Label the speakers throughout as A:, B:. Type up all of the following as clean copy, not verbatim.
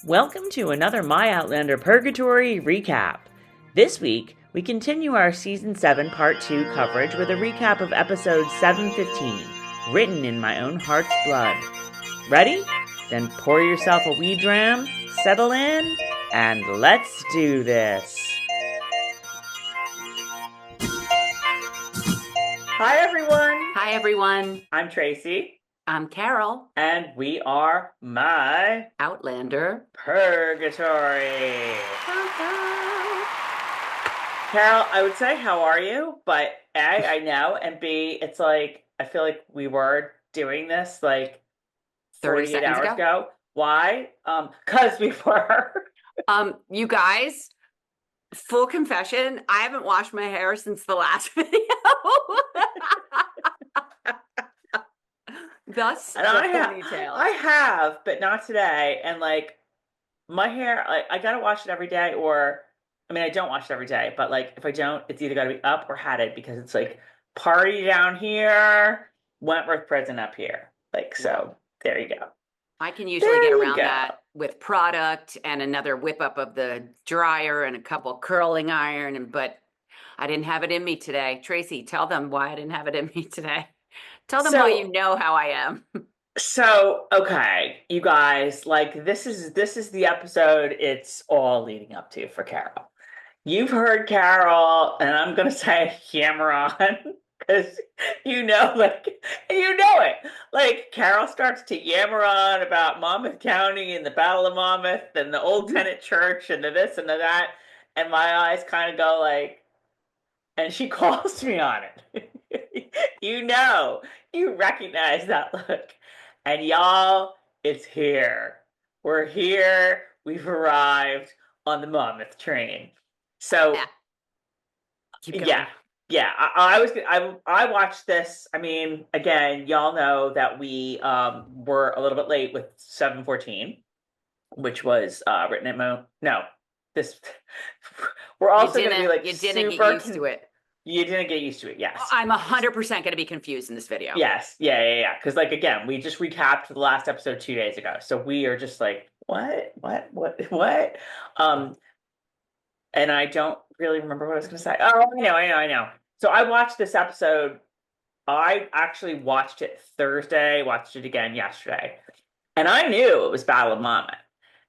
A: Welcome to another My Outlander Purgatory recap. This week, we continue our Season 7 Part 2 coverage with a recap of Episode 715, Written in My Own Heart's Blood. Ready? Then pour yourself a wee dram, settle in, and let's do this. Hi everyone!
B: Hi everyone.
A: I'm Tracy.
B: I'm Carol.
A: And we are My
B: Outlander
A: Purgatory. Carol, I would say, how are you? But A, I know, and B, it's like, I feel like we were doing this like 48 hours ago. Why? Because we were.
B: You guys, full confession, I haven't washed my hair since the last video. Thus, the ponytail.
A: I have, but not today. And like, my hair, I gotta wash it every day, or I don't wash it every day, but like, if I don't, it's either gotta be up or hatted, because it's like party down here, Wentworth prison up here. Like, so there you go.
B: I can usually get around that with product and another whip up of the dryer and a couple curling iron, but I didn't have it in me today. Tracy, tell them why I didn't have it in me today. Tell them why you know how I am.
A: So, okay, you guys, like, this is the episode it's all leading up to for Carol. You've heard Carol, and I'm going to say yammer on, because you know it. Like, Carol starts to yammer on about Monmouth County and the Battle of Monmouth and the Old Tenant Church and the this and the that, and my eyes kind of go like, and she calls me on it. You recognize that look. And y'all, it's here. We're here. We've arrived on the Monmouth train. So, yeah. I watched this. Again, y'all know that we were a little bit late with 714, which was written at this. We're also going to be like,
B: you didn't get used to it.
A: You didn't get used to it, yes.
B: I'm 100% going to be confused in this video.
A: Yes, yeah. Because, like, again, we just recapped the last episode 2 days ago, so we are just like, what? And I don't really remember what I was going to say. Oh, I know. So I watched this episode. I actually watched it Thursday, watched it again yesterday, and I knew it was Battle of Monmouth.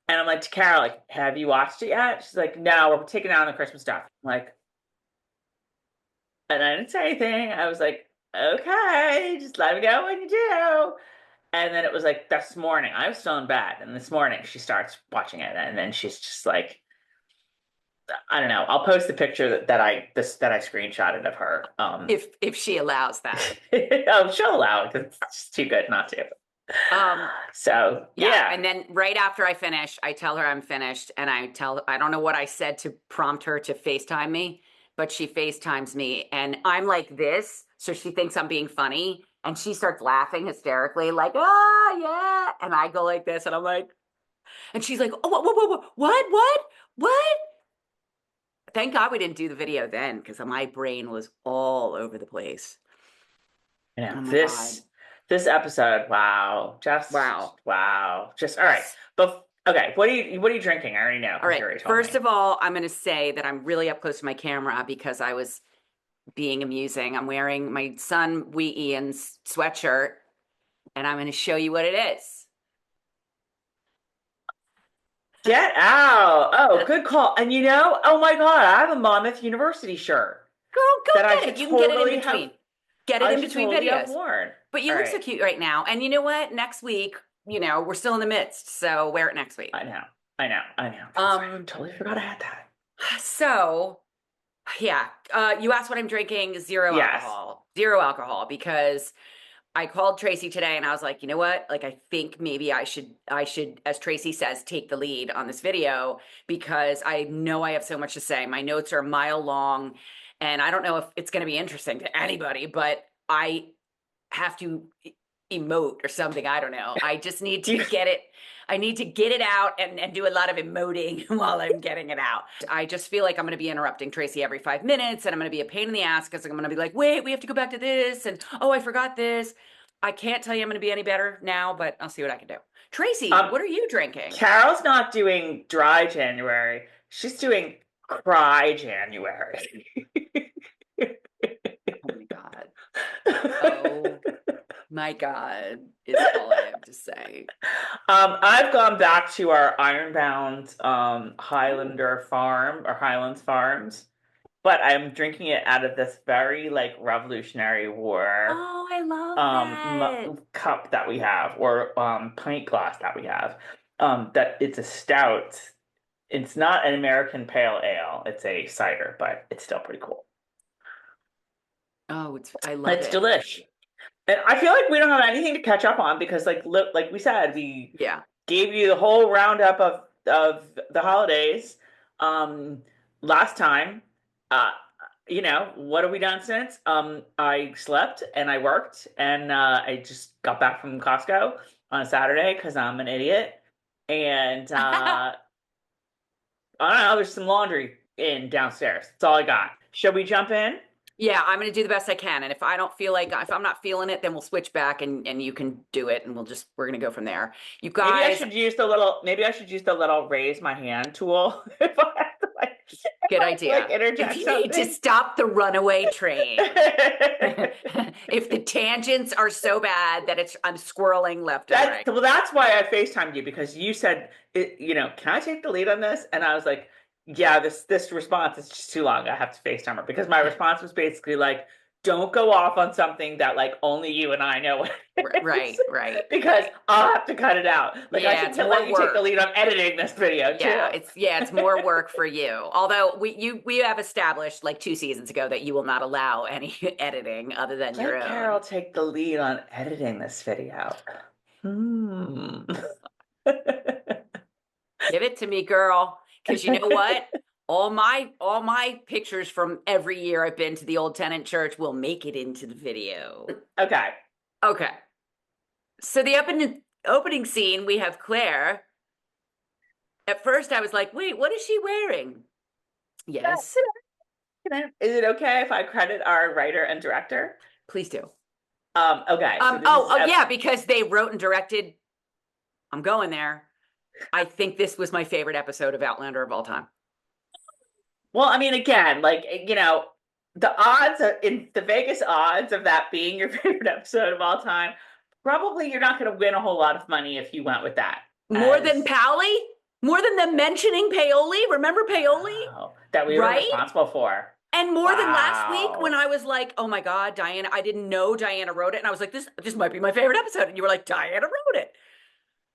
A: And I'm like to Carol, like, have you watched it yet? She's like, no, we're taking out the Christmas stuff. I'm like, and I didn't say anything. I was like, okay, just let me know when you do. And then it was like this morning. I was still in bed. And this morning she starts watching it. And then she's just like, I don't know. I'll post the picture that I screenshotted of her.
B: If she allows that.
A: Oh, she'll allow it because it's just too good not to. So, yeah.
B: And then right after I finish, I tell her I'm finished. And I don't know what I said to prompt her to FaceTime me. But she FaceTimes me and I'm like this. So she thinks I'm being funny and she starts laughing hysterically like, oh, yeah. And I go like this and I'm like, and she's like, oh, what? Thank God we didn't do the video then because my brain was all over the place.
A: Yeah, this episode, wow. Just all right. But okay, what are you drinking? I already know.
B: All right. First of all, I'm going to say that I'm really up close to my camera because I was being amusing. I'm wearing my son Wee Ian's sweatshirt, and I'm going to show you what it is.
A: Get out! Oh, good call. And oh my God, I have a Monmouth University shirt.
B: Go get it. You can get it in between. Get it in between videos. But you look so cute right now. And you know what? Next week, we're still in the midst, so wear it next week.
A: I know. I totally forgot I had that.
B: So, yeah, you asked what I'm drinking. Zero alcohol, because I called Tracy today and I was like, you know what? Like, I think maybe I should, as Tracy says, take the lead on this video because I know I have so much to say. My notes are a mile long, and I don't know if it's going to be interesting to anybody, but I have to emote or something. I don't know. I just need to get it. I need to get it out and do a lot of emoting while I'm getting it out. I just feel like I'm going to be interrupting Tracy every 5 minutes and I'm going to be a pain in the ass because I'm going to be like, wait, we have to go back to this. And, oh, I forgot this. I can't tell you I'm going to be any better now, but I'll see what I can do. Tracy,
A: Um,
B: what are you drinking?
A: Carol's not doing dry January. She's doing cry January.
B: Oh my God. Oh my God is all I have to say.
A: I've gone back to our Ironbound
B: Ooh.
A: Highlander farm or Highlands Farms, but I'm drinking it out of this very like Revolutionary War
B: Oh, I love that.
A: cup that we have, or pint glass that we have. That it's a stout. It's not an American pale ale. It's a cider, but it's still pretty cool.
B: Oh, I love
A: It's
B: it.
A: delish. And I feel like we don't have anything to catch up on because, like we said, we
B: Yeah.
A: gave you the whole roundup of the holidays last time. Uh, what have we done since? I slept and I worked and I just got back from Costco on a Saturday because I'm an idiot. And I don't know, there's some laundry in downstairs. That's all I got. Shall we jump in?
B: Yeah, I'm going to do the best I can. And if I don't feel like, if I'm not feeling it, then we'll switch back and you can do it and we're going to go from there. You guys,
A: Maybe I should use the little raise my hand tool if I have to
B: good
A: like
B: idea. If
A: interject
B: you need to
A: something.
B: stop the runaway train, if the tangents are so bad that I'm squirreling left and right.
A: That's why I FaceTimed you because you said, can I take the lead on this? And I was like, yeah, this response is just too long. I have to FaceTime her because my response was basically like, don't go off on something that like only you and I know.
B: Right, right.
A: Because I'll have to cut it out. Like I
B: Yeah,
A: should
B: it's more
A: let you take the
B: work.
A: lead on editing this video
B: Yeah,
A: too.
B: it's more work for you. Although we have established like 2 seasons ago that you will not allow any editing other than your
A: Let Carol
B: own.
A: take the lead on editing this video. Hmm.
B: Give it to me, girl. Because you know what? All my pictures from every year I've been to the old tenant church will make it into the video.
A: Okay.
B: Okay. So the opening scene, we have Claire. At first I was like, wait, what is she wearing? Yes,
A: Is it okay if I credit our writer and director?
B: please do.
A: Okay. So this is
B: Oh yeah, because they wrote and directed. I'm going there. I think this was my favorite episode of Outlander of all time.
A: well, I mean, again, like in the Vegas odds of that being your favorite episode of all time, probably you're not going to win a whole lot of money if you went with that.
B: More than Pally? More than them mentioning Paoli? Remember Paoli?
A: That we were
B: Right?
A: responsible for.
B: And more than last week when I was like, oh my God, Diana, I didn't know Diana wrote it. And I was like, this might be my favorite episode. And you were like, Diana wrote it.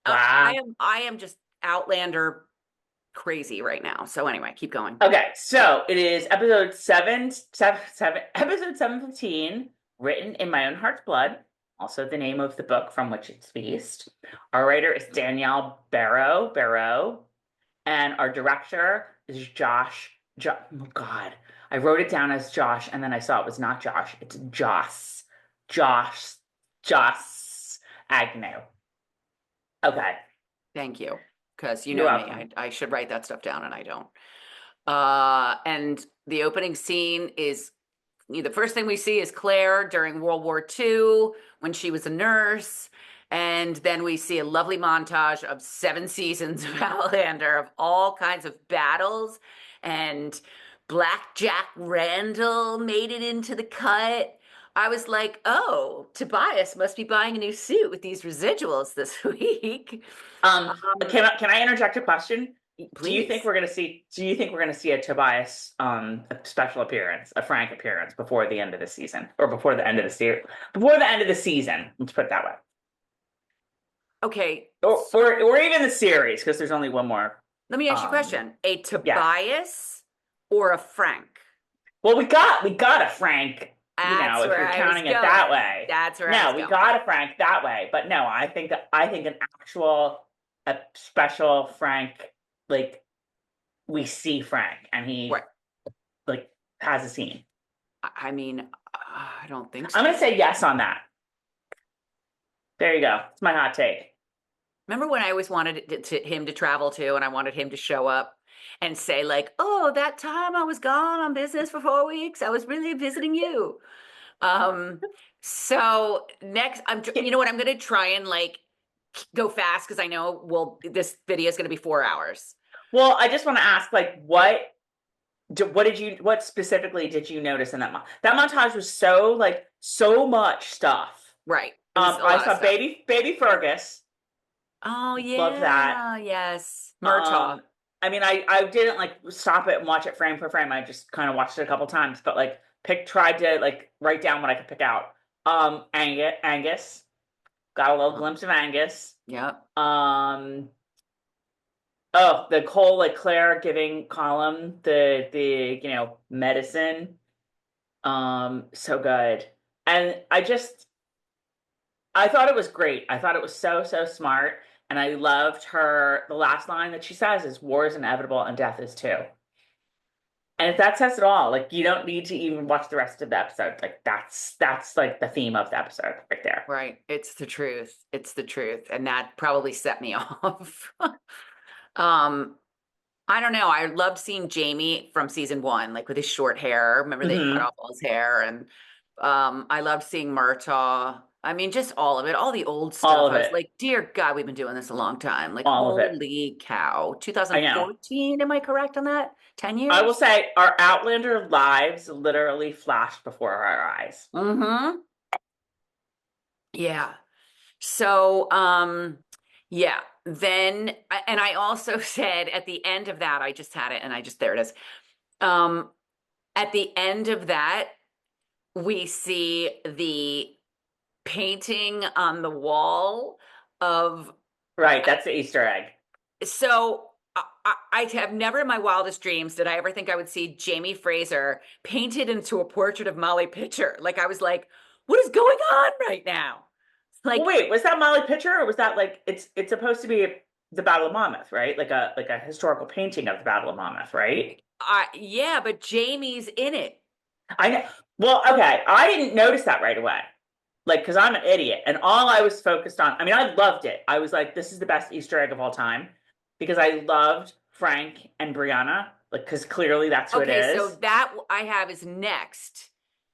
A: Wow.
B: I am just Outlander crazy right now. So anyway, keep going.
A: Okay, so it is episode 715, written in my own heart's blood. Also the name of the book from which it's based. Our writer is Danielle Barrow, and our director is Josh. Oh God, I wrote it down as Josh, and then I saw it was not Josh. It's Josh Agnew. Okay.
B: Thank you. Because you
A: You're
B: know
A: welcome.
B: me, I should write that stuff down and I don't. And the opening scene is the first thing we see is Claire during World War II when she was a nurse. And then we see a lovely montage of 7 seasons of Outlander of all kinds of battles. And Black Jack Randall made it into the cut. I was like, oh, Tobias must be buying a new suit with these residuals this week.
A: Can I interject a question?
B: Please.
A: Do you think we're gonna see a Tobias a special appearance, a Frank appearance before the end of the season, or before the end of the series, before the end of the season? Let's put it that way.
B: Okay.
A: Or even the series, because there's only one more.
B: Let me ask you a question: a Tobias or a Frank?
A: Well, we got a Frank.
B: That's
A: if you're counting it that way.
B: That's where
A: we got a Frank that way. But no, I think an actual a special Frank, like we see Frank and he like has a scene.
B: I mean, I don't think so.
A: I'm gonna say yes on that. There you go. It's my hot take.
B: Remember when I always wanted him to travel to, and I wanted him to show up and say like, "Oh, that time I was gone on business for 4 weeks, I was really visiting you." So next, you know what? I'm going to try and like go fast because I know this video is going to be 4 hours.
A: Well, I just want to ask, like, what specifically did you notice in that montage was so like so much stuff.
B: Right. It was a
A: I
B: lot of
A: saw
B: stuff.
A: baby Fergus.
B: Oh
A: Love that.
B: yeah. Yes. Murtaugh.
A: Um, I mean, I didn't like stop it and watch it frame for frame. I just kind of watched it a couple times, but like tried to like write down what I could pick out. Angus, got a little glimpse of Angus.
B: Yep.
A: Oh, the Cole, like Claire giving Colin the medicine. So good. And I thought it was great. I thought it was so, so smart. And I loved the last line that she says is war is inevitable and death is too. And if that says it all, like you don't need to even watch the rest of the episode. Like that's like the theme of the episode right there.
B: Right. It's the truth. It's the truth. And that probably set me off. I don't know. I loved seeing Jamie from season 1, like with his short hair. Remember they cut off all his hair, and I loved seeing Murtaugh. I mean, just all of it, all the old stuff.
A: All of
B: I was
A: it.
B: like, dear God, we've been doing this a long time. Like,
A: All of it.
B: holy cow.
A: I know.
B: 2014, am I correct on that? 10 years?
A: I will say our Outlander lives literally flashed before our eyes.
B: Mm-hmm. Yeah. So, yeah. Then, and I also said at the end of that, I just had it and there it is. At the end of that, we see the painting on the wall of.
A: Right. That's the Easter egg.
B: So I have never in my wildest dreams did I ever think I would see Jamie Fraser painted into a portrait of Molly Pitcher. Like, I was like, what is going on right now? Like,
A: well, wait, was that Molly Pitcher or was that like it's supposed to be the Battle of Monmouth, right? Like a historical painting of the Battle of Monmouth, right?
B: Yeah, but Jamie's in it.
A: I know. Well, okay, I didn't notice that right away. Like, because I'm an idiot, and all I was focused on. I mean, I loved it. I was like, this is the best Easter egg of all time because I loved Frank and Brianna. Like, because clearly that's who it is.
B: Okay, so that I have is next.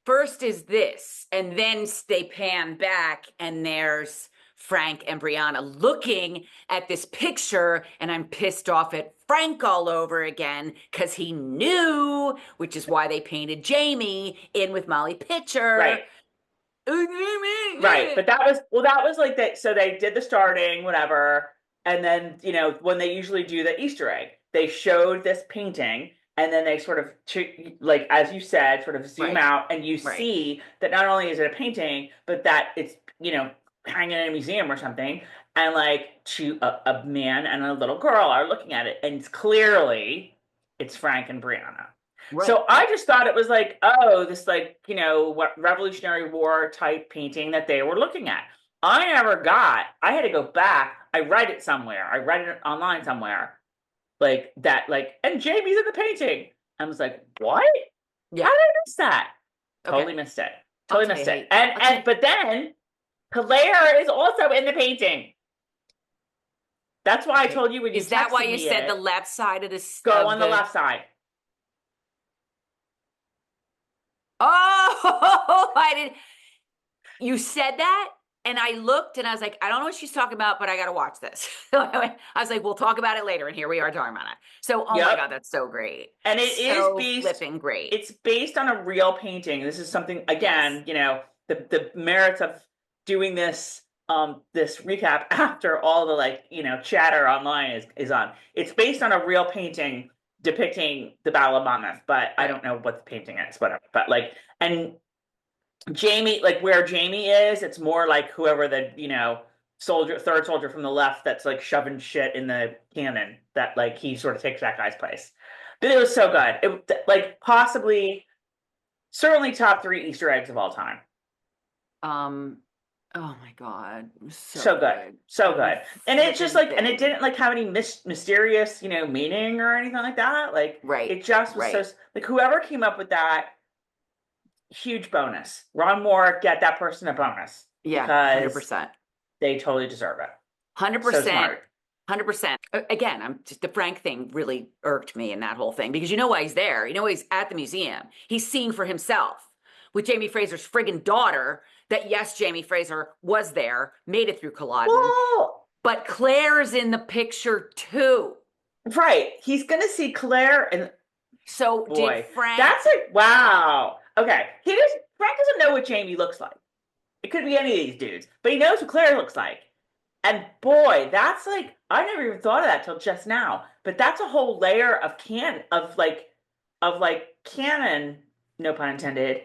B: First is this, and then they pan back, and there's Frank and Brianna looking at this picture, and I'm pissed off at Frank all over again because he knew, which is why they painted Jamie in with Molly Pitcher.
A: Right. Right, but that was like that. So they did the starting, whatever, and then when they usually do the Easter egg, they showed this painting, and then they sort of like as you said, sort of zoom out, and you see that not only is it a painting, but that it's hanging in a museum or something, and like a man and a little girl are looking at it, and it's Frank and Brianna. Right. So I just thought it was like, oh, this like, what Revolutionary War type painting that they were looking at. I had to go back. I read it somewhere. I read it online somewhere. Like that, like, and Jamie's in the painting. I was like, what? Yeah. How did I miss that? Okay. Totally missed it. Totally missed it. But then Claire is also in the painting. That's why I told you when you
B: Is that why you said the left side of this?
A: Go on the left side.
B: Oh, I didn't. You said that, and I looked, and I was like, I don't know what she's talking about, but I got to watch this. I was like, we'll talk about it later, and here we are talking about it. So, oh my God, that's so great.
A: And it
B: so
A: is
B: flipping great.
A: It's based on a real painting. This is something, again, the merits of doing this this recap after all the chatter online is on. It's based on a real painting depicting the Battle of Monmouth, but I don't know what the painting is, whatever. But and Jamie, like where Jamie is, it's more like whoever the third soldier from the left that's like shoving shit in the cannon, that like he sort of takes that guy's place. But it was so good. It like certainly top 3 Easter eggs of all time.
B: Oh my God.
A: So good. So good. And it's just like, and it didn't like have any mysterious, meaning or anything like that. Like, it just was so, like, whoever came up with that, huge bonus. Ron Moore, get that person a bonus.
B: Yeah. 100%.
A: They totally deserve it.
B: 100%. 100%. Again, the Frank thing really irked me in that whole thing because you know why he's there. You know, he's at the museum. He's seeing for himself. with Jamie Fraser's friggin' daughter, that yes, Jamie Fraser was there, made it through Culloden,
A: Well,
B: but Claire's in the picture too.
A: right. He's gonna see Claire, and
B: So did
A: boy,
B: Frank?
A: that's like wow. Okay, Frank doesn't know what Jamie looks like. It could be any of these dudes, but he knows what Claire looks like. And boy, that's like I never even thought of that till just now. But that's a whole layer of canon, no pun intended,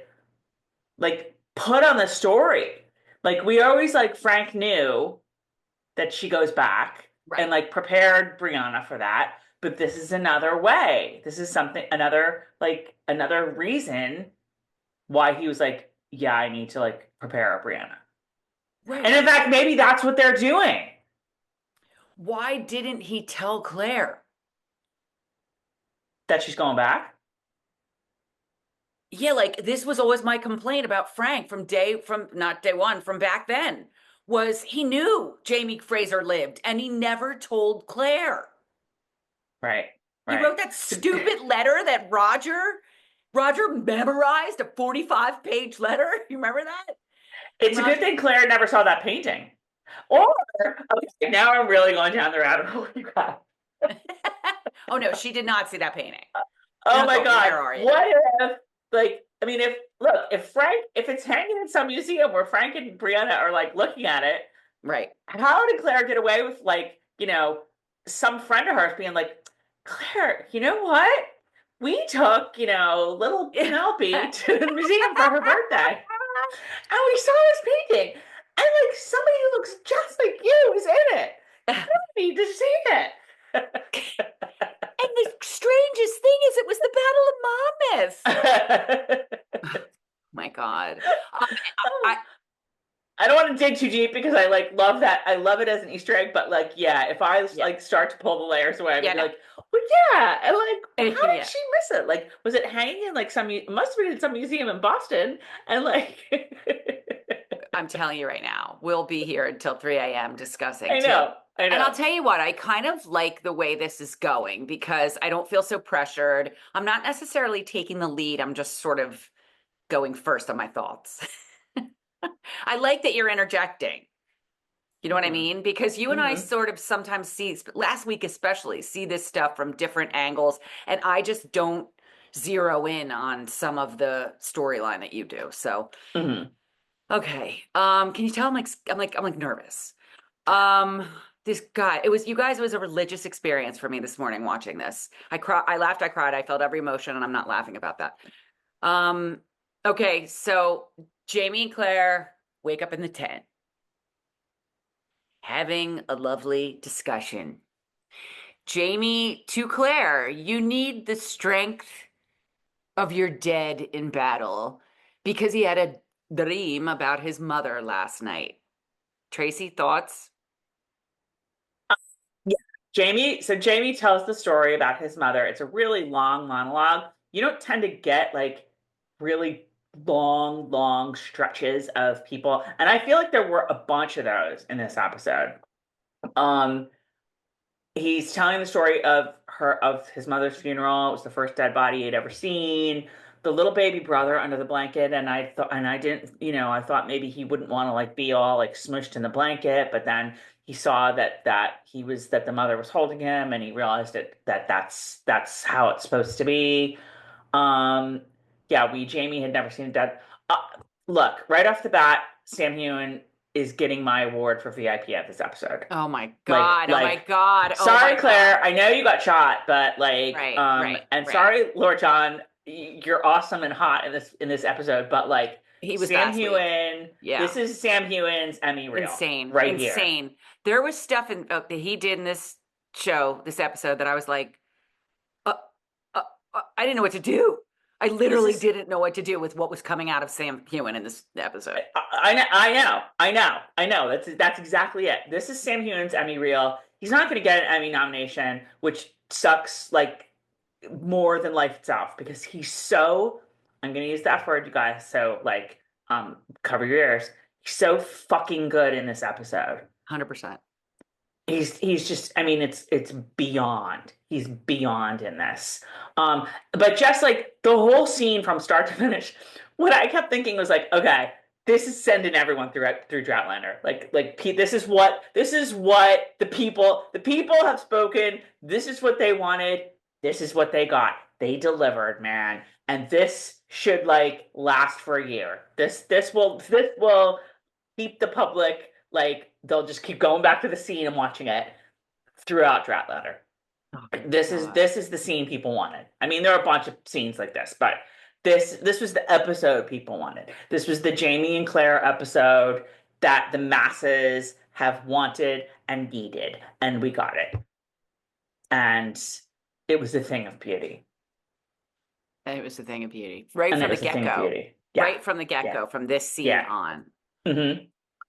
A: like put on the story. Like we always like Frank knew that she goes back
B: Right.
A: and like prepared Brianna for that. But this is another way. This is another reason why he was like, yeah, I need to like prepare Brianna.
B: Right.
A: And in fact, maybe that's what they're doing.
B: Why didn't he tell Claire?
A: That she's going back.
B: Yeah, like this was always my complaint about Frank from not day one, from back then, was he knew Jamie Fraser lived and he never told Claire.
A: Right.
B: He
A: Right.
B: wrote that stupid letter that Roger memorized, a 45-page letter. You remember that?
A: It's a good thing Claire never saw that painting. Or okay, now I'm really going down the rabbit hole. You guys.
B: Oh no, she did not see that painting.
A: Oh my God.
B: Where are you?
A: What if if it's hanging in some museum where Frank and Brianna are like looking at it,
B: right?
A: How did Claire get away with some friend of hers being like, Claire, you know what? We took, little Penelope to the museum for her birthday. And we saw this painting. And like somebody who looks just like you is in it. You don't need to see it.
B: And the strangest thing is it was the Battle of Monmouth. My God.
A: I don't want to dig too deep because I love that. I love it as an Easter egg, but if I start to pull the layers away, I'd be like, well, yeah, and how did she miss it? Like, was it hanging in it must have been in some museum in Boston, and
B: I'm telling you right now, we'll be here until 3 a.m. discussing.
A: I know.
B: And I'll tell you what, I kind of like the way this is going because I don't feel so pressured. I'm not necessarily taking the lead. I'm just sort of going first on my thoughts. I like that you're interjecting. You know what I mean? Because you and I sort of sometimes see, last week especially, see this stuff from different angles, and I just don't zero in on some of the storyline that you do. So, okay. Can you tell I'm like nervous. This guy, it was a religious experience for me this morning watching this. I laughed, I cried, I felt every emotion, and I'm not laughing about that. Okay, so Jamie and Claire wake up in the tent, having a lovely discussion. Jamie to Claire, you need the strength of your dead in battle because he had a dream about his mother last night. Tracy, thoughts?
A: Yeah. Jamie tells the story about his mother. It's a really long monologue. You don't tend to get really long stretches of people. And I feel like there were a bunch of those in this episode. He's telling the story of his mother's funeral. It was the first dead body he'd ever seen. The little baby brother under the blanket, and I thought maybe he wouldn't want to be all smushed in the blanket, but then he saw that the mother was holding him, and he realized that's how it's supposed to be. Jamie had never seen a dead. Look, right off the bat, Sam Heughan is getting my award for VIP of this episode.
B: Oh my God. Oh my God.
A: Sorry, Claire. I know you got shot, but sorry, Lord John, you're awesome and hot in this episode, but
B: he was
A: Sam Heughan. Yeah. This is Sam Heughan's Emmy reel.
B: Insane.
A: Right
B: Insane.
A: Here.
B: There was stuff that he did in this episode that I was like, I didn't know what to do. I literally didn't know what to do with what was coming out of Sam Heughan in this episode.
A: I know. That's exactly it. This is Sam Heughan's Emmy reel. He's not going to get an Emmy nomination, which sucks more than life itself because he's so. I'm going to use that word, you guys. So cover your ears. He's so fucking good in this episode.
B: 100%.
A: he's just, I mean, it's beyond. He's beyond in this. But just like the whole scene from start to finish, what I kept thinking was like, okay, this is sending everyone through Droughtlander. This is what the people have spoken. This is what they wanted. This is what they got. They delivered, man. And this should like last for a year. This will keep the public like they'll just keep going back to the scene and watching it throughout Droughtlander.
B: Oh,
A: This is the scene people wanted. I mean, there are a bunch of scenes like this, but this was the episode people wanted. This was the Jamie and Claire episode that the masses have wanted and needed, and we got it. And it was a thing of beauty.
B: And it was a thing of beauty. Right
A: And it
B: from the
A: was a thing of
B: get-go.
A: beauty. Yeah.
B: Right from the
A: Yeah.
B: get-go, from this scene
A: Yeah.
B: on.
A: Mm-hmm.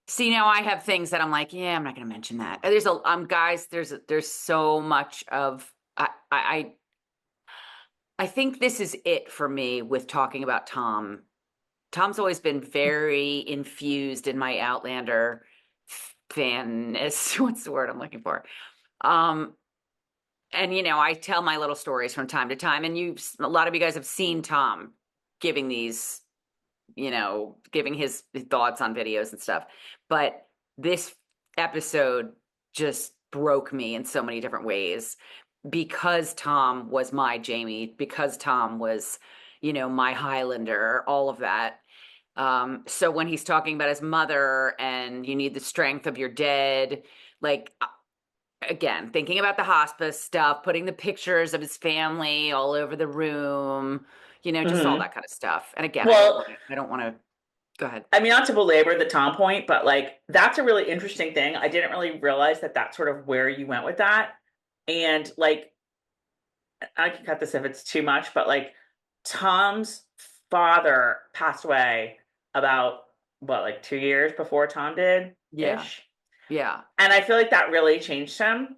B: See, now I have things that I'm like, yeah, I'm not going to mention that. There's guys, there's so much of, I think this is it for me with talking about Tom. Tom's always been very infused in my Outlander fanness. What's the word I'm looking for? And you know, I tell my little stories from time to time, and a lot of you guys have seen Tom giving these, you know, giving his thoughts on videos and stuff. But this episode just broke me in so many different ways because Tom was my Jamie, because Tom was, you know, my Highlander, all of that. So when he's talking about his mother and you need the strength of your dead, like, again, thinking about the hospice stuff, putting the pictures of his family all over the room, you know, just all
A: Mm-hmm.
B: that kind of stuff. And again,
A: Well,
B: I don't want to go ahead.
A: I mean, not to belabor the Tom point, but like that's a really interesting thing. I didn't really realize that that's sort of where you went with that. And like, I can cut this if it's too much, but like Tom's father passed away about what, like 2 years before Tom did
B: Yeah.
A: ish.
B: Yeah.
A: And I feel like that really changed him.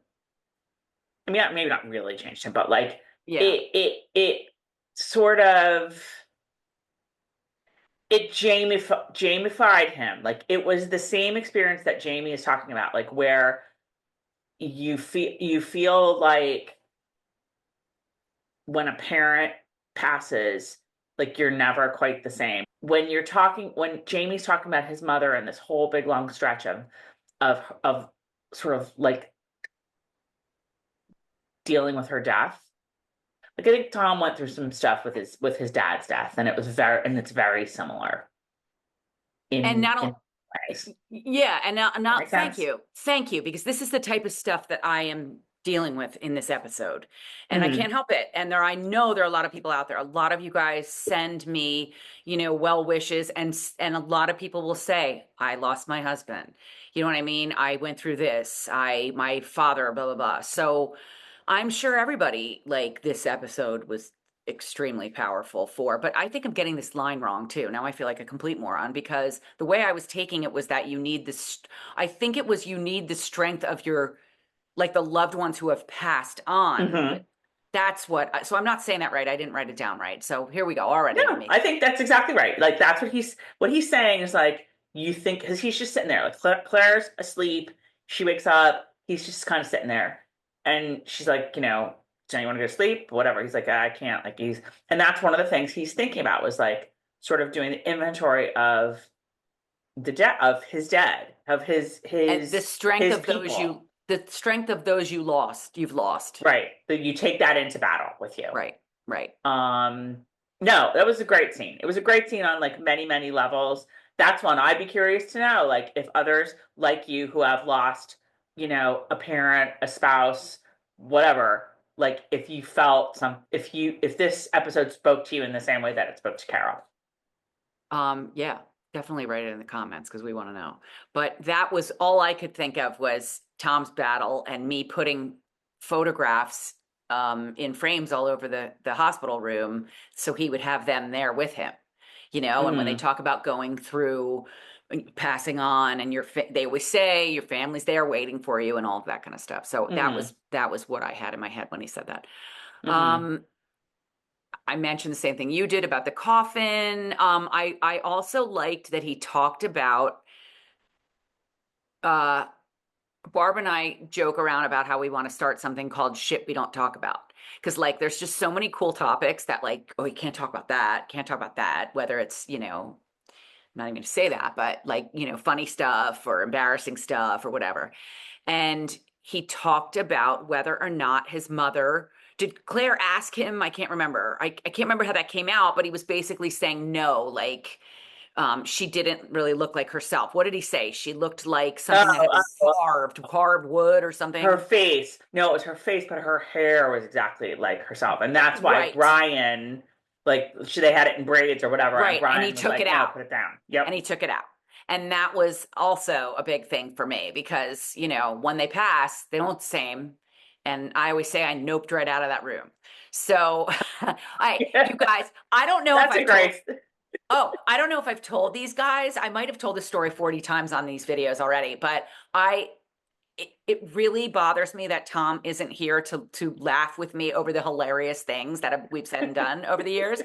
A: I mean, maybe not really changed him, but like
B: Yeah.
A: it sort of it Jamified him. Like it was the same experience that Jamie is talking about, like where you feel like when a parent passes, like you're never quite the same. When Jamie's talking about his mother and this whole big long stretch of sort of like dealing with her death. Like I think Tom went through some stuff with his dad's death, and it's very similar
B: And
A: in
B: not
A: ways.
B: Yeah, and not
A: Make sense?
B: thank you, because this is the type of stuff that I am dealing with in this episode, and I
A: Mm-hmm.
B: can't help it. And I know there are a lot of people out there. A lot of you guys send me, you know, well wishes, and a lot of people will say, "I lost my husband." You know what I mean? I went through this. My father, blah blah blah. So I'm sure everybody like this episode was extremely powerful for, but I think I'm getting this line wrong too. Now I feel like a complete moron because the way I was taking it was that you need this, I think it was you need the strength of your, like the loved ones who have passed on.
A: Mm-hmm.
B: But that's so I'm not saying that right. I didn't write it down right. So here we go. Already I'm
A: No, I think that's exactly right. Like that's what he's saying is like you think because he's just sitting there like Claire's asleep. She wakes up. He's just kind of sitting there, and she's like, do you want to go to sleep? Whatever. He's like, I can't. Like and that's one of the things he's thinking about was like sort of doing the inventory of his dead, of his
B: and the strength
A: his
B: of
A: people.
B: the strength of those you've lost.
A: Right. That you take that into battle with you.
B: Right. Right.
A: No, that was a great scene. It was a great scene on like many, many levels. That's one I'd be curious to know. Like if others like you who have lost, a parent, a spouse, whatever, like if this episode spoke to you in the same way that it spoke to Carol.
B: Yeah, definitely write it in the comments because we want to know. But that was all I could think of was Tom's battle and me putting photographs in frames all over the hospital room so he would have them there with him. And when they talk about going through passing on and they always say your family's there waiting for you and all of that kind of stuff. So that was what I had in my head when he said that. I mentioned the same thing you did about the coffin. I also liked that he talked about Barb and I joke around about how we want to start something called Shit We Don't Talk About. Because, like, there's just so many cool topics that, like, oh, you can't talk about that, can't talk about that, whether it's, I'm not even going to say that, but like, funny stuff or embarrassing stuff or whatever. And he talked about whether or not his mother, did Claire ask him? I can't remember. I can't remember how that came out, but he was basically saying no, like, she didn't really look like herself. What did he say? She looked like something that had been
A: Oh,
B: carved wood or
A: her
B: something.
A: face. No, it was her face, but her hair was exactly like herself. And that's why
B: Right,
A: Brian, like, they had it in braids or whatever. And
B: right. And he
A: Brian was
B: took it
A: like, no,
B: out.
A: put it down.
B: And
A: Yep.
B: he took it out. And that was also a big thing for me because, when they pass, they don't look the same. And I always say I noped right out of that room. So you guys, I don't know if
A: That's a
B: I've told,
A: great.
B: I don't know if I've told these guys. I might have told the story 40 times on these videos already, but I it really bothers me that Tom isn't here to laugh with me over the hilarious things that we've said and done over the years.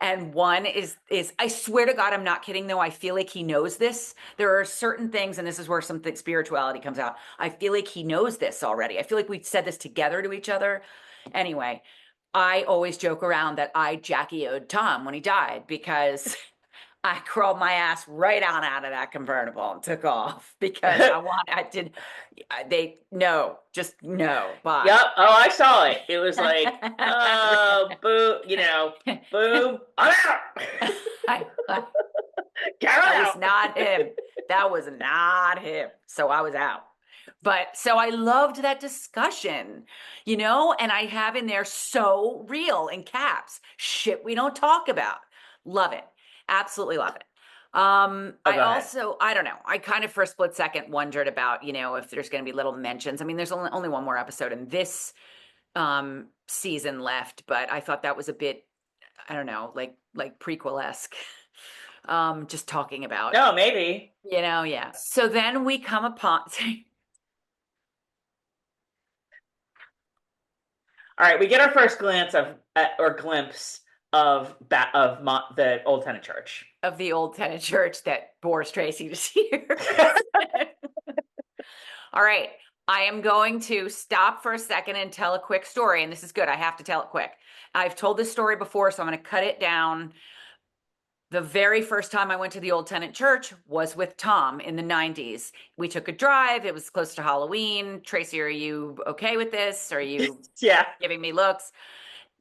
B: And one is I swear to God, I'm not kidding though. I feel like he knows this. There are certain things, and this is where something spirituality comes out. I feel like he knows this already. I feel like we said this together to each other. Anyway, I always joke around that I Jackie O'd Tom when he died because I crawled my ass right on out of that convertible and took off because I did, no, just no, bye.
A: Yep. Oh, I saw it. It was like, oh, boo, boom, I'm out.
B: I,
A: Carol
B: that was
A: out.
B: not him. That was not him. So I was out. But so I loved that discussion, and I have in there so real in caps. Shit we don't talk about. Love it. Absolutely love it.
A: Oh,
B: I
A: go ahead.
B: also, I don't know. I kind of for a split second wondered about, if there's going to be little mentions. I mean, there's only one more episode in this season left, but I thought that was a bit, I don't know, like prequel-esque. Just talking about,
A: No, maybe.
B: yeah. So then we come upon
A: All right, we get our first glance of or glimpse of the old tenant church.
B: of the old tenant church that bores Tracy to tears. All right. I am going to stop for a second and tell a quick story. And this is good. I have to tell it quick. I've told this story before, so I'm going to cut it down. The very first time I went to the old tenant church was with Tom in the 90s. We took a drive. It was close to Halloween. Tracy, are you okay with this? Are you
A: Yeah.
B: giving me looks?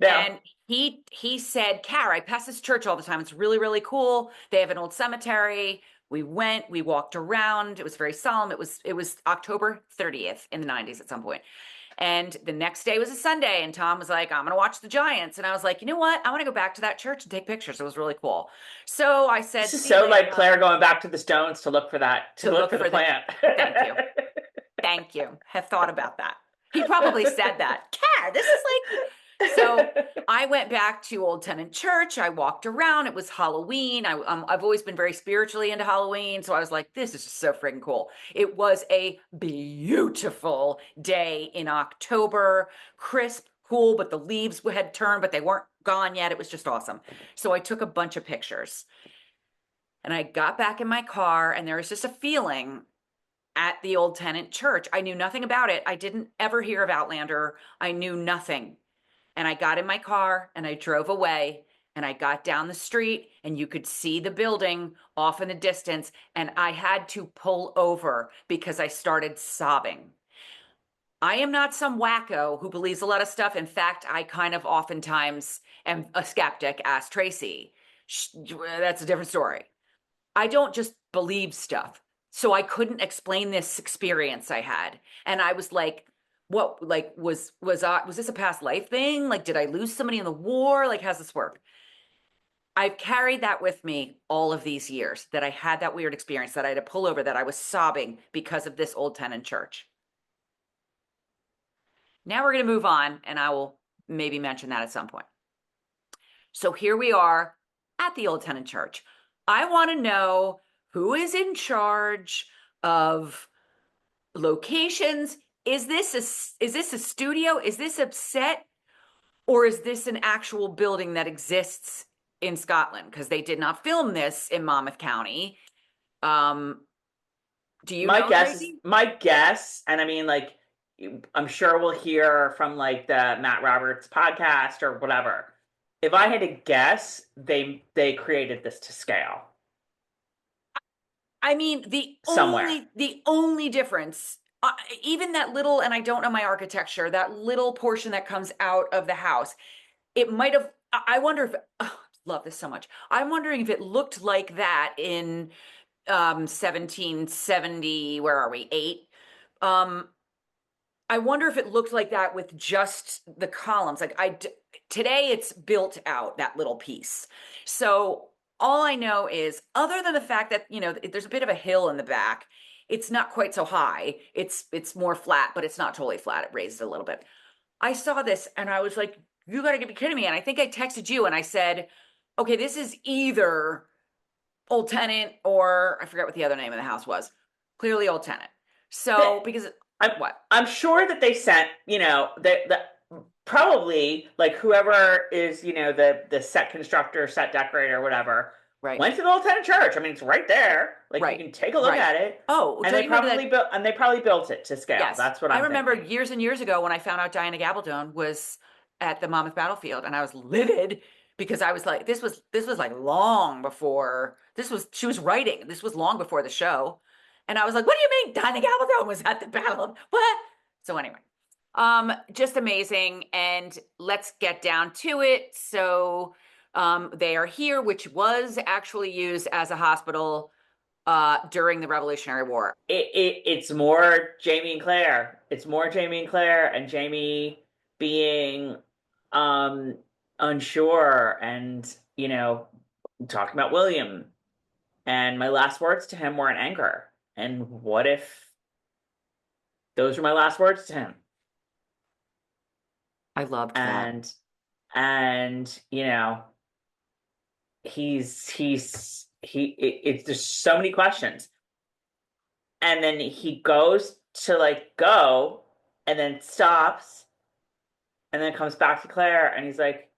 A: No.
B: And he said, Cara, I pass this church all the time. It's really, really cool. They have an old cemetery. We went, we walked around. It was very solemn. It was October 30th in the 90s at some point. And the next day was a Sunday, and Tom was like, I'm going to watch the Giants. And I was like, you know what? I want to go back to that church and take pictures. It was really cool. So I
A: This
B: said,
A: is
B: see you
A: so
B: later,
A: like
B: Tom.
A: Claire going back to the Stones to look for that, to
B: To
A: look
B: look
A: for the
B: for the,
A: plant.
B: thank you. Thank you. Have thought about that. He probably said that. Cat, this is like, so I went back to Old Tenant Church. I walked around. It was Halloween. I've always been very spiritually into Halloween. So I was like, this is just so freaking cool. It was a beautiful day in October, crisp, cool, but the leaves had turned, but they weren't gone yet. It was just awesome. So I took a bunch of pictures and I got back in my car, and there was just a feeling at the Old Tenant Church. I knew nothing about it. I didn't ever hear of Outlander. I knew nothing. And I got in my car and I drove away, and I got down the street, and you could see the building off in the distance. And I had to pull over because I started sobbing. I am not some wacko who believes a lot of stuff. In fact, I kind of oftentimes am a skeptic, ask Tracy. That's a different story. I don't just believe stuff. So I couldn't explain this experience I had. And I was like, what, like, was this a past life thing? Like, did I lose somebody in the war? Like, how's this work? I've carried that with me all of these years, that I had that weird experience, that I had to pull over, that I was sobbing because of this old tenant church. Now we're going to move on, and I will maybe mention that at some point. So here we are at the old tenant church. I want to know who is in charge of locations. Is this a studio? Is this a set? Or is this an actual building that exists in Scotland? Because they did not film this in Monmouth County. Do you know Tracy?
A: my guess, and I mean, like, I'm sure we'll hear from like the Matt Roberts podcast or whatever. If I had to guess, they created this to scale
B: I mean,
A: somewhere.
B: the only difference, even that little, and I don't know my architecture, that little portion that comes out of the house, it might have. I wonder if. Oh, love this so much. I'm wondering if it looked like that in 1770. Where are we? 8. Um, I wonder if it looked like that with just the columns. Today it's built out, that little piece. So all I know is, other than the fact that, there's a bit of a hill in the back, it's not quite so high. It's more flat, but it's not totally flat. It raises a little bit. I saw this and I was like, you got to be kidding me. And I think I texted you and I said, okay, this is either Old Tenant, or I forget what the other name of the house was. Clearly Old Tenant. So, because
A: I'm,
B: what?
A: I'm sure that they sent, the probably like whoever is, the set constructor, set decorator, whatever,
B: Right.
A: went to the Old Tenant Church. I mean, it's right there. Like you
B: Right.
A: can take a look
B: Right.
A: at it.
B: Oh,
A: And
B: don't
A: they
B: you remember
A: probably
B: that?
A: built it to scale.
B: Yes.
A: That's what
B: I
A: I'm
B: remember
A: thinking.
B: years and years ago when I found out Diana Gabaldon was at the Monmouth battlefield, and I was livid because I was like, this was like long before she was writing. This was long before the show. And I was like, what do you mean Diana Gabaldon was at the battle of what? So anyway, just amazing. And let's get down to it. So they are here, which was actually used as a hospital during the Revolutionary War.
A: It's more Jamie and Claire. It's more Jamie and Claire, and Jamie being um unsure, and talking about William. And my last words to him were in anger. And what if those were my last words to him?
B: I loved that.
A: And it's there's so many questions. And then he goes to like go, and then stops, and then comes back to Claire, and he's like,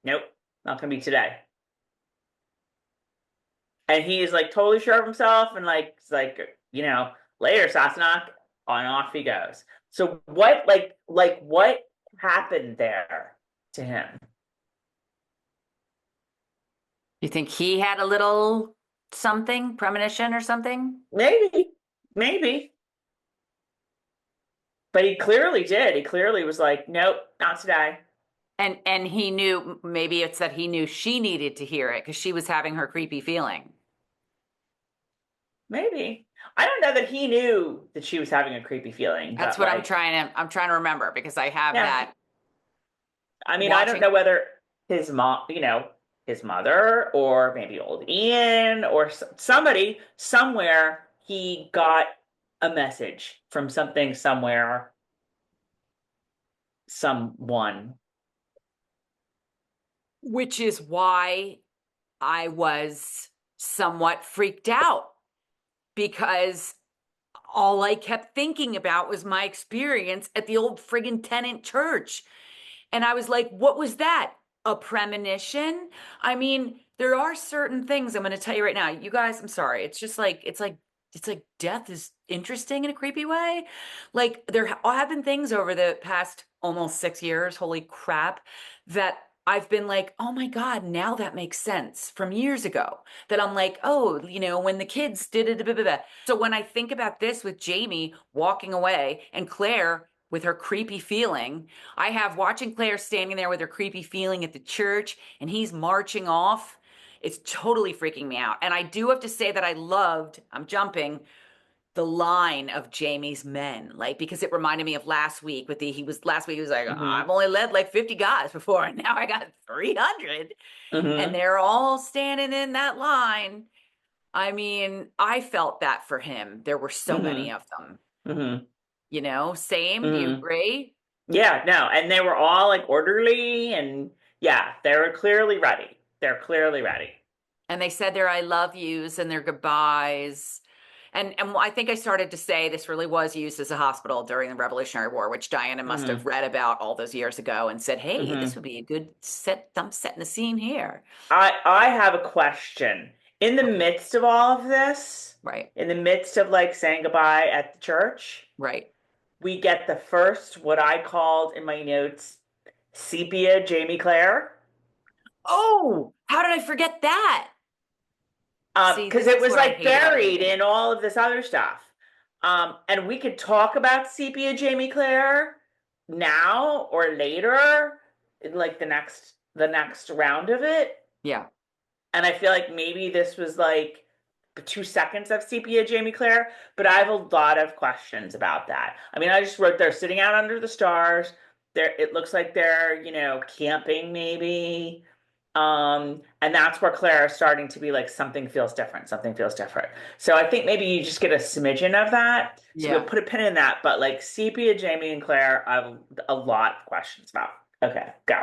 A: nope, not gonna be today. And he is like totally sure of himself, and like it's like, later, Sassenach, on off he goes. So what, what happened there to him?
B: You think he had a little something, premonition or something?
A: Maybe, but he clearly did. He clearly was like, nope, not today.
B: And he knew, maybe it's that he knew she needed to hear it because she was having her creepy feeling.
A: Maybe. I don't know that he knew that she was having a creepy feeling,
B: That's
A: but
B: what
A: like,
B: I'm trying to remember, because I have
A: yeah.
B: that
A: I mean, I don't
B: watching.
A: know whether his mom, his mother, or maybe old Ian, or somebody somewhere, he got a message from something somewhere, someone.
B: Which is why I was somewhat freaked out, because all I kept thinking about was my experience at the old friggin' Tenant Church. And I was like, what was that? A premonition? I mean, there are certain things I'm going to tell you right now. You guys, I'm sorry. It's just like, it's like death is interesting in a creepy way. Like, there have been things over the past almost 6 years, holy crap, that I've been like, oh my God, now that makes sense, from years ago. That I'm like, oh, when the kids did it. Blah, blah, blah. So when I think about this with Jamie walking away and Claire with her creepy feeling, I have watching Claire standing there with her creepy feeling at the church, and he's marching off. It's totally freaking me out. And I do have to say that I'm jumping, the line of Jamie's men, like, because it reminded me of last week last week he was like,
A: Mm-hmm.
B: I've only led like 50 guys before, and now I got 300. And
A: Mm-hmm.
B: they're all standing in that line. I mean, I felt that for him. There were so many
A: Mm-hmm.
B: of them.
A: Mm-hmm.
B: Same. Do you
A: Mm-hmm.
B: agree?
A: Yeah, no, and they were all like orderly, and yeah, they were clearly ready. They're clearly ready.
B: And they said their I love yous and their goodbyes. And I think I started to say this really was used as a hospital during the Revolutionary War, which Diana must
A: Mm-hmm.
B: have read about all those years ago and said, hey, this
A: Mm-hmm.
B: would be a good set. I'm setting the scene here.
A: I have a question. in the
B: Okay.
A: midst of all of this,
B: Right.
A: in the midst of like saying goodbye at the church,
B: Right.
A: we get the first, what I called in my notes, sepia Jamie Claire.
B: Oh, how did I forget that? See,
A: Because
B: this
A: it
B: is
A: was
B: what I
A: like
B: hate about
A: buried
B: reading.
A: in all of this other stuff. And we could talk about sepia Jamie Claire now or later, in like the next round of it.
B: Yeah.
A: And I feel like maybe this was like 2 seconds of sepia Jamie Claire, but I have a lot of questions about that. I mean, I just wrote they're sitting out under the stars. It looks like they're, camping maybe. And that's where Claire is starting to be like, something feels different, something feels different. So I think maybe you just get a smidgen of that. So we'll
B: Yeah.
A: put a pin in that. But like sepia, Jamie, and Claire, I have a lot of questions about. Okay, go.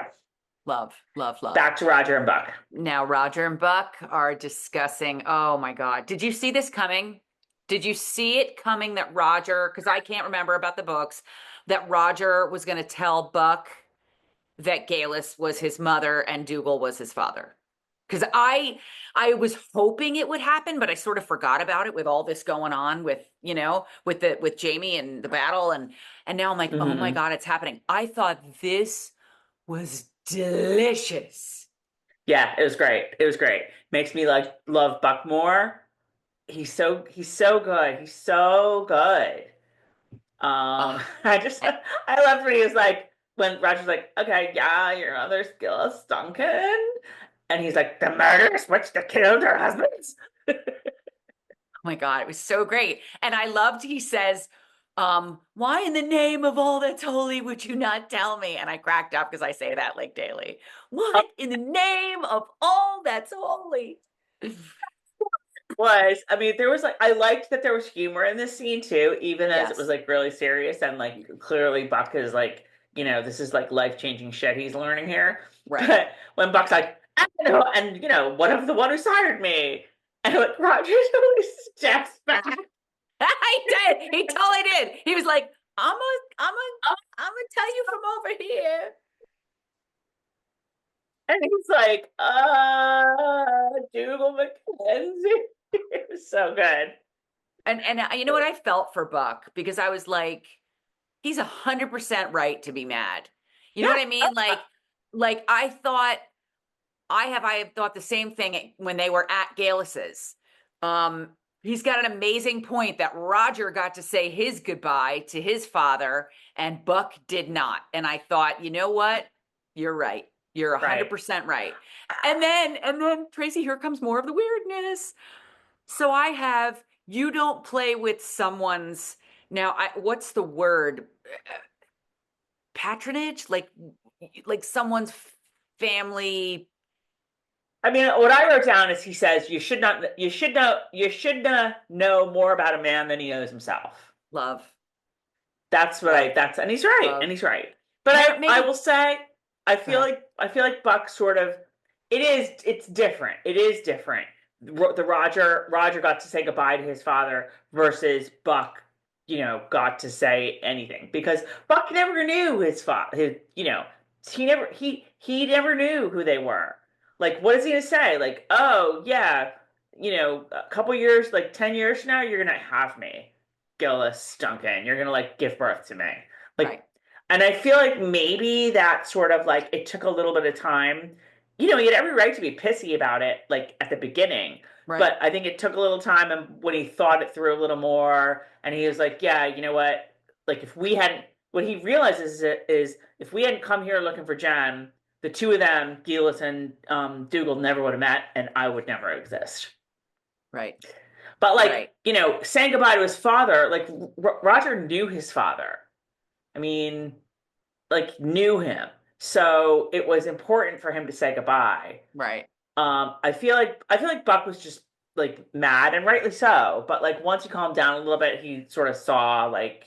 B: Love, love, love.
A: Back to Roger and Buck.
B: Now, Roger and Buck are discussing. Oh my God. Did you see this coming? Did you see it coming that Roger, because I can't remember about the books, that Roger was going to tell Buck that Galus was his mother and Dougal was his father? Because I was hoping it would happen, but I sort of forgot about it with all this going on with, with Jamie and the battle, and now I'm like, oh my
A: Hmm.
B: God, it's happening. I thought this was delicious.
A: Yeah, it was great. It was great. Makes me like love Buck more. He's so good. He's so good.
B: Oh,
A: I just I loved when he was like when Roger's like, okay, yeah, your mother's Gillis Duncan, and he's like, the murderers which they killed her husbands.
B: oh my God, it was so great. And I loved he says, why in the name of all that's holy would you not tell me? And I cracked up because I say that like daily. What in the name of all that's holy?
A: I mean, there was like I liked that there was humor in this scene too, even as it was
B: Yes,
A: like really serious and like clearly Buck is like, this is like life-changing shit he's learning here.
B: right.
A: But when Buck's like, I know, and what of the one who's hired me? And like Roger totally steps back.
B: He did. He totally did. He was like, I'm gonna tell you from over here.
A: And he's like, Dougal McKenzie. It was so good.
B: And you know what I felt for Buck because I was like, he's 100% right to be mad. You know
A: Yeah.
B: what I mean? Like I have thought the same thing when they were at Galus's. Um, he's got an amazing point that Roger got to say his goodbye to his father and Buck did not. And I thought, you know what? You're right. You're
A: Right.
B: 100% right. And then Tracy, here comes more of the weirdness. So I have you don't play with someone's now what's the word? Patronage? Like someone's family
A: I mean, what I wrote down is he says you should not know more about a man than he knows himself.
B: love,
A: That's what
B: love,
A: that's and he's right,
B: love.
A: and he's right. But
B: Parent
A: I
B: maybe
A: will say
B: go ahead.
A: I feel like Buck sort of it's different. It is different. The Roger got to say goodbye to his father versus Buck, got to say anything because Buck never knew his father. He never knew who they were. Like, what is he gonna say? Like, oh yeah, a couple years, like 10 years from now, you're gonna have me, Gillis Duncan. You're gonna like give birth to me.
B: Right,
A: Like, and I feel like maybe that sort of like it took a little bit of time. He had every right to be pissy about it, like at the beginning.
B: right,
A: But I think it took a little time, and when he thought it through a little more, and he was like, "Yeah, you know what? Like, if we hadn't, what he realizes is if we hadn't come here looking for Jen, the two of them, Gillis and Dougal, never would have met, and I would never exist."
B: right,
A: But like,
B: right.
A: saying goodbye to his father, like Roger knew his father. I mean, like knew him. So it was important for him to say goodbye.
B: Right.
A: I feel like Buck was just like mad and rightly so. But like once he calmed down a little bit, he sort of saw like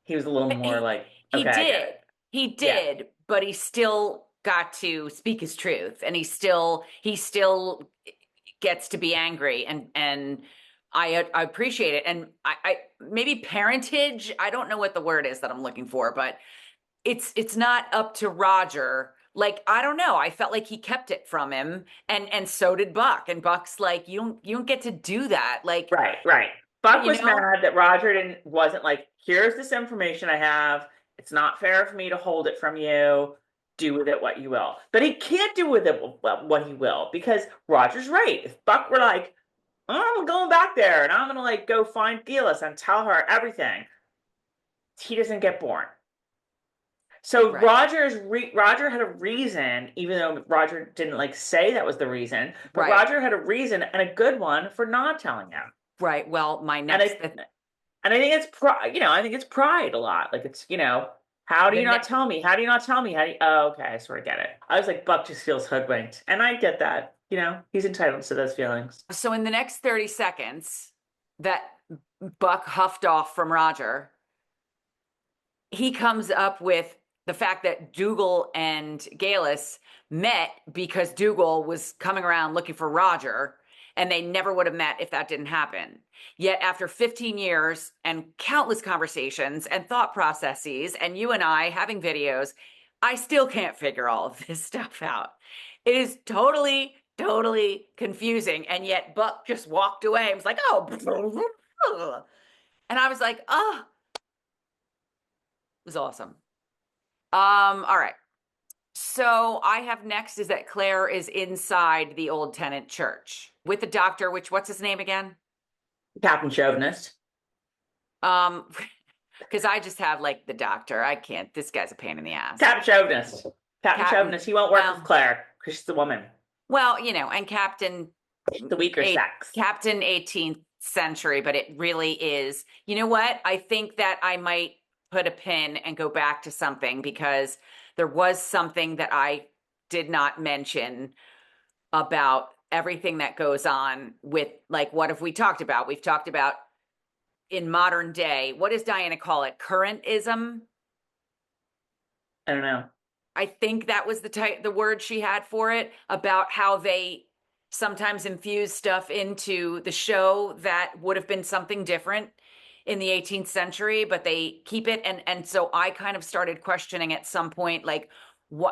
A: he was a little more
B: He
A: like,
B: he
A: okay, I get
B: did.
A: it.
B: He
A: Yeah.
B: did, but he still got to speak his truth and he still gets to be angry and I appreciate it and I maybe parentage I don't know what the word is that I'm looking for but it's not up to Roger like, I don't know. I felt like he kept it from him, and so did Buck. And Buck's like, you don't get to do that. Like,
A: Right, right. Buck
B: you
A: was
B: know,
A: mad that Roger wasn't like, here's this information I have. It's not fair for me to hold it from you. Do with it what you will. But he can't do with it what he will because Roger's right. If Buck were like, oh, I'm going back there and I'm gonna like go find Gillis and tell her everything, he doesn't get born. So
B: right,
A: Roger had a reason, even though Roger didn't like say that was the reason, but
B: right,
A: Roger had a reason and a good one for not telling him.
B: right. Well, my
A: And
B: next,
A: I and I think it's pride. I think it's pride a lot. Like it's how do
B: the
A: you not
B: ne-
A: tell me? How do you not tell me? How do you? Oh, okay, I sort of get it. I was like, Buck just feels hoodwinked, and I get that. He's entitled to those feelings.
B: so in the next 30 seconds that Buck huffed off from Roger, he comes up with the fact that Dougal and Galis met because Dougal was coming around looking for Roger, and they never would have met if that didn't happen. Yet after 15 years and countless conversations and thought processes, and you and I having videos, I still can't figure all of this stuff out. It is totally, totally confusing. And yet Buck just walked away and was like, oh, and I was like, oh, it was awesome. All right. So I have next is that Claire is inside the old tenant church with the doctor, what's his name again?
A: Captain Chauvinist.
B: Um, because I just have like the doctor. I can't, this guy's a pain in the ass.
A: Captain Chauvinist. Captain
B: Captain,
A: Chauvinist. He won't work with Claire because she's a woman.
B: well, and Captain,
A: The weaker sex.
B: Captain 18th century, but it really is. You know what? I think that I might put a pin and go back to something because there was something that I did not mention about everything that goes on with, like, what have we talked about? We've talked about in modern day, what does Diana call it? Currentism?
A: I don't know.
B: I think that was the word she had for it, about how they sometimes infuse stuff into the show that would have been something different in the 18th century, but they keep it. And so I kind of started questioning at some point, like,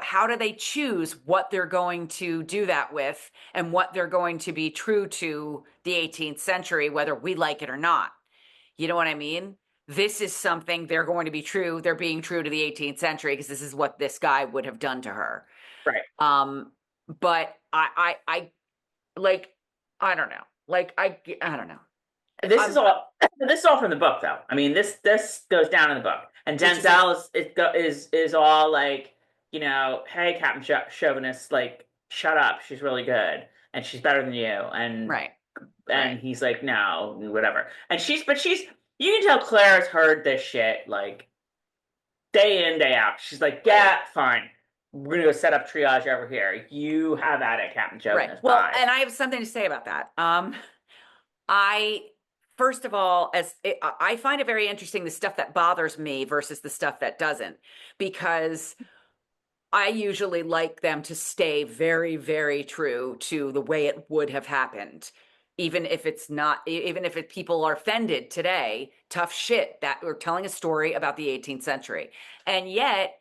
B: how do they choose what they're going to do that with and what they're going to be true to the 18th century, whether we like it or not? You know what I mean? This is something they're going to be true. They're being true to the 18th century because this is what this guy would have done to her.
A: Right.
B: But I like, I don't know. Like, I don't know.
A: This is all from the book, though. I mean, this goes down in the book, and Denzel is all like, hey, Captain Chauvinist, like, shut up. She's really good, and she's better than you, and
B: right.
A: And he's like, no, whatever. And you can tell Claire's heard this shit like day in, day out. She's like, yeah, fine. We're gonna go set up triage over here. You have at it, Captain Chauvinist.
B: Right. Well, and I have something to say about that. I first of all, I find it very interesting the stuff that bothers me versus the stuff that doesn't, because I usually like them to stay very, very true to the way it would have happened. Even if it's not, even if people are offended today, tough shit that we're telling a story about the 18th century. And yet,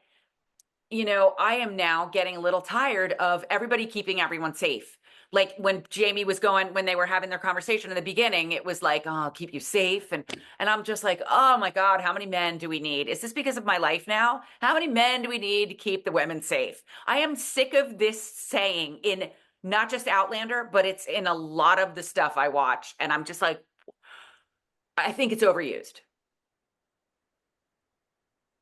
B: I am now getting a little tired of everybody keeping everyone safe. Like when when they were having their conversation in the beginning, it was like, oh, I'll keep you safe. And I'm just like, oh my God, how many men do we need? Is this because of my life now? How many men do we need to keep the women safe? I am sick of this saying in not just Outlander, but it's in a lot of the stuff I watch. And I'm just like, I think it's overused.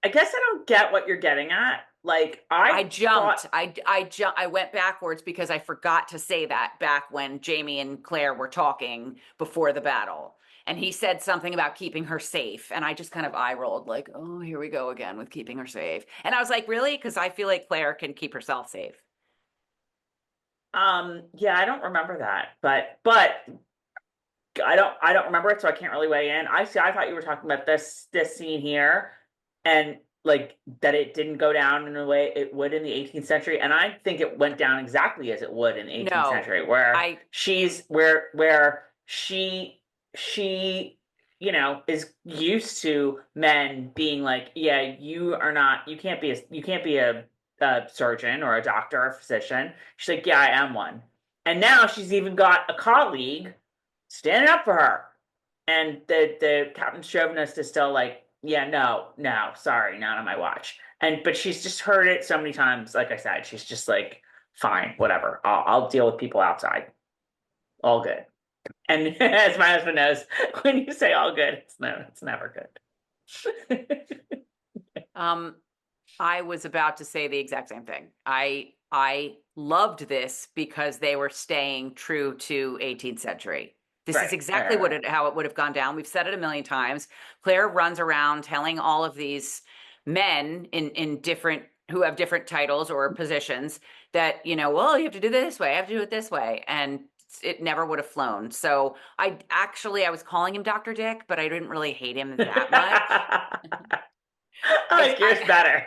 A: I guess I don't get what you're getting at. Like
B: I jumped. I went backwards because I forgot to say that back when Jamie and Claire were talking before the battle. And he said something about keeping her safe. And I just kind of eye rolled like, oh, here we go again with keeping her safe. And I was like, really? Because I feel like Claire can keep herself safe.
A: Yeah, I don't remember that, but I don't remember it, so I can't really weigh in. I thought you were talking about this scene here, and like that it didn't go down in the way it would in the 18th century, and I think it went down exactly as it would in the 18th century, where she is used to men being like, yeah, you can't be a a surgeon or a doctor or a physician. She's like, yeah, I am one. And now she's even got a colleague standing up for her. And the captain chauvinist is still like, yeah, no, sorry, not on my watch. But she's just heard it so many times. Like I said, she's just like, fine, whatever. I'll deal with people outside. All good. And as my husband knows, when you say all good, it's never good.
B: I was about to say the exact same thing. I loved this because they were staying true to 18th century. This is
A: Right,
B: exactly how it would have gone down. We've said it a million times. Claire runs around telling all of these men in different who have different titles or positions that, well, you have to do it this way, I have to do it this way. And it never would have flown. So I was calling him Dr. Dick, but I didn't really hate him that much.
A: I like yours better.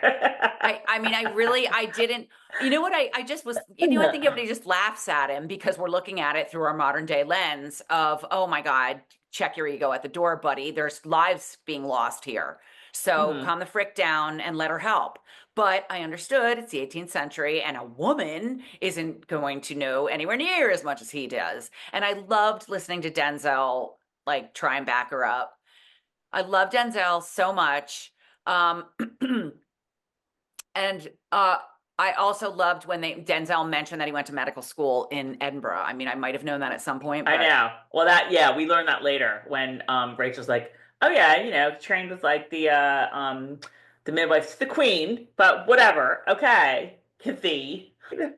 B: I mean, I didn't, I just was, I think everybody just laughs at him because we're looking at it through our modern day lens of, oh my God, check your ego at the door, buddy. There's lives being lost here. So calm the frick down and let her help. But I understood it's the 18th century and a woman isn't going to know anywhere near as much as he does. And I loved listening to Denzel, like, try and back her up. I love Denzel so much. Um, and I also loved when Denzel mentioned that he went to medical school in Edinburgh. I mean, I might have known that at some point,
A: I
B: but
A: know. Well, yeah, we learned that later when Rachel's like, oh yeah, trained with like the midwife, the queen, but whatever. Okay, the.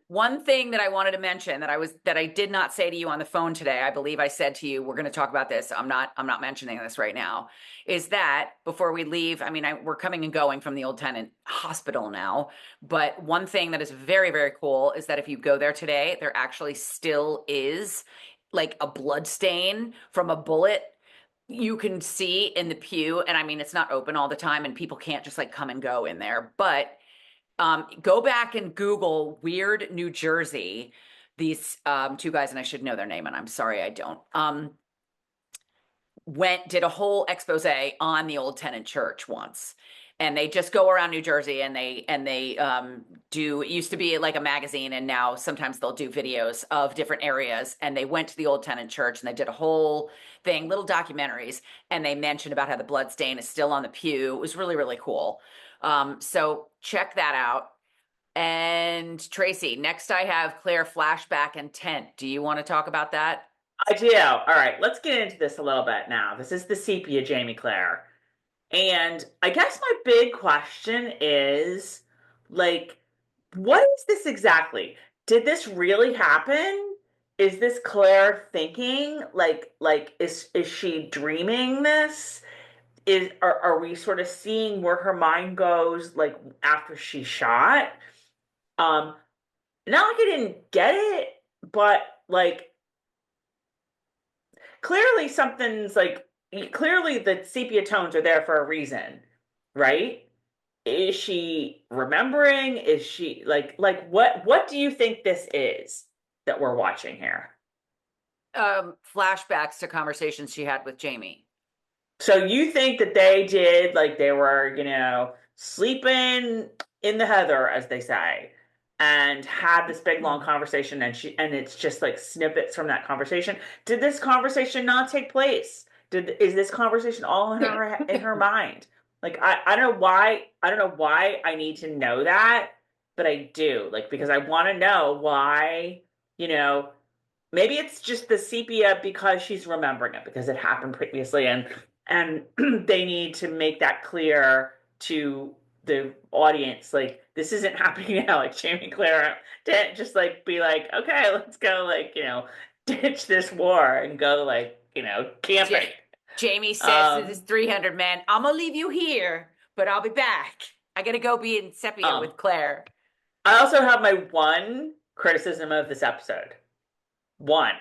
B: one thing that I wanted to mention that I did not say to you on the phone today, I believe I said to you, we're going to talk about this. I'm not mentioning this right now. Is that before we leave? I mean, we're coming and going from the Old Tenant Hospital now, but one thing that is very, very cool is that if you go there today, there actually still is like a blood stain from a bullet you can see in the pew. And I mean, it's not open all the time and people can't just like come and go in there, but go back and Google Weird New Jersey. These two guys, and I should know their name, and I'm sorry I don't. Did a whole expose on the Old Tenant Church once, and they just go around New Jersey and they do. It used to be like a magazine, and now sometimes they'll do videos of different areas. And they went to the Old Tenant Church and they did a whole thing, little documentaries, and they mentioned about how the blood stain is still on the pew. It was really, really cool. So check that out. And Tracy, next I have Claire flashback and tent. Do you want to talk about that?
A: I do. All right, let's get into this a little bit now. This is the sepia Jamie Claire. And I guess my big question is like, what is this exactly? Did this really happen? Is this Claire thinking? Is she dreaming this? Are we sort of seeing where her mind goes like after she shot? Um, Not like I didn't get it, but like clearly something's like clearly the sepia tones are there for a reason, right? Is she remembering? Is she what do you think this is that we're watching here?
B: Flashbacks to conversations she had with Jamie.
A: So you think that they did like they were, sleeping in the heather, as they say, and had this big long conversation, and it's just like snippets from that conversation. Did this conversation not take place? Is this conversation all in her mind? Like I don't know why I need to know that, but I do, like, because I want to know why, you know, maybe it's just the sepia because she's remembering it because it happened previously, and they need to make that clear to the audience, like this isn't happening now. Like Jamie Claire didn't just like be like, okay, let's go, like, ditch this war and go, like, camping.
B: Jamie says to this 300 men, I'm gonna leave you here, but I'll be back. I gotta go be in sepia with Claire.
A: I also have my one criticism of this episode. One.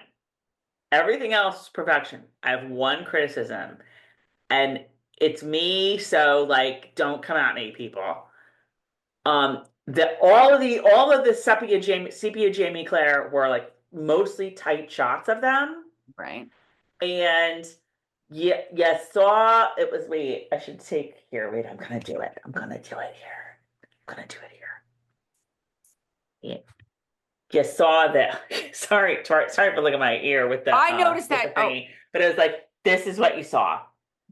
A: Everything else is perfection. I have one criticism, and it's me, so like don't come at me, people. All of the sepia Jamie Claire were like mostly tight shots of them.
B: Right.
A: And yeah, saw it was, wait, I should take here. Wait, I'm gonna do it. I'm gonna do it here. I'm gonna do it here. you saw that. Sorry for looking at my ear
B: I noticed
A: with the
B: that. Oh,
A: thingy, but it was like this is what you saw.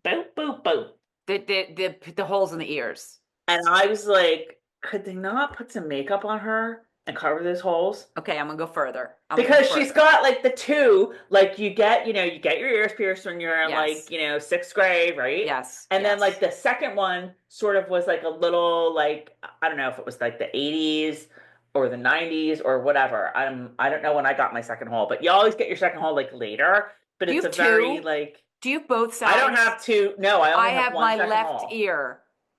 A: Boop boop boop.
B: the holes in the ears.
A: And I was like, could they not put some makeup on her and cover those holes?
B: Okay, I'm gonna go further. I'm gonna go
A: Because she's
B: further.
A: got like the two, like you get your ears pierced when you're in like,
B: Yes.
A: sixth grade, right?
B: Yes.
A: And then like
B: Yes.
A: the second one sort of was like a little like, I don't know if it was like the 80s or the 90s or whatever. I don't know when I got my second hole, but you always get your second hole like later, but
B: Do you
A: it's a
B: have
A: very
B: two?
A: like
B: Do you have both
A: I don't
B: sides?
A: have two. No, I
B: I
A: only have
B: have
A: one
B: my
A: second
B: left
A: hole.
B: ear.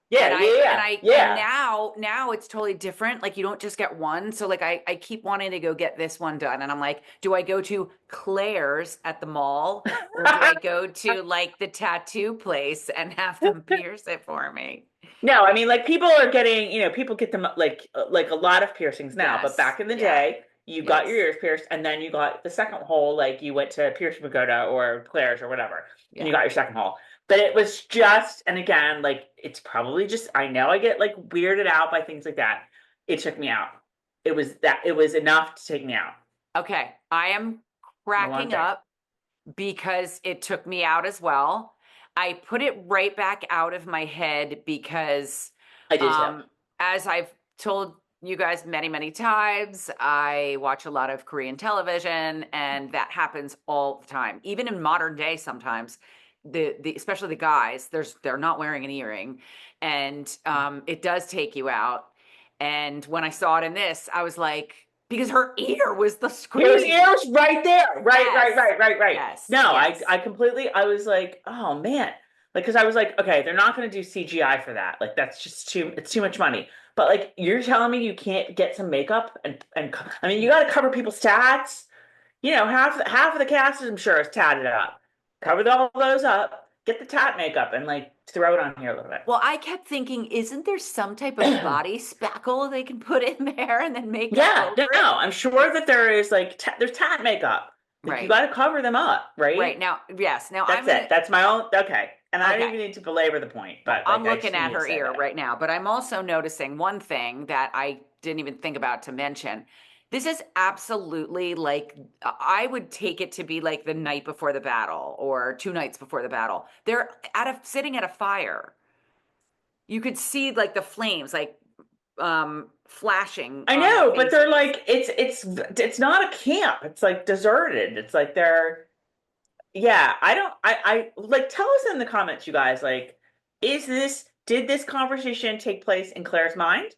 A: Yeah,
B: And
A: yeah, yeah,
B: and
A: yeah.
B: now it's totally different. Like you don't just get one. So like I keep wanting to go get this one done. And I'm like, do I go to Claire's at the mall or do I go to like the tattoo place and have them pierce it for me?
A: No, I mean, like people are getting, people get them like a lot of piercings now, but
B: Yes.
A: back in the
B: Yeah.
A: day, you got your
B: Yes.
A: ears pierced, and then you got the second hole, like you went to Pierce Pagoda or Claire's or whatever, and you
B: Yeah.
A: got your second hole. But it was just, and again, like it's probably just, I know I get like weirded out by things like that. It took me out. It was enough to take me out.
B: Okay. I am
A: The one
B: cracking
A: thing
B: up because it took me out as well. I put it right back out of my head because,
A: I did too.
B: um, as I've told you guys many, many times, I watch a lot of Korean television, and that happens all the time. Even in modern day, sometimes the especially the guys, they're not wearing an earring, and it does take you out. And when I saw it in this, I was like, because her ear was the
A: Here's
B: screen.
A: ears right there.
B: Yes,
A: Right.
B: yes,
A: No,
B: yes.
A: I completely, I was like, oh man. Like, cause I was like, okay, they're not going to do CGI for that. Like, that's just it's too much money. But like, you're telling me you can't get some makeup I mean, you got to cover people's tats. Half of the cast, I'm sure, is tatted up. Cover all those up, get the tat makeup and like throw it on here a little
B: Well, I kept thinking, isn't there some type of
A: bit.
B: body spackle they can put in there and then make up
A: Yeah,
B: over
A: no,
B: it?
A: I'm sure that there is like there's tat makeup. Like you
B: Right.
A: got to cover them up,
B: Right.
A: right?
B: Now, yes. Now I'm
A: That's it.
B: gonna,
A: That's my own. Okay, and I don't
B: okay.
A: even need to belabor the point,
B: Well,
A: but
B: I'm
A: like I
B: looking
A: just
B: at
A: needed to
B: her
A: say
B: ear
A: that.
B: right now, but I'm also noticing one thing that I didn't even think about to mention. This is absolutely like, I would take it to be like the night before the battle or 2 nights before the battle. They're sitting at a fire. You could see like the flames, like flashing
A: I
B: on their
A: know, but they're
B: faces.
A: like it's not a camp. It's like deserted. It's like they're yeah. I don't. I like tell us in the comments, you guys. Like, did this conversation take place in Claire's mind?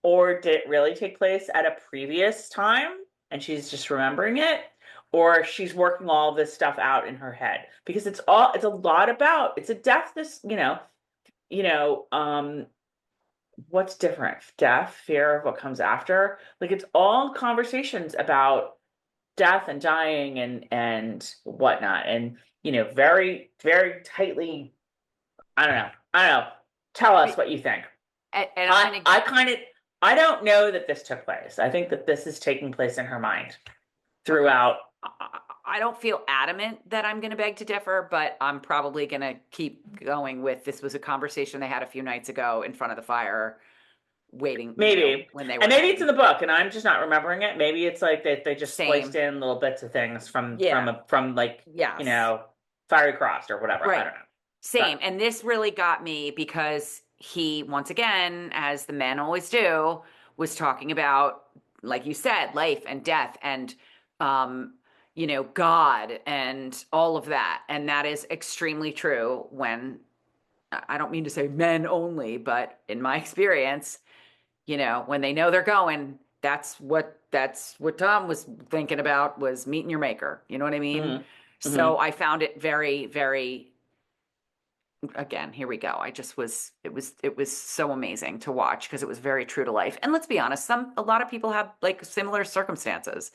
A: Or did it really take place at a previous time and she's just remembering it? Or she's working all this stuff out in her head? Because it's a lot about it's a death this, you know, what's different? Death, fear of what comes after. Like it's all conversations about death and dying and whatnot. And very, very tightly, I don't know. I don't know. Tell us what you think.
B: And I'm
A: I
B: gonna
A: I kind of I don't know that this took place. I think that this is taking place in her mind
B: Okay.
A: throughout.
B: I don't feel adamant that I'm going to beg to differ, but I'm probably going to keep going with this was a conversation they had a few nights ago in front of the fire, waiting,
A: Maybe.
B: when they were
A: And maybe it's in
B: heading.
A: the book and I'm just not remembering it. Maybe it's like they just spliced
B: Same.
A: in little bits of things
B: Yeah.
A: from like,
B: Yes.
A: Fiery Crossed or whatever. I
B: Right.
A: don't know.
B: Same.
A: But
B: And this really got me because he, once again, as the men always do, was talking about, like you said, life and death and, um, God and all of that. And that is extremely true when, I don't mean to say men only, but in my experience, when they know they're going, that's what Tom was thinking about, was meeting your maker. You know what I mean?
A: mhm,
B: So
A: mhm,
B: I found it very, very, again, here we go. It was so amazing to watch because it was very true to life. And let's be honest, a lot of people have like similar circumstances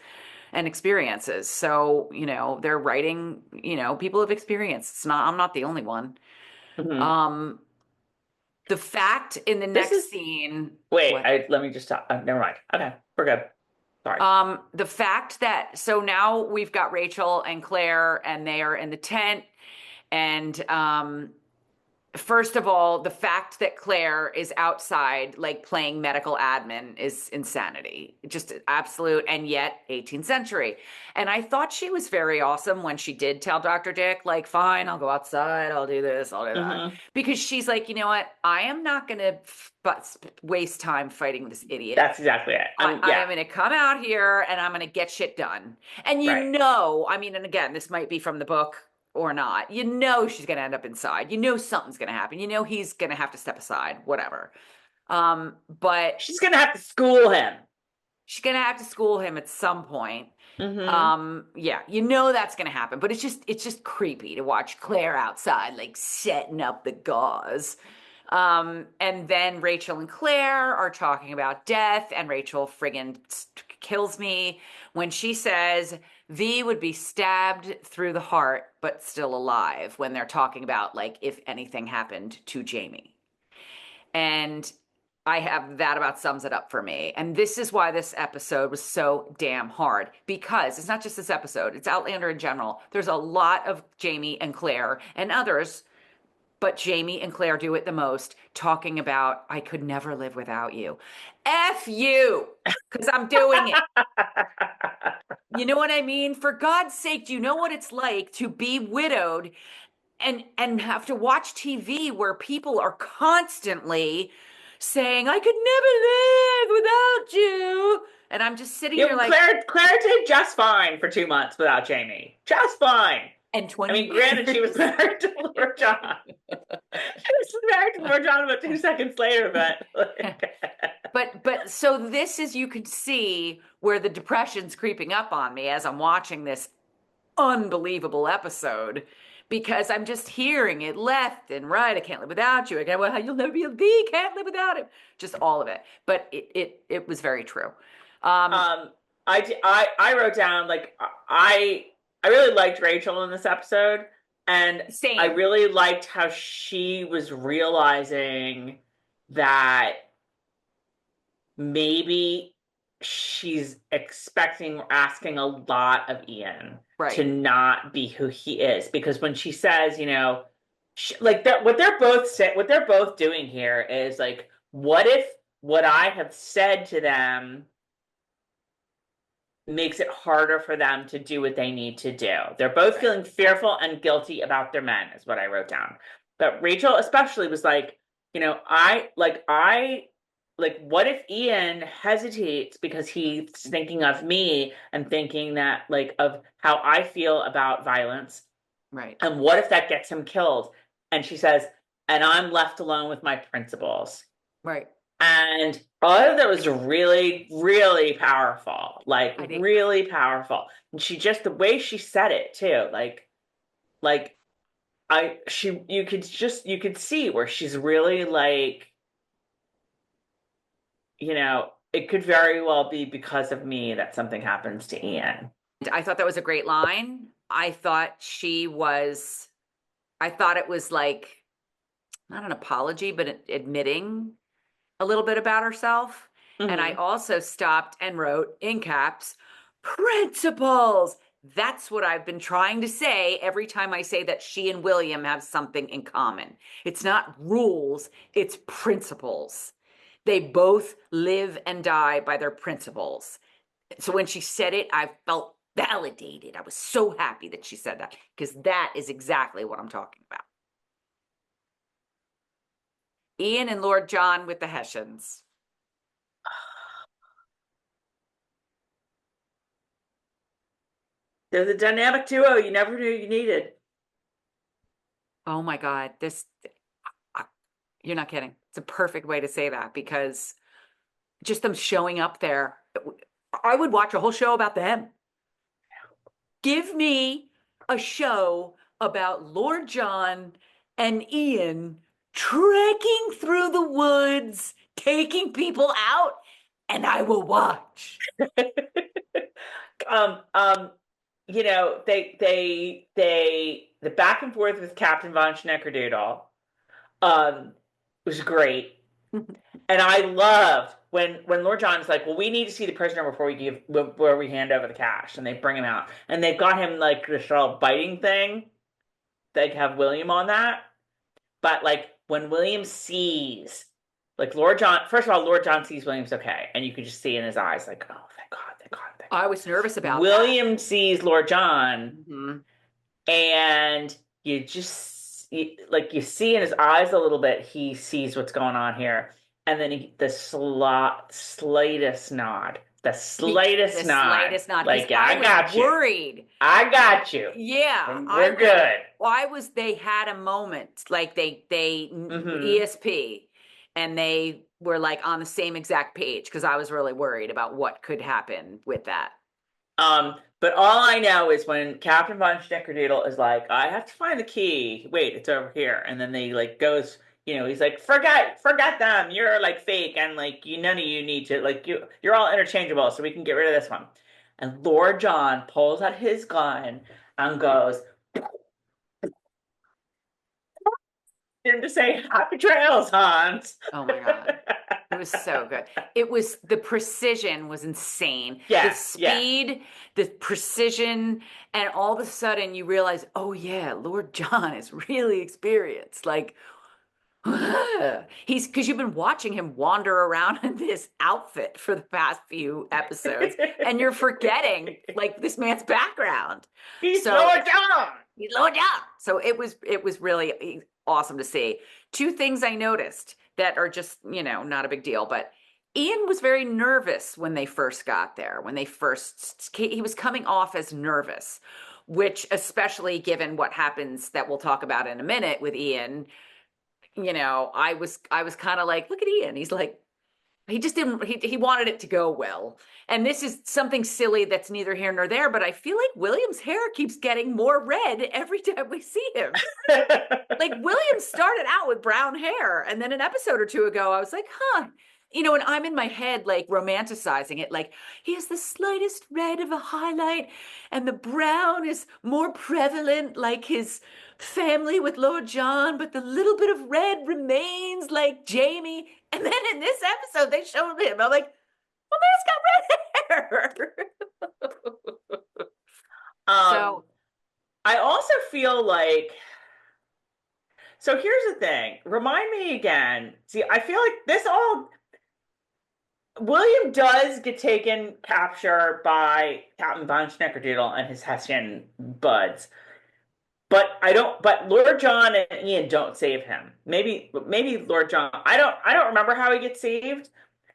B: and experiences. So, they're writing, people have experienced. I'm not the only one.
A: mhm.
B: Um, the fact in the
A: This
B: next
A: is
B: scene,
A: wait,
B: what?
A: let me just stop. Never mind. Okay, we're good. Sorry.
B: The fact that, so now we've got Rachel and Claire and they are in the tent and First of all, the fact that Claire is outside, like playing medical admin, is insanity. Just absolute, and yet 18th century. And I thought she was very awesome when she did tell Dr. Dick, like, fine, I'll go outside, I'll do this, I'll do that.
A: Hmm.
B: Because she's like, you know what? I am not going to waste time fighting this idiot.
A: That's exactly it.
B: I
A: Yeah,
B: am going to come out here and I'm going to get shit done. And
A: right.
B: I mean, and again, this might be from the book or not. She's going to end up inside. Something's going to happen. He's going to have to step aside, whatever. But
A: She's gonna have to school him.
B: she's going to have to school him at some point.
A: Hmm.
B: Yeah, that's going to happen. But it's just creepy to watch Claire outside, like setting up the gauze. And then Rachel and Claire are talking about death, and Rachel friggin' kills me when she says V would be stabbed through the heart, but still alive, when they're talking about, like, if anything happened to Jamie. And I have that about sums it up for me. And this is why this episode was so damn hard, because it's not just this episode, it's Outlander in general. There's a lot of Jamie and Claire and others, but Jamie and Claire do it the most, talking about, I could never live without you. F you, because I'm doing it. You know what I mean? For God's sake, do you know what it's like to be widowed and have to watch TV where people are constantly saying, I could never live without you. And I'm just sitting here like,
A: Claire did just fine for 2 months without Jamie. Just fine.
B: and
A: I
B: 20
A: mean, granted, she was married to Lord John. She was married to Lord John about 2 seconds later,
B: but so this is, you could see where the depression's creeping up on me as I'm watching this unbelievable episode, because I'm just hearing it left and right. I can't live without you. I go, well, you'll never be a V. Can't live without him. Just all of it. But it was very true.
A: I wrote down, like, I really liked Rachel in this episode, and
B: Same.
A: I really liked how she was realizing that maybe she's expecting or asking a lot of Ian to not be who he is, because when she says, like, that, what they're both doing here is like, what if what I have said to them makes it harder for them to do what they need to do. They're both feeling fearful and guilty about their men, is what I wrote down. But Rachel especially was like, what if Ian hesitates because he's thinking of me and thinking that, like, of how I feel about violence.
B: Right.
A: And what if that gets him killed? And she says, and I'm left alone with my principles.
B: Right.
A: And I thought that was really, really powerful, like, really powerful. And she just, the way she said it too, you could see where she's really like, it could very well be because of me that something happens to Ian.
B: I thought that was a great line. I thought it was like, not an apology, but admitting a little bit about herself. Mm-hmm. And I also stopped and wrote in caps, principles. That's what I've been trying to say every time I say that she and William have something in common. It's not rules, it's principles. They both live and die by their principles. So when she said it, I felt validated. I was so happy that she said that, because that is exactly what I'm talking about. Ian and Lord John with the Hessians.
A: They're the dynamic duo you never knew you needed.
B: Oh my God. You're not kidding. It's a perfect way to say that, because just them showing up there, I would watch a whole show about them. Give me a show about Lord John and Ian trekking through the woods, taking people out, and I will watch.
A: The back and forth with Captain Von Schnickerdoodle was great. And I loved when Lord John's like, well, we need to see the prisoner before we hand over the cash, and they bring him out, and they've got him like this little biting thing. They have William on that. But like when William sees, like Lord John, first of all, Lord John sees William's okay, and you can just see in his eyes, like, oh, thank God, thank God, thank
B: I
A: God.
B: was nervous about that.
A: William sees Lord John,
B: Mm-hmm.
A: and like you see in his eyes a little bit, he sees what's going on here, and then the slightest nod, the
B: The
A: slightest nod,
B: slightest nod, because
A: like, yeah,
B: I
A: I
B: was
A: got you,
B: worried.
A: I got you,
B: Yeah,
A: and we're good.
B: they had a moment, like they
A: Hmm.
B: ESP, and they were like on the same exact page, because I was really worried about what could happen with that.
A: But all I know is when Captain Von Schnickerdoodle is like, I have to find the key. Wait, it's over here. And then they like goes, he's like, forget them. You're like fake, and like none of you need to like you're all interchangeable, so we can get rid of this one. And Lord John pulls out his gun and goes him to say happy trails, Hans.
B: Oh my God. It was so good. The precision was insane. The
A: Yeah, yeah.
B: speed, the precision, and all of a sudden you realize, oh yeah, Lord John is really experienced. Like, because you've been watching him wander around in this outfit for the past few episodes, and you're forgetting like this man's background.
A: He's
B: So
A: Lord John.
B: he's Lord John. So it was really awesome to see. Two things I noticed that are just, not a big deal, but Ian was very nervous when they first got there. He was coming off as nervous, which, especially given what happens that we'll talk about in a minute with Ian, I was kind of like, look at Ian. He's like, he just didn't, he wanted it to go well. And this is something silly that's neither here nor there, but I feel like William's hair keeps getting more red every time we see him. Like, William started out with brown hair, and then an episode or two ago, I was like, huh. And I'm in my head, like, romanticizing it. Like, he has the slightest red of a highlight, and the brown is more prevalent, like his family with Lord John, but the little bit of red remains, like Jamie. And then in this episode, they showed him. I'm like, well, man's got red hair.
A: um,
B: So,
A: I also feel like so here's the thing. Remind me again. See, I feel like this all William does get taken capture by Captain Von Schnickerdoodle and his Hessian buds. But Lord John and Ian don't save him. Maybe Lord John. I don't remember how he gets saved,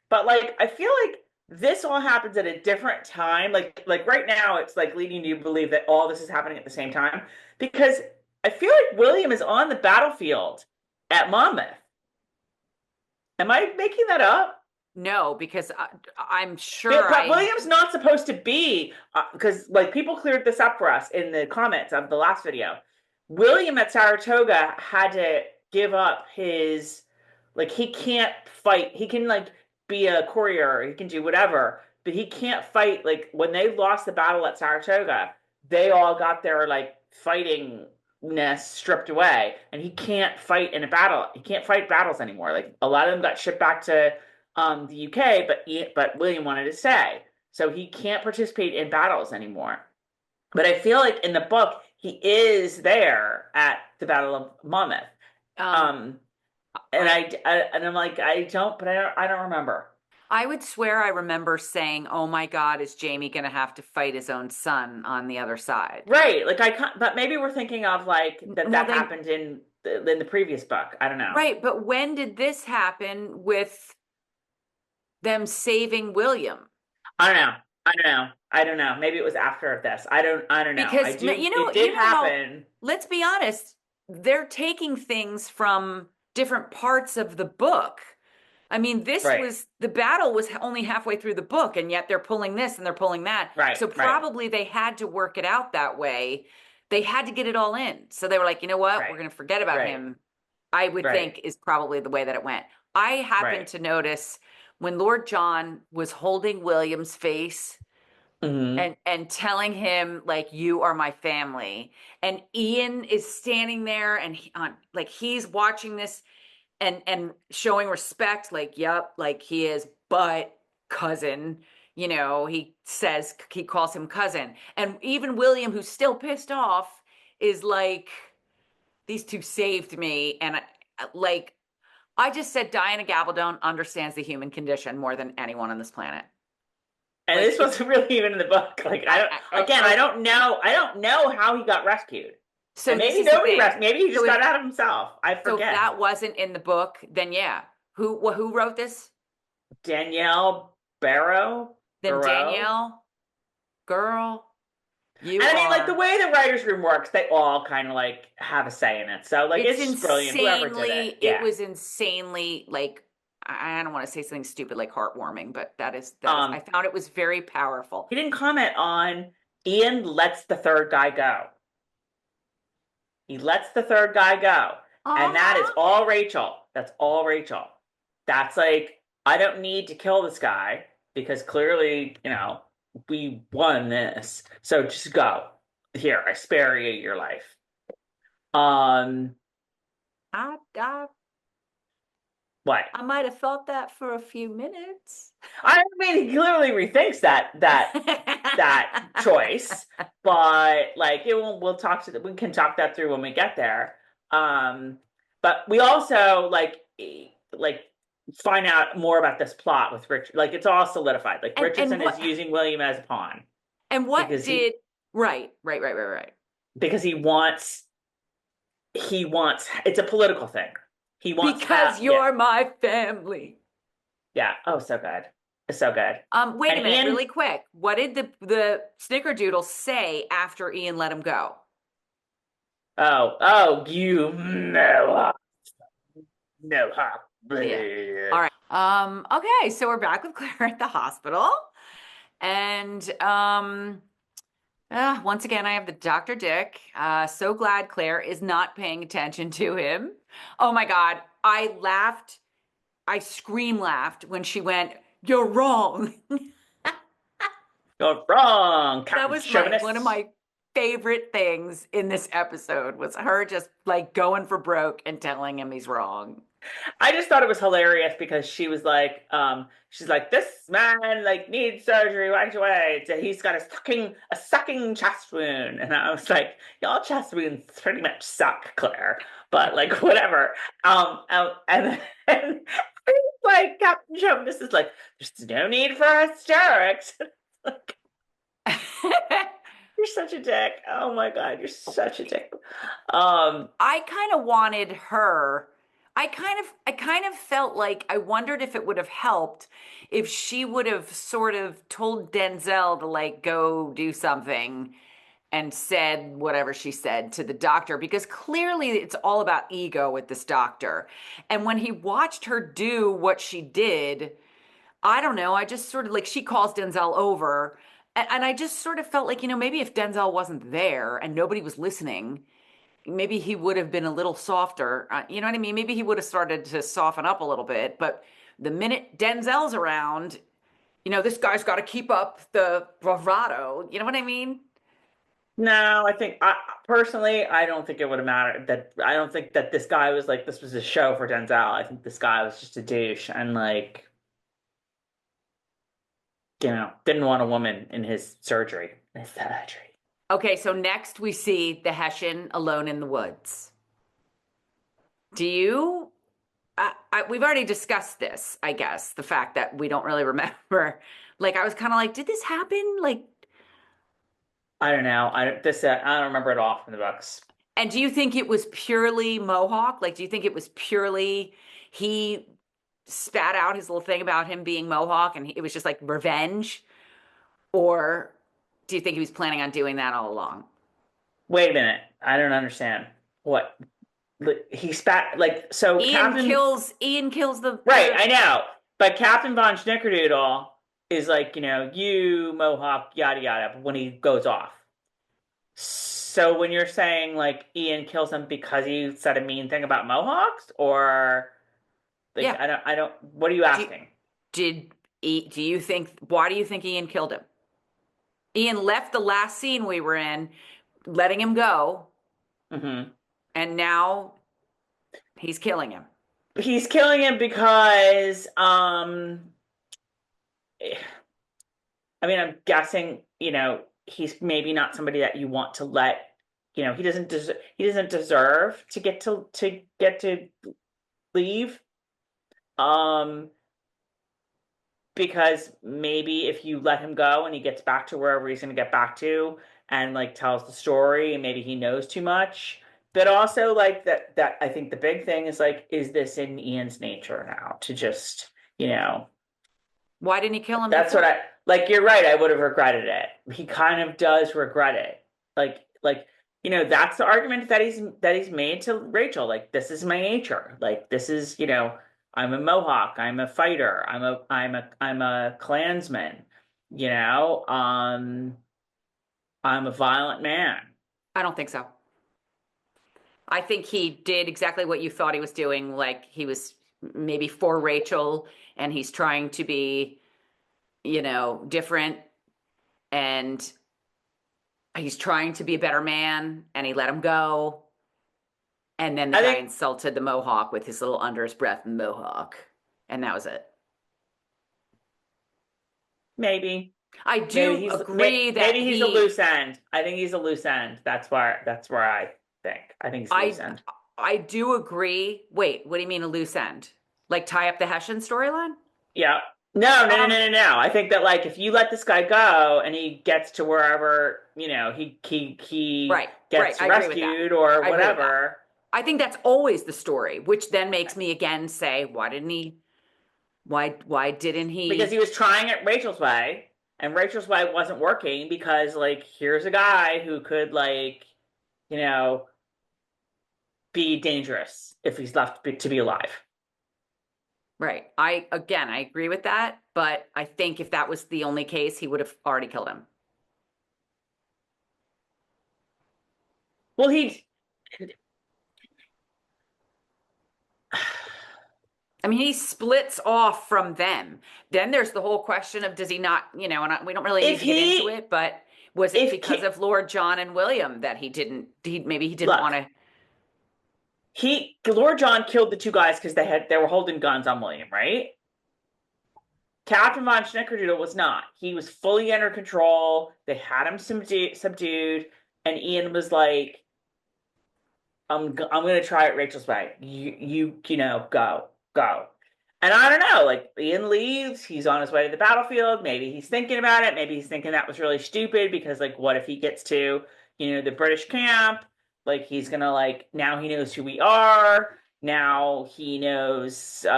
A: but like I feel like this all happens at a different time. Like right now it's like leading you to believe that all this is happening at the same time because I feel like William is on the battlefield at Monmouth. Am I making that up?
B: no, because I'm sure
A: But William's not supposed to be because like people cleared this up for us in the comments of the last video. William at Saratoga had to give up his like he can't fight. He can like be a courier, he can do whatever, but he can't fight. Like when they lost the battle at Saratoga, they all got their like fightingness stripped away, and he can't fight in a battle. He can't fight battles anymore. Like a lot of them got shipped back to the UK, but William wanted to stay, so he can't participate in battles anymore. But I feel like in the book he is there at the Battle of Monmouth,
B: um,
A: um, and I'm like I don't remember.
B: I would swear I remember saying, "Oh my God, is Jamie going to have to fight his own son on the other side?"
A: Right, like I can't, but maybe we're thinking of like that
B: Well,
A: that
B: they
A: happened in the previous book. I don't know.
B: right, but when did this happen with them saving William?
A: I don't know. I don't know. I don't know. Maybe it was after this. I don't know. I
B: Because
A: do.
B: you know,
A: It did
B: how,
A: happen.
B: let's be honest, they're taking things from different parts of the book. I mean,
A: Right.
B: the battle was only halfway through the book, and yet they're pulling this and they're pulling that.
A: Right.
B: So
A: Right.
B: probably they had to work it out that way. They had to get it all in. So they were like, you know what? We're
A: Right.
B: going to forget about
A: Right.
B: him. I would
A: Right.
B: think is probably the way that it went. I happened
A: Right.
B: to notice when Lord John was holding William's face
A: Hmm.
B: and telling him like, you are my family, and Ian is standing there and like he's watching this and showing respect, like, yep, like he is, but cousin, he calls him cousin. And even William, who's still pissed off, is like, these two saved me. And like, I just said Diana Gabaldon understands the human condition more than anyone on this planet.
A: And
B: Like,
A: this wasn't really even in the book. Like, I don't know how he got rescued.
B: So
A: And
B: this
A: maybe
B: is the
A: nobody
B: thing.
A: rescued. Maybe he just got out of himself. I
B: So if
A: forget.
B: that wasn't in the book, then yeah. Who wrote this?
A: Danielle Barrow.
B: Then Danielle, girl,
A: And
B: you
A: I mean, like the
B: are.
A: way the writers' room works, they all kind of like have a say in it. So like,
B: It's
A: it's just brilliant. Whoever did it,
B: insanely. It
A: yeah.
B: was insanely like. I don't want to say something stupid like heartwarming, but that is. I
A: Um,
B: found it was very powerful.
A: he didn't comment on Ian lets the third guy go. He lets the third guy go. And that is
B: Uh-huh.
A: all Rachel. That's all Rachel. That's like, I don't need to kill this guy because clearly, we won this. So just go. Here, I spare you your life. Um,
B: I
A: what?
B: I might have thought that for a few minutes.
A: I mean, he clearly rethinks that choice, but like it won't. We can talk that through when we get there. But we also like find out more about this plot with Richard. Like it's all solidified. Like
B: And
A: Richardson is
B: what
A: using William as a pawn
B: and what
A: because
B: did right.
A: because he wants it's a political thing. He wants
B: Because
A: yeah,
B: you're my family.
A: yeah. Oh, so good. It's so good.
B: Wait a
A: And
B: minute,
A: Ian,
B: really quick. What did the snickerdoodle say after Ian let him go?
A: you know, no,
B: Yeah. All right. Okay, so we're back with Claire at the hospital. And once again, I have the Dr. Dick. So glad Claire is not paying attention to him. Oh my God. I scream laughed when she went, "You're wrong."
A: you're wrong,
B: That
A: Captain
B: was one of
A: Chauvinist.
B: my favorite things in this episode was her just like going for broke and telling him he's wrong.
A: I just thought it was hilarious because she's like, this man like needs surgery right away. He's got a sucking chest wound, and I was like, y'all chest wounds pretty much suck, Claire, but like whatever. And then like Captain Chauvinist is like, there's no need for hysterics. Like, you're such a dick. Oh my God, you're such a dick.
B: I kind of wanted her. I kind of felt like I wondered if it would have helped if she would have sort of told Denzel to like go do something and said whatever she said to the doctor, because clearly it's all about ego with this doctor. And when he watched her do what she did, I don't know, I just sort of like she calls Denzel over. And I just sort of felt like, maybe if Denzel wasn't there and nobody was listening, maybe he would have been a little softer. You know what I mean? Maybe he would have started to soften up a little bit. But the minute Denzel's around, this guy's got to keep up the bravado. You know what I mean?
A: No, personally, I don't think it would have mattered. I don't think that this guy was like this was a show for Denzel. I think this guy was just a douche and like, didn't want a woman in his surgery.
B: Okay, so next we see the Hessian alone in the woods. Do you? We've already discussed this, I guess, the fact that we don't really remember. Like, I was kind of like, did this happen? Like,
A: I don't know. I don't remember it all from the books.
B: and do you think it was purely Mohawk? Like, do you think it was purely he spat out his little thing about him being Mohawk and it was just like revenge? Or do you think he was planning on doing that all along?
A: Wait a minute. I don't understand. What? He spat like so
B: Ian kills the
A: right, I know. But Captain Von Schnickerdoodle is like, you Mohawk, yada yada, when he goes off. So when you're saying like Ian kills him because he said a mean thing about Mohawks, or like
B: Yeah.
A: I don't. What are you asking?
B: Do you think why do you think Ian killed him? Ian left the last scene we were in, letting him go,
A: Mm-hmm.
B: and now he's killing him.
A: He's killing him because I mean, I'm guessing, he's maybe not somebody that you want to let, he doesn't deserve to get to leave. Um, because maybe if you let him go and he gets back to wherever he's going to get back to and like tells the story and maybe he knows too much. But also like that I think the big thing is like, is this in Ian's nature now to just, you know,
B: Why didn't he kill him
A: that's what
B: before?
A: I like. You're right. I would have regretted it. He kind of does regret it. That's the argument that he's made to Rachel. Like, this is my nature. Like, this is, I'm a Mohawk. I'm a fighter. I'm a Klansman. You know, I'm a violent man.
B: I don't think so. I think he did exactly what you thought he was doing. Like he was maybe for Rachel and he's trying to be, different and he's trying to be a better man and he let him go. And then the
A: I
B: guy
A: think
B: insulted the Mohawk with his little under his breath Mohawk. And that was it.
A: maybe.
B: I
A: Maybe
B: do
A: he's
B: agree that
A: maybe he's a loose end. I think he's a loose end. That's where I think. I think he's a loose
B: I
A: end.
B: I do agree. Wait, what do you mean a loose end? Like tie up the Hessian storyline?
A: Yeah. No, no, no,
B: Um,
A: no, no, no. I think that like if you let this guy go and he gets to wherever, he
B: right, right.
A: gets
B: I agree with that.
A: rescued or
B: I agree with that.
A: whatever.
B: I think that's always the story, which then makes me again say, why didn't
A: Because
B: he?
A: he was trying it Rachel's way, and Rachel's way wasn't working because like here's a guy who could like, you know, be dangerous if he's left to be alive.
B: Right. I agree with that, but I think if that was the only case, he would have already killed him.
A: Well, he
B: I mean, he splits off from them. Then there's the whole question of does he not, we don't really need
A: if
B: to get into
A: he
B: it, but was it
A: if
B: because
A: ki-
B: of Lord John and William that maybe he didn't
A: look,
B: want to,
A: Lord John killed the two guys because they were holding guns on William, right? Captain von Schnickerdoodle was not. He was fully under control. They had him subdued, and Ian was like, I'm gonna try it Rachel's way. Go. And I don't know, like Ian leaves, he's on his way to the battlefield. Maybe he's thinking about it. Maybe he's thinking that was really stupid because, like, what if he gets to, the British camp? Like, he's gonna, like, now he knows who we are. Now he knows, what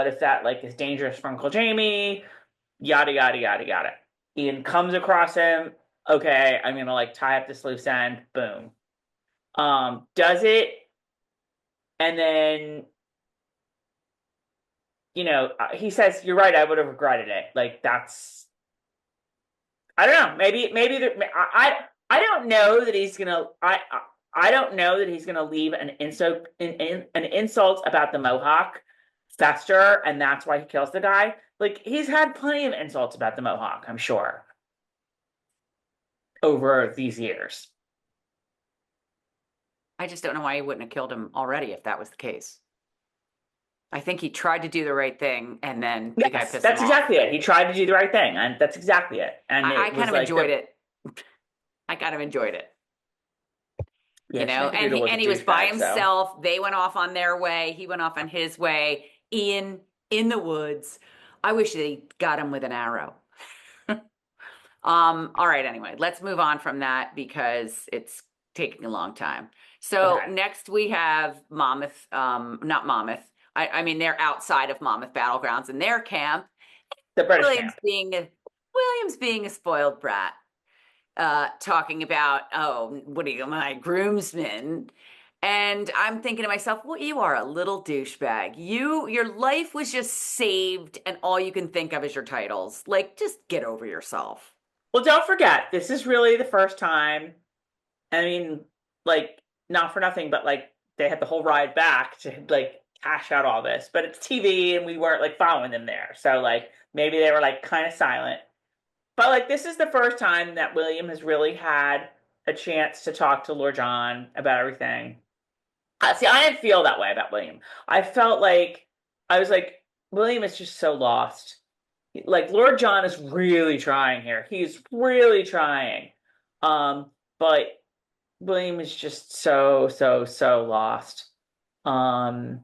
A: if that, like, is dangerous for Uncle Jamie? Yada, yada, yada, yada. Ian comes across him. Okay, I'm gonna, like, tie up this loose end. Boom. Does it, and then he says, "You're right. I would have regretted it." Like that's, I don't know. Maybe I don't know that he's gonna. I don't know that he's gonna leave an insult about the Mohawk fester, and that's why he kills the guy. Like he's had plenty of insults about the Mohawk, I'm sure, over these years.
B: I just don't know why he wouldn't have killed him already if that was the case. I think he tried to do the right thing and then the guy
A: Yes,
B: pissed him
A: that's
B: off.
A: exactly it. He tried to do the right thing, and that's exactly it. And
B: I
A: it
B: kind
A: was
B: of
A: like
B: enjoyed it. I kind of enjoyed it. And
A: Schnickerdoodle was a
B: he was by
A: douchebag, so.
B: himself. They went off on their way. He went off on his way. Ian in the woods. I wish they got him with an arrow. All right, anyway, let's move on from that because it's taking a long time. So
A: Okay.
B: next we have Monmouth, not Monmouth. I mean, they're outside of Monmouth Battlegrounds in their camp.
A: The British
B: Williams
A: camp.
B: being a spoiled brat, talking about, oh, what are you, my groomsmen? And I'm thinking to myself, well, you are a little douchebag. Your life was just saved, and all you can think of is your titles. Like, just get over yourself.
A: Well, don't forget, this is really the first time. I mean, like, not for nothing, but like they had the whole ride back to like hash out all this. But it's TV and we weren't like following them there. So like maybe they were like kind of silent. But like this is the first time that William has really had a chance to talk to Lord John about everything. See, I didn't feel that way about William. I felt like I was like, William is just so lost. Like Lord John is really trying here. He's really trying. But William is just so, so, so lost. Um,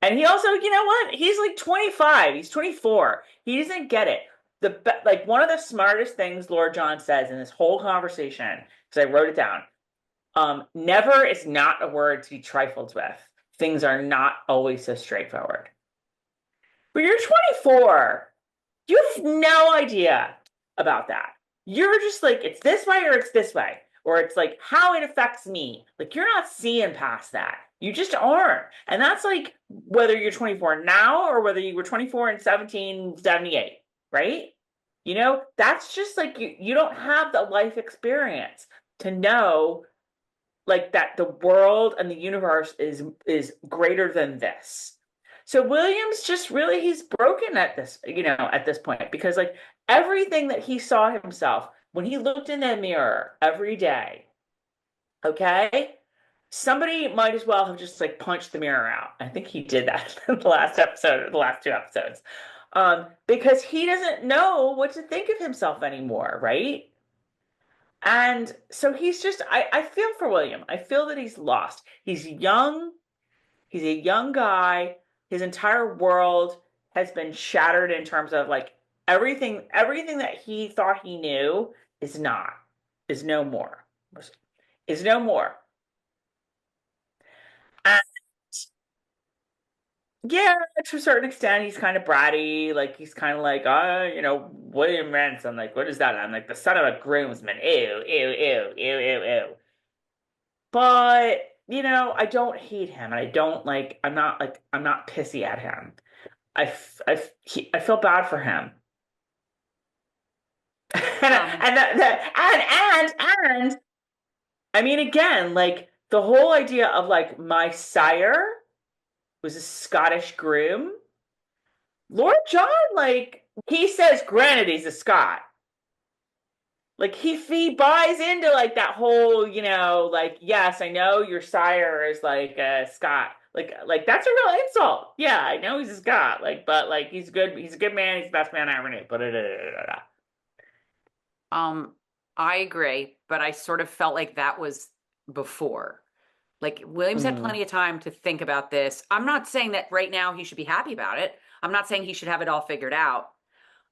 A: and he also, you know what? He's like 25. He's 24. He doesn't get it. Like one of the smartest things Lord John says in this whole conversation, because I wrote it down. Never is not a word to be trifled with. Things are not always so straightforward. But you're 24. You have no idea about that. You're just like, it's this way or it's this way. Or it's like how it affects me. Like you're not seeing past that. You just aren't. And that's like whether you're 24 now or whether you were 24 in 1778, right? You know, that's just like you don't have the life experience to know like that the world and the universe is greater than this. So Williams just really he's broken at this, you know, at this point because like everything that he saw himself when he looked in the mirror every day, okay? Somebody might as well have just like punched the mirror out. I think he did that in the last episode or the last two episodes. Because he doesn't know what to think of himself anymore, right? And so he's just, I feel for William. I feel that he's lost. He's young. He's a young guy. His entire world has been shattered in terms of like everything that he thought he knew is not, is no more, is no more. And yeah, to a certain extent, he's kind of bratty. Like he's kind of like, you know, William Ransom. Like, what is that? I'm like the son of a groomsman. Ew, ew, ew, ew, ew, ew. But you know, I don't hate him, and I don't like. I'm not pissy at him. I feel bad for him, and I mean, again, like the whole idea of like my sire was a Scottish groom. Lord John, like he says, granted, he's a Scot. Like he buys into like that whole, you know, like yes, I know your sire is like a Scot. Like that's a real insult. Yeah, I know he's a Scot. Like, but like he's good. He's a good man. He's the best man I ever knew. But
B: Um, I agree, but I sort of felt like that was before. Like Williams had
A: mm,
B: plenty of time to think about this. I'm not saying that right now he should be happy about it. I'm not saying he should have it all figured out.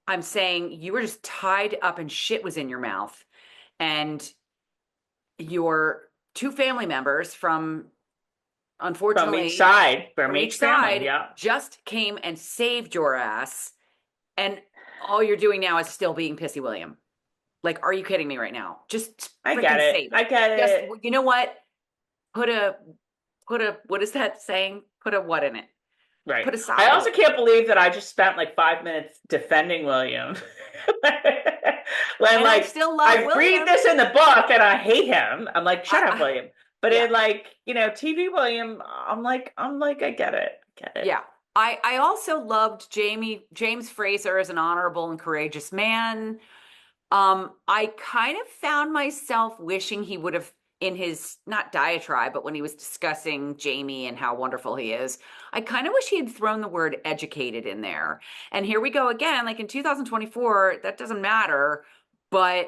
B: I'm saying you were just tied up and shit was in your mouth. And your two family members from, unfortunately,
A: from
B: from
A: each
B: each
A: family.
B: side
A: Yeah,
B: just came and saved your ass. And all you're doing now is still being pissy William. Like, are you kidding me right now? Just
A: I get
B: freaking
A: it.
B: save
A: I
B: it.
A: get
B: Just,
A: it.
B: you know what? Put a, what is that saying? Put a what in it?
A: Right.
B: Put a
A: I
B: sock in
A: also
B: it.
A: can't believe that I just spent like 5 minutes defending William. When
B: And I
A: like
B: still love
A: I read
B: William.
A: this in the book and I hate him. I'm like, shut up,
B: I,
A: William. But
B: yeah.
A: in like, you know, TV William, I'm like, I get it. I get it.
B: Yeah. I also loved James Fraser as an honorable and courageous man. I kind of found myself wishing he would have, in his not diatribe, but when he was discussing Jamie and how wonderful he is, I kind of wish he had thrown the word educated in there. And here we go again, like in 2024, that doesn't matter, but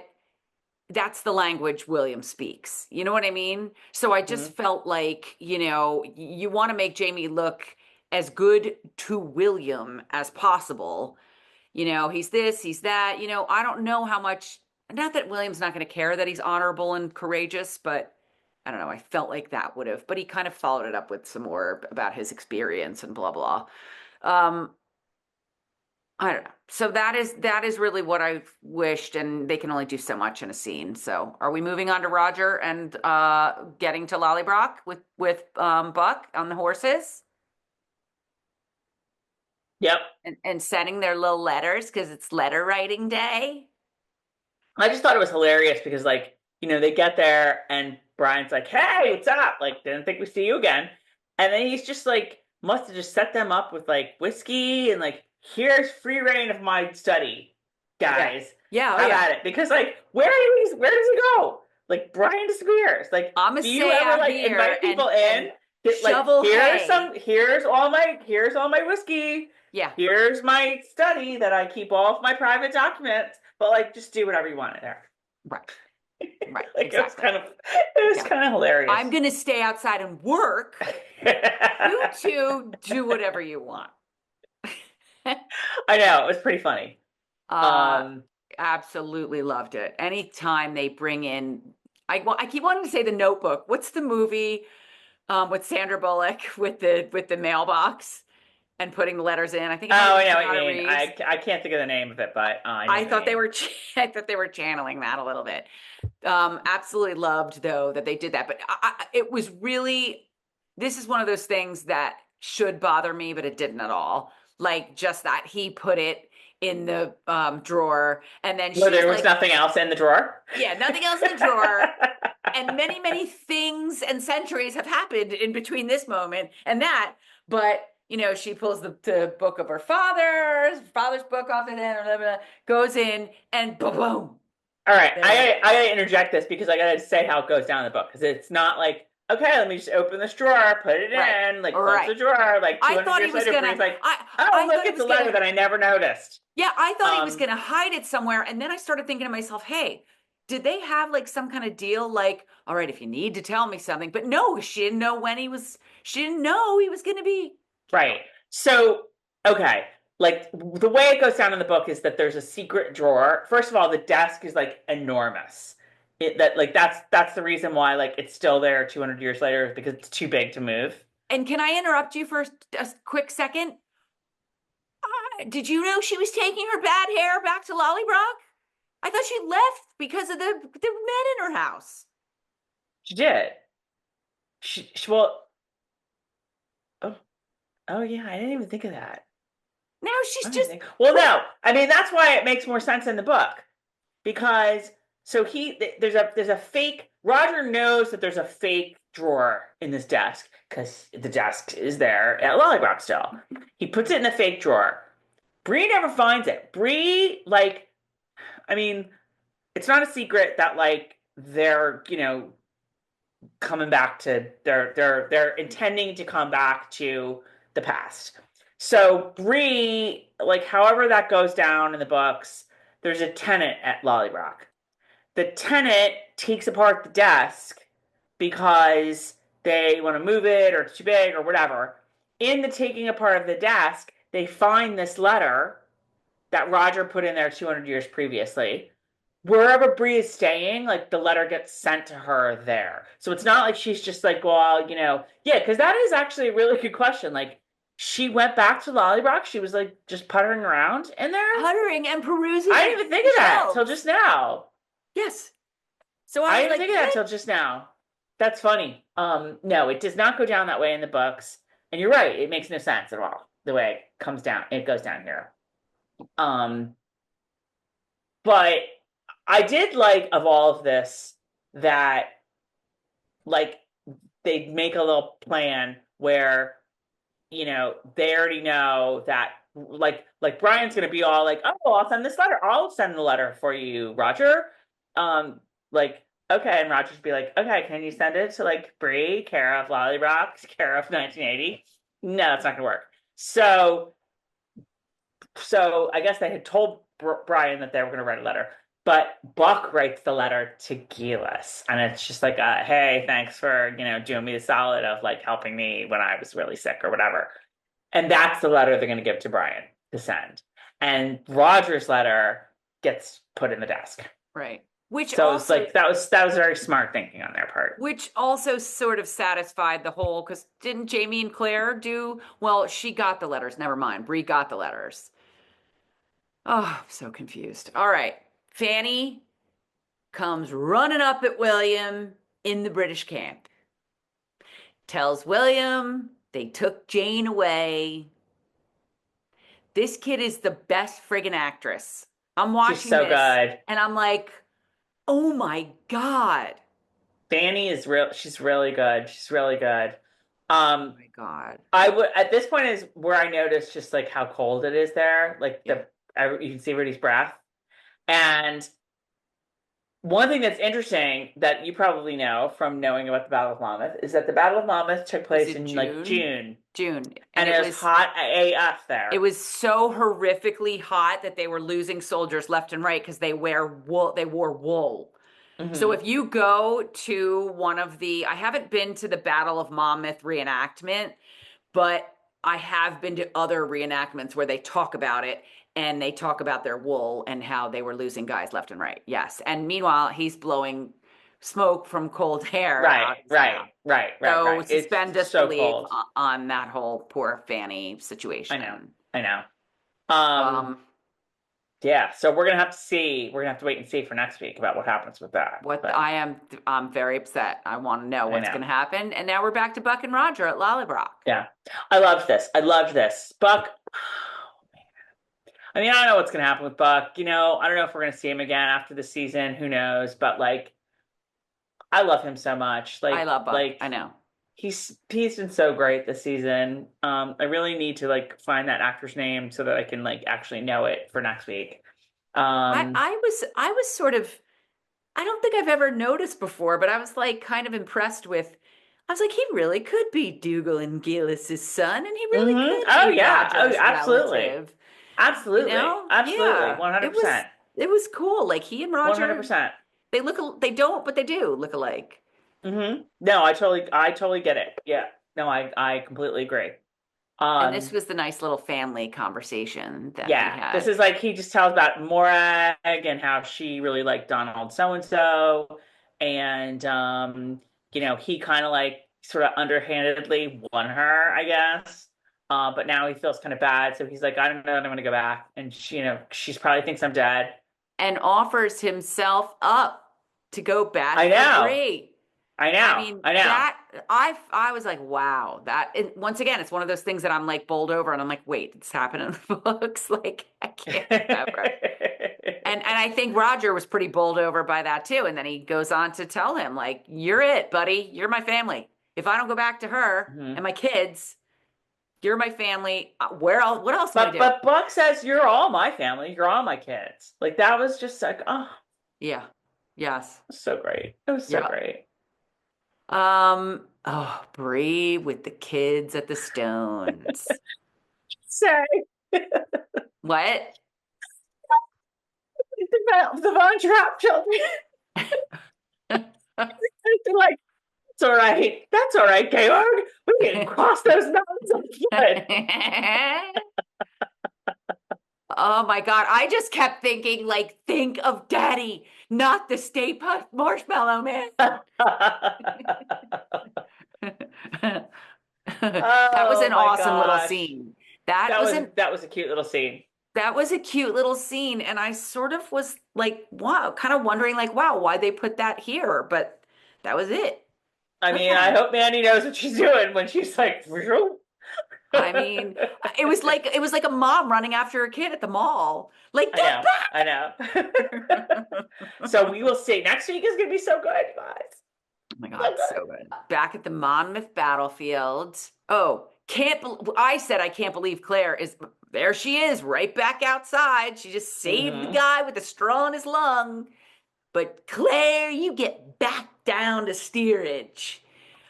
B: that's the language William speaks. You know what I mean? So I just
A: Mhm.
B: felt like, you know, you want to make Jamie look as good to William as possible. You know, he's this, he's that. You know, I don't know how much, not that William's not going to care that he's honorable and courageous, but I don't know. I felt like that would have, but he kind of followed it up with some more about his experience and blah, blah. Um, I don't know. So that is really what I've wished, and they can only do so much in a scene. So are we moving on to Roger and getting to Lollybrock with Buck on the horses
A: Yep.
B: and sending their little letters because it's letter writing day?
A: I just thought it was hilarious because like, you know, they get there and Brian's like, "Hey, what's up?" Like, didn't think we see you again. And then he's just like must have just set them up with like whiskey and like, "Here's free reign of my study,
B: Yeah.
A: guys.
B: Yeah, oh
A: Have
B: yeah.
A: at it." Because like, where does he go? Like Brian disappears. Like,
B: I'ma
A: do you
B: stay
A: ever
B: out
A: like
B: here
A: invite
B: and
A: people in? Like,
B: shovel hay.
A: here's all my whiskey.
B: Yeah.
A: Here's my study that I keep all of my private documents. But like, just do whatever you want in there.
B: Right. Right,
A: Like
B: exactly.
A: it was
B: Yeah.
A: kind of hilarious.
B: I'm going to stay outside and work. You two do whatever you want.
A: I know, it was pretty funny.
B: Uh,
A: Um,
B: Absolutely loved it. Anytime they bring in, I keep wanting to say The Notebook. What's the movie with Sandra Bullock with the mailbox and putting the letters in? I think it might
A: oh,
B: have
A: I
B: been
A: know what you
B: Keanu
A: mean.
B: Reeves.
A: I can't think of the name of it, but I know
B: I
A: what you
B: thought they
A: mean.
B: were I thought they were channeling that a little bit. Absolutely loved though that they did that, but it was really, this is one of those things that should bother me, but it didn't at all. Like just that he put it in the drawer, and then
A: Where
B: she's
A: there was
B: like,
A: nothing else in the drawer.
B: yeah, nothing else in the drawer. And many, many things and centuries have happened in between this moment and that. But, she pulls the book of her father's book off of it, blah, blah, blah, goes in, and boom, boom,
A: All right,
B: there it
A: I
B: is.
A: gotta interject this because I gotta say how it goes down in the book because it's not like okay, let me just open this drawer, put it
B: Right.
A: in, like close
B: Right.
A: the drawer. Like
B: I
A: 200
B: thought he
A: years
B: was
A: later,
B: gonna
A: Bree's like,
B: I
A: oh
B: I
A: look,
B: thought he
A: it's a
B: was
A: letter
B: gonna
A: that I never noticed.
B: yeah, I thought he was
A: Um,
B: gonna hide it somewhere. And then I started thinking to myself, hey, did they have like some kind of deal? Like, all right, if you need to tell me something, but no, she didn't know he was gonna be
A: right.
B: killed.
A: So okay, like the way it goes down in the book is that there's a secret drawer. First of all, the desk is like enormous. That like that's the reason why like it's still there 200 years later is because it's too big to move.
B: And can I interrupt you for a quick second? Did you know she was taking her bad hair back to Lollybrook? I thought she left because of the men in her house.
A: She did. Well, oh, oh yeah, I didn't even think of that.
B: Now she's
A: I didn't
B: just
A: think. Well, no, I mean that's why it makes more sense in the book because so there's a fake. Roger knows that there's a fake drawer in this desk because the desk is there at Lollybrook still. He puts it in the fake drawer. Bree never finds it. Bree, like, I mean, it's not a secret that like they're coming back to they're intending to come back to the past. So Bree, like however that goes down in the books, there's a tenant at Lollybrook. The tenant takes apart the desk because they want to move it or it's too big or whatever. In the taking apart of the desk, they find this letter that Roger put in there 200 years previously. Wherever Bree is staying, like the letter gets sent to her there. So it's not like she's just like, well, yeah, because that is actually a really good question. Like, she went back to Lollybrook. She was like just puttering around in there.
B: puttering and perusing
A: I
B: the
A: didn't even think of that till
B: shelves.
A: just now.
B: Yes. So I
A: I
B: was
A: didn't
B: like,
A: think of that till just now. That's funny. No, it does not go down that way in the books. And you're right, it makes no sense at all the way it comes down. It goes down here. Um, but I did like of all of this that like they make a little plan where they already know that like Brian's gonna be all like, oh, I'll send this letter. I'll send the letter for you, Roger. Like okay, and Roger's be like, okay, can you send it to like Bree, care of Lollybrock, care of 1980? No, it's not gonna work. So I guess they had told Brian that they were going to write a letter, but Buck writes the letter to Gilas, and it's just like, "Hey, thanks for doing me the solid of like helping me when I was really sick or whatever." And that's the letter they're going to give to Brian to send. And Roger's letter gets put in the desk.
B: right. Which
A: So it's
B: also
A: like that was very smart thinking on their part.
B: which also sort of satisfied the whole, because didn't Jamie and Claire do well, she got the letters. Never mind. Bree got the letters. Oh, I'm so confused. All right. Fanny comes running up at William in the British camp. Tells William they took Jane away. This kid is the best friggin' actress. I'm
A: She's
B: watching
A: so
B: this
A: good.
B: and I'm like, oh my God.
A: Fanny is real. She's really good. She's really good.
B: Oh
A: Um,
B: my God.
A: I would at this point is where I noticed just like how cold it is there. Like
B: Yeah.
A: you can see Rudy's breath. And one thing that's interesting that you probably know from knowing about the Battle of Monmouth is that the Battle of Monmouth took
B: Was
A: place
B: it
A: in like
B: June?
A: June,
B: June. And
A: and it was hot AF
B: it
A: there.
B: was so horrifically hot that they were losing soldiers left and right because they wore wool. So
A: Hmm.
B: if you go to one of I haven't been to the Battle of Monmouth reenactment, but I have been to other reenactments where they talk about it and they talk about their wool and how they were losing guys left and right. Yes. And meanwhile, he's blowing smoke from cold air
A: Right,
B: out his
A: right,
B: mouth.
A: right, right,
B: So
A: right. It's
B: suspend
A: so
B: disbelief
A: cold.
B: on that whole poor Fanny
A: I know,
B: situation.
A: I know. Um,
B: Um,
A: yeah, so we're gonna have to see. We're gonna have to wait and see for next week about what happens with that.
B: what
A: But
B: I'm very upset. I want to know
A: I
B: what's
A: know.
B: going to happen. And now we're back to Buck and Roger at Lollybrock.
A: Yeah. I love this. I love this. Buck. I mean, I don't know what's gonna happen with Buck. I don't know if we're gonna see him again after the season. Who knows? But like, I love him so much.
B: I
A: Like,
B: love Buck.
A: like
B: I know.
A: he's been so great this season. I really need to like find that actor's name so that I can like actually know it for next week. Um,
B: I was sort of, I don't think I've ever noticed before, but I was like kind of impressed with, I was like, he really could be Dougal and Gillis's son, and he really could
A: Oh
B: be
A: yeah. Oh,
B: Roger's
A: absolutely.
B: relative. You
A: Absolutely.
B: know?
A: Absolutely.
B: Yeah.
A: 100%.
B: It was cool. Like he and Roger,
A: 100%.
B: they don't, but they do look alike.
A: No, I totally get it. Yeah. No, I completely agree.
B: And this
A: Um,
B: was the nice little family conversation that we
A: yeah, this
B: had.
A: is like he just tells about Morag and how she really liked Donald so and so, and he kind of like sort of underhandedly won her, I guess. But now he feels kind of bad, so he's like, I don't know, I'm gonna go back, and she's probably thinks I'm dead.
B: And offers himself up to go
A: I
B: bat for
A: know,
B: Bree.
A: I
B: I
A: know,
B: mean,
A: I know.
B: that I was like, wow, that and once again, it's one of those things that I'm like bowled over and I'm like, wait, it's happened in the books. Like, I can't remember. And I think Roger was pretty bowled over by that too. And then he goes on to tell him, like, you're it, buddy. You're my family. If I don't go back to her and
A: Mhm.
B: my kids, you're my family. Where else? What else am I
A: But
B: doing?
A: but Buck says you're all my family. You're all my kids. Like that was just like, oh,
B: Yeah. Yes.
A: so great. It was so
B: Yep.
A: great.
B: Oh, Bree with the kids at the Stones.
A: Say
B: What?
A: the Von Trapp children. They're like, it's all right. That's all right, Georg. We can cross those mountains on foot.
B: Oh my God. I just kept thinking, like, think of Daddy, not the Stay Puft Marshmallow Man. That was
A: Oh
B: an
A: my
B: awesome little
A: gosh.
B: scene.
A: That was a cute little scene.
B: That was a cute little scene. And I sort of was like, wow, kind of wondering, like, wow, why they put that here? But that was it.
A: I mean, I
B: Okay.
A: hope Mandy knows what she's doing when she's like,
B: I mean, it was like a mom running after a kid at the mall. Like,
A: I
B: get
A: know, I know. So we will see. Next week is going to be so good, guys.
B: Oh my
A: So
B: God,
A: good.
B: so good. Back at the Monmouth battlefield. Oh, I said I can't believe Claire is there. She is right back outside. She just saved the
A: Hmm.
B: guy with a straw in his lung. But Claire, you get back down to steerage.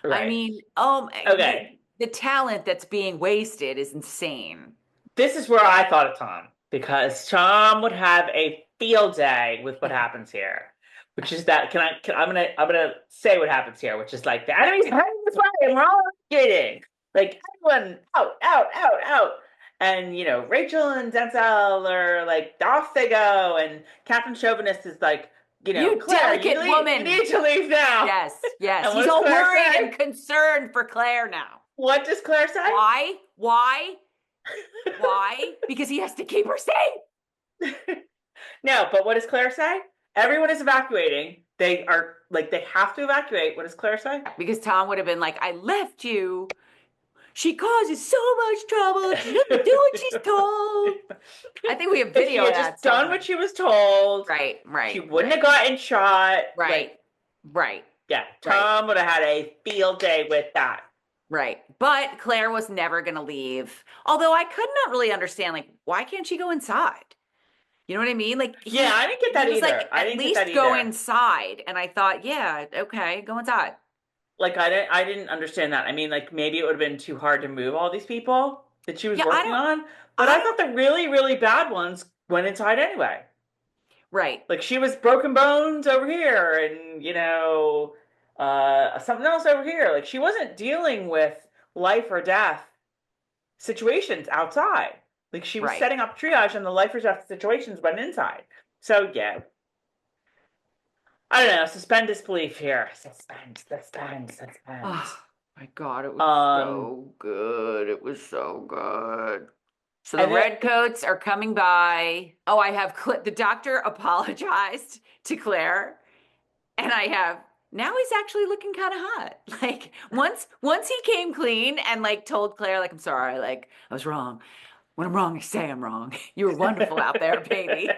B: I
A: Right.
B: mean,
A: Okay.
B: the talent that's being wasted is insane.
A: This is where I thought of Tom because Tom would have a field day with what happens here, which is that I'm gonna say what happens here, which is like the enemy's heading this way and we're all skating. Like everyone out, out, out, out. And Rachel and Denzel are like off they go, and Captain Chauvinist is like,
B: You
A: Claire,
B: delicate
A: you
B: woman.
A: need to leave now.
B: Yes, yes.
A: And what
B: He's
A: does
B: all
A: Claire
B: worried and
A: say?
B: concerned for Claire now.
A: What does Claire say?
B: Why? Why? Why? Because he has to keep her safe.
A: No, but what does Claire say? Everyone is evacuating. They are like they have to evacuate. What does Claire say?
B: Because Tom would have been like, I left you. She causes so much trouble. She doesn't do what she's told. I think we have
A: If she
B: video of
A: had
B: that
A: just done
B: somewhere.
A: what she was told,
B: Right,
A: she
B: right,
A: wouldn't
B: right,
A: have gotten shot.
B: right,
A: Like,
B: right,
A: yeah,
B: right,
A: Tom would have had a field day with that.
B: right. But Claire was never going to leave. Although I could not really understand, like, why can't she go inside? You know what I mean? Like
A: Yeah, I didn't get
B: he
A: that
B: was like,
A: either. I
B: at
A: didn't get that
B: least go
A: either.
B: inside. And I thought, yeah, okay, go inside.
A: Like I didn't understand that. I mean, like maybe it would have been too hard to move all these people that she was
B: Yeah,
A: working on, but
B: I
A: I
B: don't
A: thought the really, really bad ones went inside anyway.
B: Right.
A: Like she was broken bones over here and, something else over here. Like she wasn't dealing with life or death situations outside. Like she was
B: Right.
A: setting up triage and the life or death situations went inside. So yeah, I don't know. Suspend disbelief here. Suspend.
B: Oh my God, it was
A: Um,
B: so good. It was so good. So the
A: and then
B: redcoats are coming by. Oh, I have the doctor apologized to Claire, and I have now he's actually looking kind of hot. Like once he came clean and like told Claire like I'm sorry, like I was wrong. When I'm wrong, I say I'm wrong. You were wonderful out there, baby.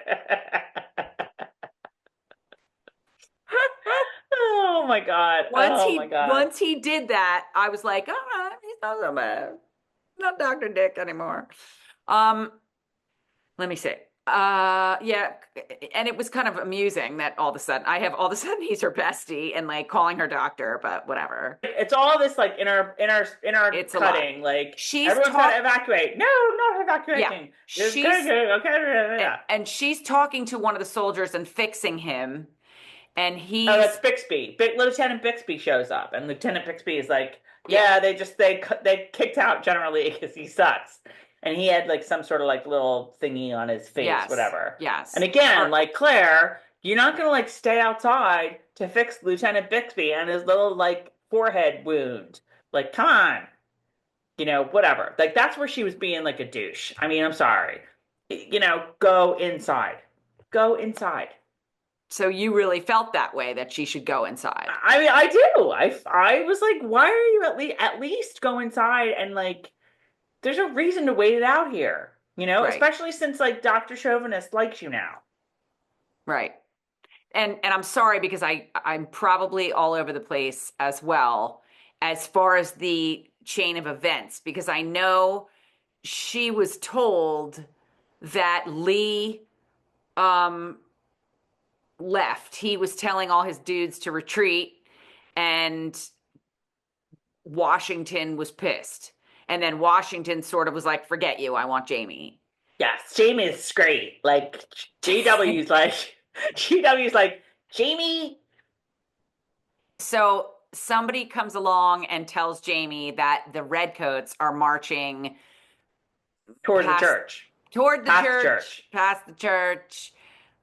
A: oh my god.
B: Once
A: Oh my
B: he
A: god.
B: once he did that, I was like, all right, he's not so bad. Not Dr. Dick anymore. Um, Let me see. Yeah, and it was kind of amusing that all of a sudden he's her bestie and like calling her doctor, but whatever.
A: It's all this like in our
B: It's a lot.
A: cutting. Like
B: She's
A: everyone's got to
B: talk,
A: evacuate. No, not
B: yeah,
A: evacuating. It's good,
B: she's
A: good. Okay, yeah.
B: and she's talking to one of the soldiers and fixing him, and
A: Oh, that's
B: he's
A: Bixby. Lieutenant Bixby shows up, and Lieutenant Bixby is like,
B: yeah,
A: "Yeah, they kicked out generally because he sucks." And he had like some sort of like little thingy on his face,
B: yes,
A: whatever. And
B: yes,
A: again,
B: or
A: like Claire, you're not gonna like stay outside to fix Lieutenant Bixby and his little like forehead wound. Like, come on, whatever. Like that's where she was being like a douche. I mean, I'm sorry. Go inside. Go inside.
B: so you really felt that way that she should go inside,
A: I mean, I do. I was like, why are you at least go inside and like there's a reason to wait it out here,
B: right?
A: especially since like Dr. Chauvinist likes you now.
B: Right. And I'm sorry because I'm probably all over the place as well as far as the chain of events because I know she was told that Lee um left. He was telling all his dudes to retreat and Washington was pissed. And then Washington sort of was like, "Forget you. I want Jamie."
A: Yes, Jamie is great. Like GW's like GW's like Jamie
B: So somebody comes along and tells Jamie that the redcoats are marching
A: toward the
B: past
A: church,
B: toward the
A: past the
B: church,
A: church,
B: past the church,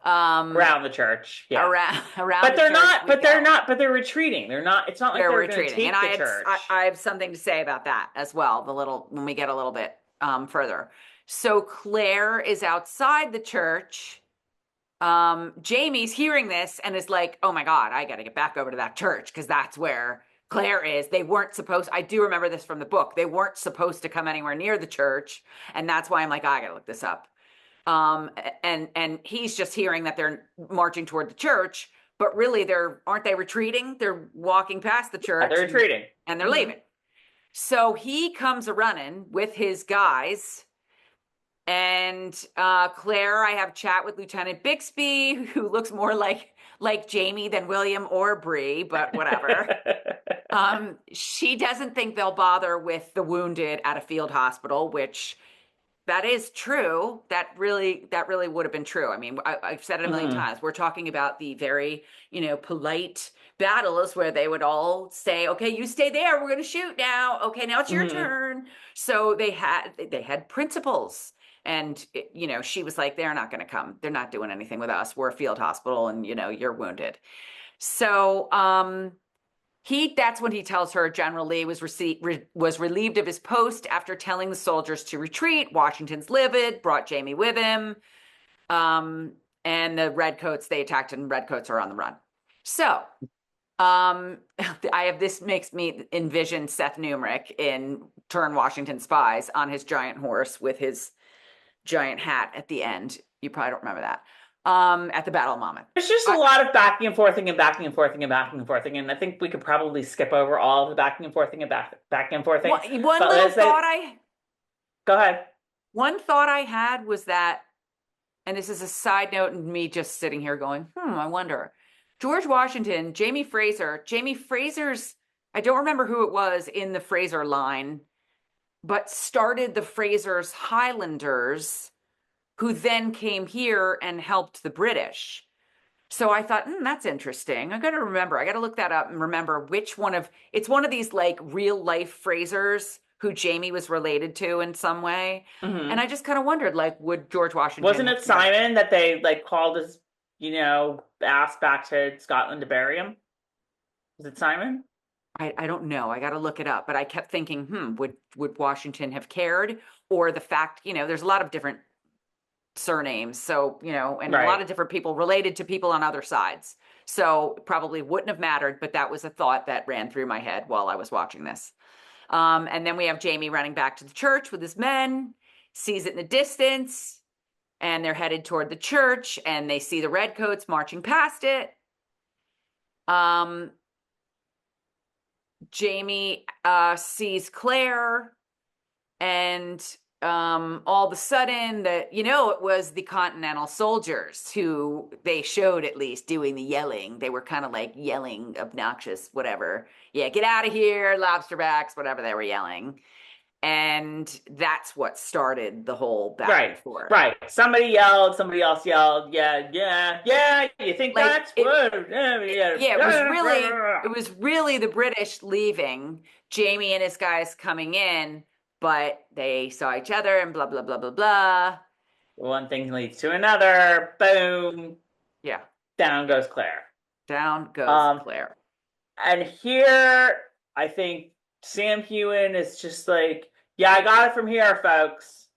B: um,
A: around the church. Yeah.
B: around
A: But
B: the
A: they're
B: church
A: not,
B: we
A: but they're
B: go.
A: not, but they're retreating. They're not, it's not like
B: They're
A: they're going to
B: retreating, and
A: take the church.
B: I have something to say about that as well. The little when we get a little bit further. So Claire is outside the church. Jamie's hearing this and is like, "Oh my God, I got to get back over to that church because that's where Claire is." They weren't supposed. I do remember this from the book. They weren't supposed to come anywhere near the church, and that's why I'm like, I got to look this up. And he's just hearing that they're marching toward the church, but really aren't they retreating? They're walking past the
A: Yeah,
B: church
A: they're retreating.
B: and they're
A: Mm-hmm.
B: leaving. So he comes a running with his guys. And Claire, I have a chat with Lieutenant Bixby, who looks more like Jamie than William or Bree, but whatever. She doesn't think they'll bother with the wounded at a field hospital, which that is true. That really would have been true. I mean, I've said it a million
A: Mm-hmm.
B: times. We're talking about the very, polite battles where they would all say, "Okay, you stay there. We're going to shoot now. Okay, now it's your
A: Mm-hmm.
B: turn." So they had principles, and she was like, "They're not going to come. They're not doing anything with us. We're a field hospital, and you're wounded." So that's when he tells her General Lee was relieved of his post after telling the soldiers to retreat. Washington's livid, brought Jamie with him. Um, and the redcoats, they attacked and redcoats are on the run. So this makes me envision Seth Numerick in Turn Washington Spies on his giant horse with his giant hat at the end. You probably don't remember that. At the Battle of Monmouth.
A: There's just a lot of backing and forthing and backing and forthing and backing and forthing, and I think we could probably skip over all of the backing and forthing and backing and forthing.
B: One little thought
A: go ahead.
B: One thought I had was that, and this is a side note and me just sitting here going, I wonder. George Washington, Jamie Fraser's, I don't remember who it was in the Fraser line, but started the Fraser's Highlanders who then came here and helped the British. So I thought, that's interesting. I got to remember. I got to look that up and remember which one of it's one of these like real life Frasers who Jamie was related to in some way. And I just kind of wondered, like, would George Washington
A: Wasn't
B: have
A: it
B: cared?
A: Simon that they like called his, ass back to Scotland to bury him? Was it Simon?
B: I don't know. I got to look it up. But I kept thinking, would Washington have cared? Or the fact, there's a lot of different surnames. So, and a lot
A: Right.
B: of different people related to people on other sides. So probably wouldn't have mattered, but that was a thought that ran through my head while I was watching this. And then we have Jamie running back to the church with his men, sees it in the distance, and they're headed toward the church, and they see the redcoats marching past it. Jamie sees Claire, and all of a sudden it was the Continental soldiers who they showed at least doing the yelling. They were kind of like yelling, obnoxious, whatever. Yeah, get out of here, lobsterbacks, whatever they were yelling. And that's what started the whole back and
A: Right.
B: forth.
A: Right. Somebody yelled, somebody else yelled, yeah, yeah, yeah, you think
B: Like
A: that's what? Yeah,
B: yeah, it was really the British leaving, Jamie and his guys coming in, but they saw each other and blah blah blah blah blah.
A: One thing leads to another. Boom.
B: Yeah,
A: Down goes Claire.
B: down goes
A: Um,
B: Claire.
A: and here I think Sam Hewen is just like, yeah, I got it from here, folks.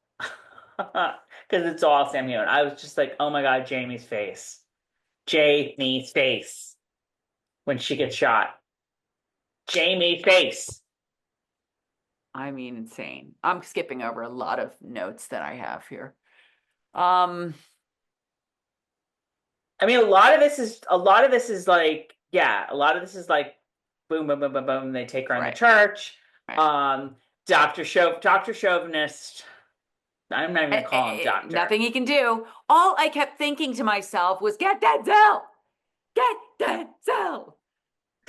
A: Because it's all Sam Hewen. I was just like, oh my God, Jamie's face. Jamie's face. When she gets shot. Jamie's face.
B: I mean, insane. I'm skipping over a lot of notes that I have here.
A: I mean, a lot of this is like, yeah, a lot of this is like boom, boom, boom, boom, boom. They take her in the church.
B: Right.
A: Doctor Chauvinist. I'm not even gonna call him doctor.
B: Nothing he can do. All I kept thinking to myself was, get Denzel! Get Denzel!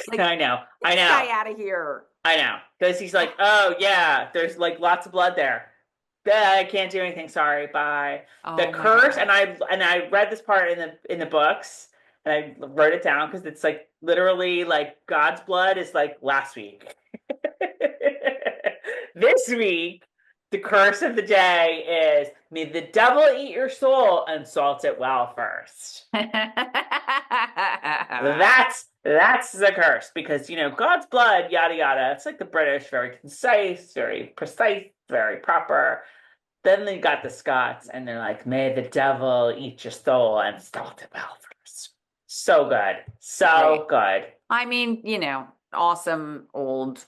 B: Like,
A: I know.
B: Get this guy out of here.
A: I know. Because he's like, oh yeah, there's like lots of blood there. I can't do anything. Sorry. Bye. The curse, and I read this part in the books, and I wrote it down because it's like literally like God's blood is like last week. This week, the curse of the day is may the devil eat your soul and salt it well first. That's the curse because God's blood, yada yada. It's like the British, very concise, very precise, very proper. Then they got the Scots, and they're like, "May the devil eat your soul and salt it well first." So good, so good.
B: I mean, awesome old.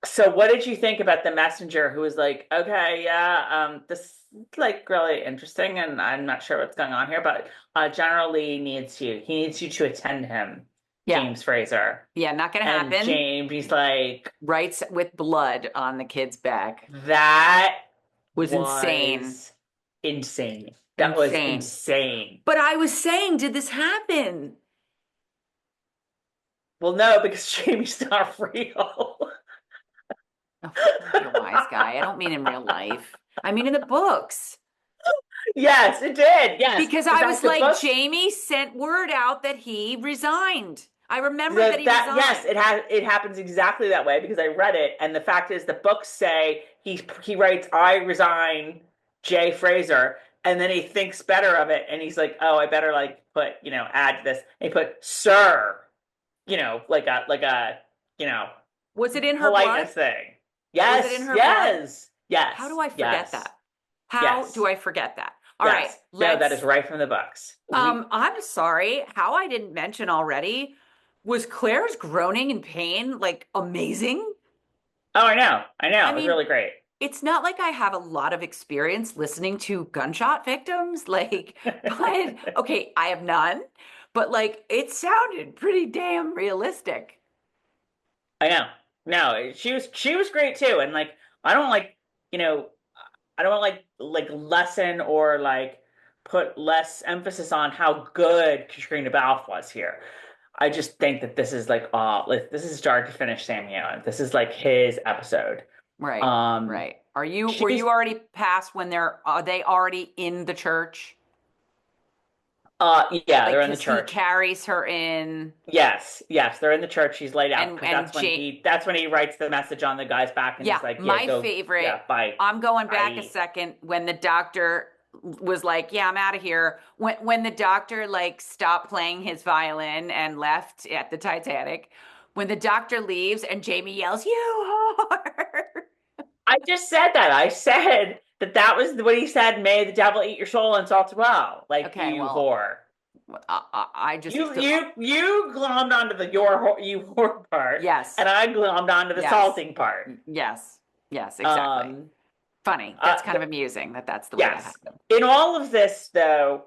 A: So what did you think about the messenger who was like, okay, yeah, this is like really interesting, and I'm not sure what's going on here, but generally needs you. He needs you to attend him.
B: Yeah.
A: James Fraser.
B: Yeah, not gonna happen.
A: James, he's like
B: writes with blood on the kid's back.
A: That
B: was insane.
A: Insane. That was insane.
B: But I was saying, did this happen?
A: Well, no, because Jamie's not real.
B: Oh, you're a wise guy. I don't mean in real life. I mean in the books.
A: Yes, it did. Yes.
B: Because I was like, Jamie sent word out that he resigned. I remember that he resigned.
A: Yes, it happens exactly that way because I read it, and the fact is the books say he writes, I resign, J. Fraser, and then he thinks better of it, and he's like, oh, I better like put, add to this. And he put sir, like a
B: was it in her blood?
A: Thing. Yes. Was it in her blood? Yes.
B: How do I forget that? How do I forget that? All right.
A: No, that is right from the books.
B: I'm sorry. How I didn't mention already was Claire's groaning in pain like amazing?
A: Oh, I know. It was really great.
B: It's not like I have a lot of experience listening to gunshot victims. But okay, I have none. But it sounded pretty damn realistic.
A: I know. No, she was great too. And I don't I don't want lessen or put less emphasis on how good Katrina Balfe was here. I just think that this is this is start to finish Sam Hewen. This is his episode.
B: Right. Right. Were
A: She's
B: you already past when are they already in the church?
A: yeah,
B: Like,
A: they're in the
B: because he
A: church.
B: carries her in,
A: Yes, yes, they're in the church. She's laid out because
B: and
A: that's when he writes the message on the guy's back and
B: yeah,
A: he's like, yeah,
B: my
A: go,
B: favorite.
A: yeah, bye,
B: I'm going back a
A: bye.
B: second when the doctor was like, "Yeah, I'm out of here." When the doctor like stopped playing his violin and left at the Titanic, when the doctor leaves and Jamie yells, "You whore!"
A: I just said that. I said that was what he said. May the devil eat your soul and salt as well. Like
B: Okay,
A: you
B: well,
A: whore.
B: I just
A: You glommed onto the you whore part,
B: yes,
A: and I glommed onto the
B: yes,
A: salting part.
B: yes, yes, exactly.
A: Um,
B: Funny.
A: uh,
B: That's kind of amusing that that's the way that
A: yes.
B: happened.
A: In all of this, though,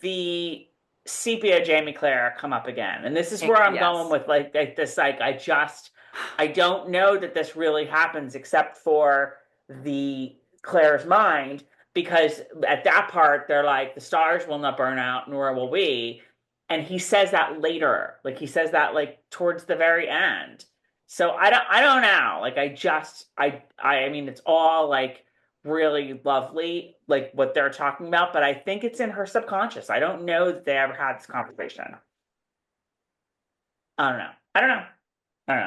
A: the sepia Jamie Claire come up again, and this is where I'm going
B: Yes.
A: with like this. Like I don't know that this really happens except for the Claire's mind, because at that part they're like the stars will not burn out, nor will we, and he says that later. Like he says that like towards the very end. So I don't know. Like I mean it's all like really lovely, like what they're talking about, but I think it's in her subconscious. I don't know that they ever had this conversation. I don't know. I don't know. I don't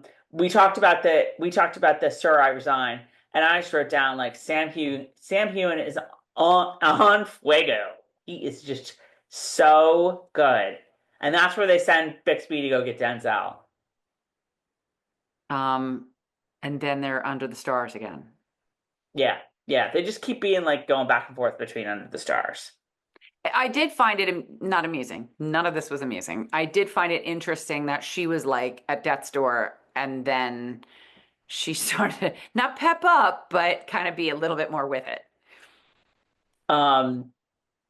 A: know. We talked about the Sir I Resign, and I just wrote down like Sam Hewen is on fuego. He is just so good. And that's where they send Bixby to go get Denzel.
B: Um, and then they're under the stars again.
A: Yeah. Yeah. They just keep being like going back and forth between Under the Stars.
B: I did find it not amusing. None of this was amusing. I did find it interesting that she was like at death's door and then she started to not pep up, but kind of be a little bit more with it.
A: Um,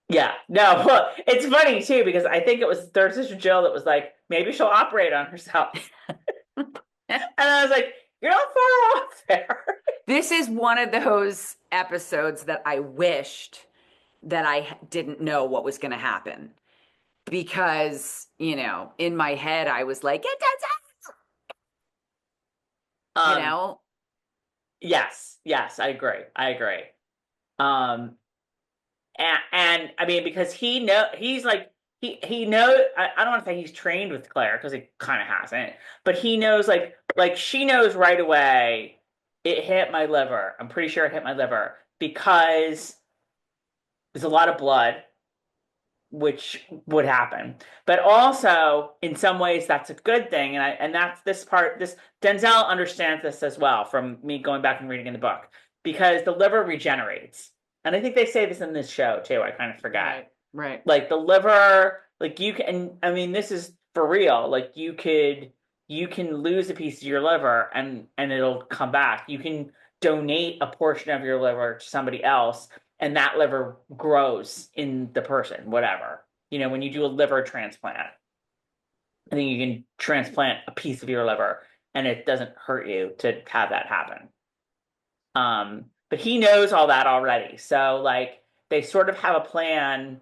A: Yeah, no, well, it's funny too because I think it was third sister Jill that was like, maybe she'll operate on herself. And I was like, you're not far off there.
B: This is one of those episodes that I wished that I didn't know what was going to happen because, in my head, I was like, it does, you
A: Um,
B: know?
A: yes, I agree. I agree. Um, and I mean, because he's like, he knows, I don't want to say he's trained with Claire because he kind of hasn't, but he knows like she knows right away it hit my liver. I'm pretty sure it hit my liver because there's a lot of blood, which would happen. But also, in some ways, that's a good thing. And that's this part. This Denzel understands this as well from me going back and reading in the book because the liver regenerates, and I think they say this in this show too. I kind of forgot.
B: Right, right.
A: Like the liver, like you can. I mean, this is for real. Like you can lose a piece of your liver and it'll come back. You can donate a portion of your liver to somebody else and that liver grows in the person, whatever. When you do a liver transplant, I think you can transplant a piece of your liver and it doesn't hurt you to have that happen. But he knows all that already. So like they sort of have a plan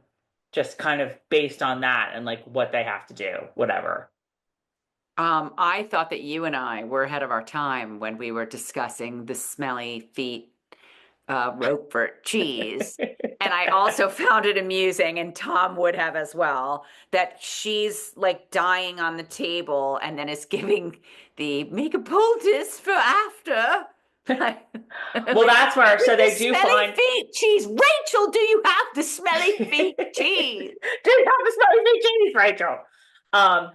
A: just kind of based on that and like what they have to do, whatever.
B: I thought that you and I were ahead of our time when we were discussing the smelly feet Roquefort cheese. And I also found it amusing, and Tom would have as well, that she's like dying on the table and then is giving the make a poultice for after.
A: Well, that's where
B: With
A: so
B: the
A: they do
B: smelly
A: find
B: feet cheese. Rachel, do you have the smelly feet cheese?
A: do you have the smelly feet cheese, Rachel? Um,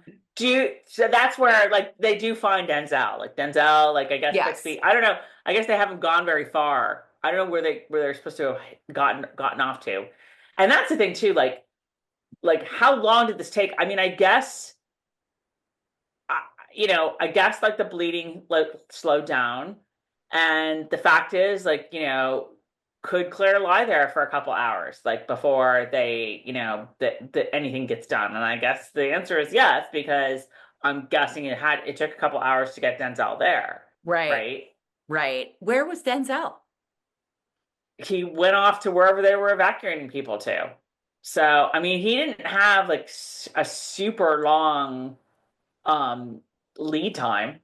A: so that's where like they do find Denzel. Like Denzel, like I guess
B: Yes.
A: Bixby. I don't know. I guess they haven't gone very far. I don't know where they're supposed to have gotten off to. And that's the thing too, like how long did this take? I mean, I guess I guess like the bleeding like slowed down. And the fact is, like, could Claire lie there for a couple hours, like before they, that anything gets done? And I guess the answer is yes, because I'm guessing it took a couple hours to get Denzel there,
B: Right.
A: right?
B: Right. Where was Denzel?
A: He went off to wherever they were evacuating people to. So, I mean, he didn't have like a super long lead time.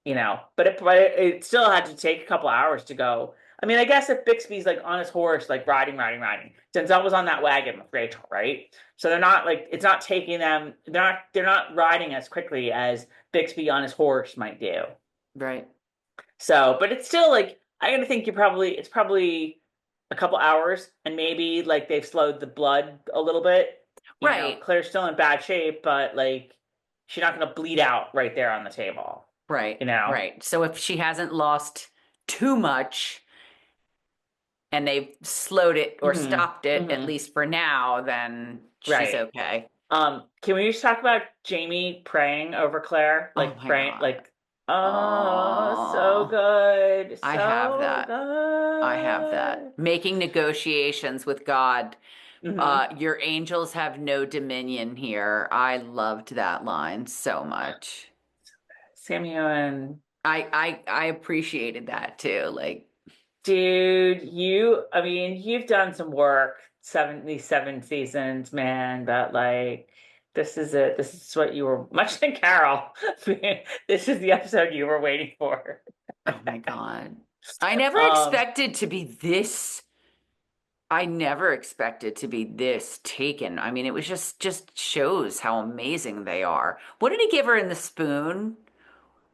A: but it still had to take a couple hours to go. I mean, I guess if Bixby's like on his horse, like riding, Denzel was on that wagon with Rachel, right? So they're not like it's not taking them. They're not riding as quickly as Bixby on his horse might do.
B: Right.
A: So, but it's still like I gotta think it's probably a couple hours, and maybe like they've slowed the blood a little bit.
B: Right.
A: Claire's still in bad shape, but like she's not gonna bleed out right there on the table.
B: Right.
A: You know?
B: Right. So if she hasn't lost too much and they've slowed it or
A: Hmm.
B: stopped it, at
A: Hmm.
B: least for now, then she's
A: Right.
B: okay.
A: Can we just talk about Jamie praying over Claire?
B: Oh
A: Like
B: my
A: praying,
B: God.
A: like, oh, so
B: Oh,
A: good,
B: I have
A: so
B: that. I have that.
A: good.
B: Making negotiations with God.
A: Hmm.
B: Your angels have no dominion here. I loved that line so much.
A: Samuel and
B: I appreciated that too. Like,
A: dude, I mean, you've done some work these 7 seasons, man, but like, this is it. This is what you were, much like Carol. This is the episode you were waiting for.
B: oh my God. I never
A: Um,
B: expected to be this. I never expected to be this taken. I mean, it was just shows how amazing they are. What did he give her in the spoon?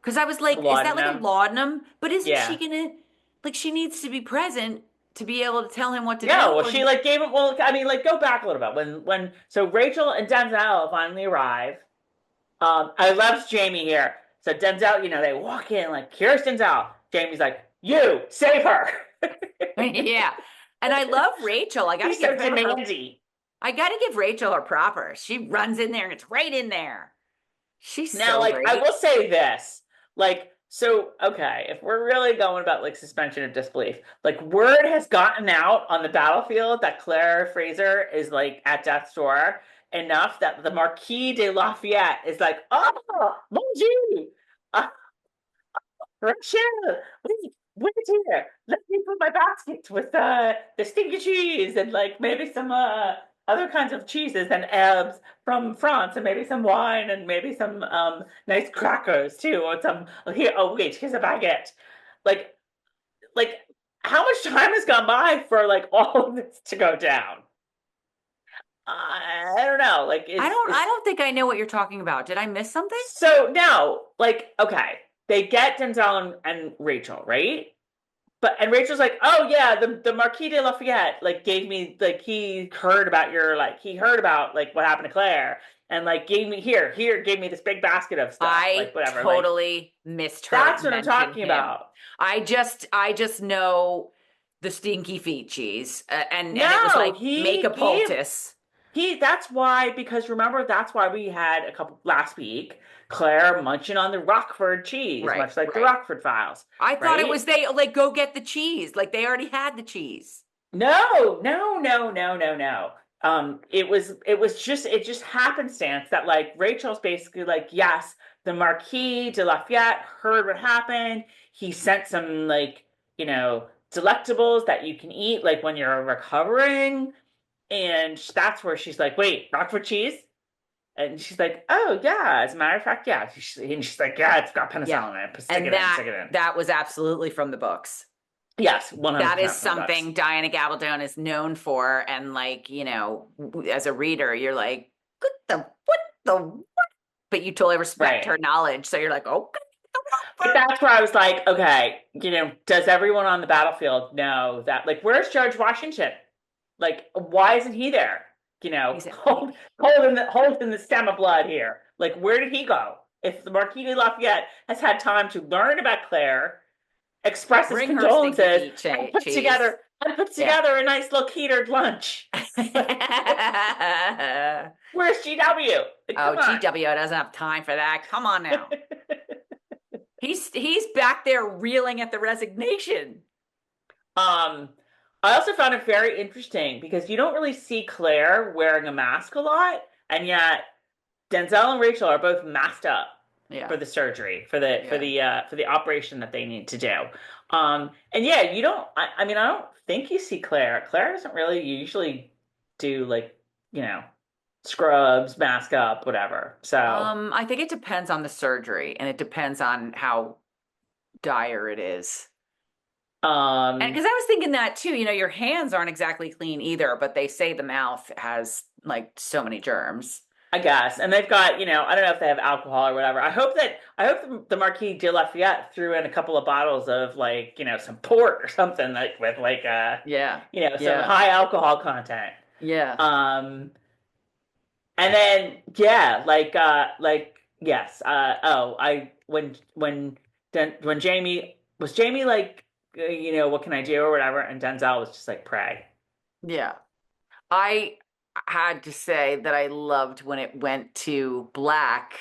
B: Because I was like, is that like a
A: laudanum.
B: laudanum? But isn't she
A: Yeah.
B: gonna like she needs to be present to be able to tell him what to
A: Yeah,
B: do?
A: well,
B: Or
A: she like gave it. Well, I mean, like go back a little bit when so Rachel and Denzel finally arrive. I love Jamie here. So Denzel, they walk in like, here's Denzel. Jamie's like, you save her.
B: yeah. And I love Rachel.
A: He's so demanding.
B: I gotta give Rachel her proper. She runs in there and it's right in there. She's
A: Now,
B: so
A: like, I
B: great.
A: will say this, like, so okay, if we're really going about like suspension of disbelief, like, word has gotten out on the battlefield that Claire Fraser is like at death's door enough that the Marquis de Lafayette is like, oh, mon Dieu, uh, Rachel, wait here. Let me put my basket with the stinky cheese and like maybe some other kinds of cheeses and herbs from France and maybe some wine and maybe some nice crackers too or some here. Oh wait, here's a baguette. Like like how much time has gone by for like all of this to go down? I don't know. Like
B: I
A: is
B: don't think I know what you're talking about. Did I miss something?
A: so now like okay they get Denzel and Rachel right. And Rachel's like, oh yeah, the Marquis de Lafayette like gave me like he heard about like what happened to Claire and like gave me gave me this big basket of stuff
B: I
A: like whatever like
B: totally missed her
A: that's what I'm
B: mention
A: talking
B: him.
A: about.
B: I just know the stinky feet cheese, and it was
A: No,
B: like make a poultice.
A: that's why because remember that's why we had a couple last week Claire munching on the Rockford cheese,
B: Right,
A: much like the
B: right.
A: Rockford Files,
B: I thought it
A: right?
B: was they like go get the cheese, like they already had the cheese.
A: No, no, no, no, no, no. It just happenstance that like Rachel's basically like, yes, the Marquis de Lafayette heard what happened. He sent some like, delectables that you can eat like when you're recovering. And that's where she's like, wait, Rockford cheese? And she's like, oh yeah, as a matter of fact, yeah. And she's like, yeah, it's got
B: Yeah.
A: penicillin in it. Stick
B: And
A: it in, stick it in.
B: that was absolutely from the books.
A: Yes,
B: That is
A: 100% from the books.
B: something Diana Gabaldon is known for. And like, as a reader, you're like, what the what? But you totally respect
A: Right.
B: her knowledge. So you're like, okay.
A: But that's where I was like, okay, does everyone on the battlefield know that? Like, where's George Washington? Like, why isn't he there?
B: He's
A: Holding the stem of blood here. Like, where did he go? If the Marquis de Lafayette has had time to learn about Claire, express his
B: bring her stinky
A: condolences,
B: feet
A: and put
B: cheese.
A: together and put
B: Yeah.
A: together a nice little catered lunch. Where's GW? Like,
B: Oh,
A: come on.
B: GW doesn't have time for that. Come on now. He's back there reeling at the resignation.
A: Um, I also found it very interesting because you don't really see Claire wearing a mask a lot, and yet Denzel and Rachel are both masked up
B: Yeah.
A: for the surgery for the operation that they need to do. And yeah, you don't. I mean, I don't think you see Claire. Claire doesn't really usually do like scrubs, mask up, whatever. So
B: I think it depends on the surgery and it depends on how dire it is. And
A: Um,
B: because I was thinking that too, your hands aren't exactly clean either, but they say the mouth has like so many germs.
A: I guess, and they've got, I don't know if they have alcohol or whatever. I hope the Marquis de Lafayette threw in a couple of bottles of like, some port or something like with like
B: Yeah.
A: some
B: Yeah.
A: high alcohol content.
B: Yeah.
A: Um, and then yeah, like yes, oh, I when Jamie like, what can I do or whatever, and Denzel was just like pray.
B: Yeah. I had to say that I loved when it went to black.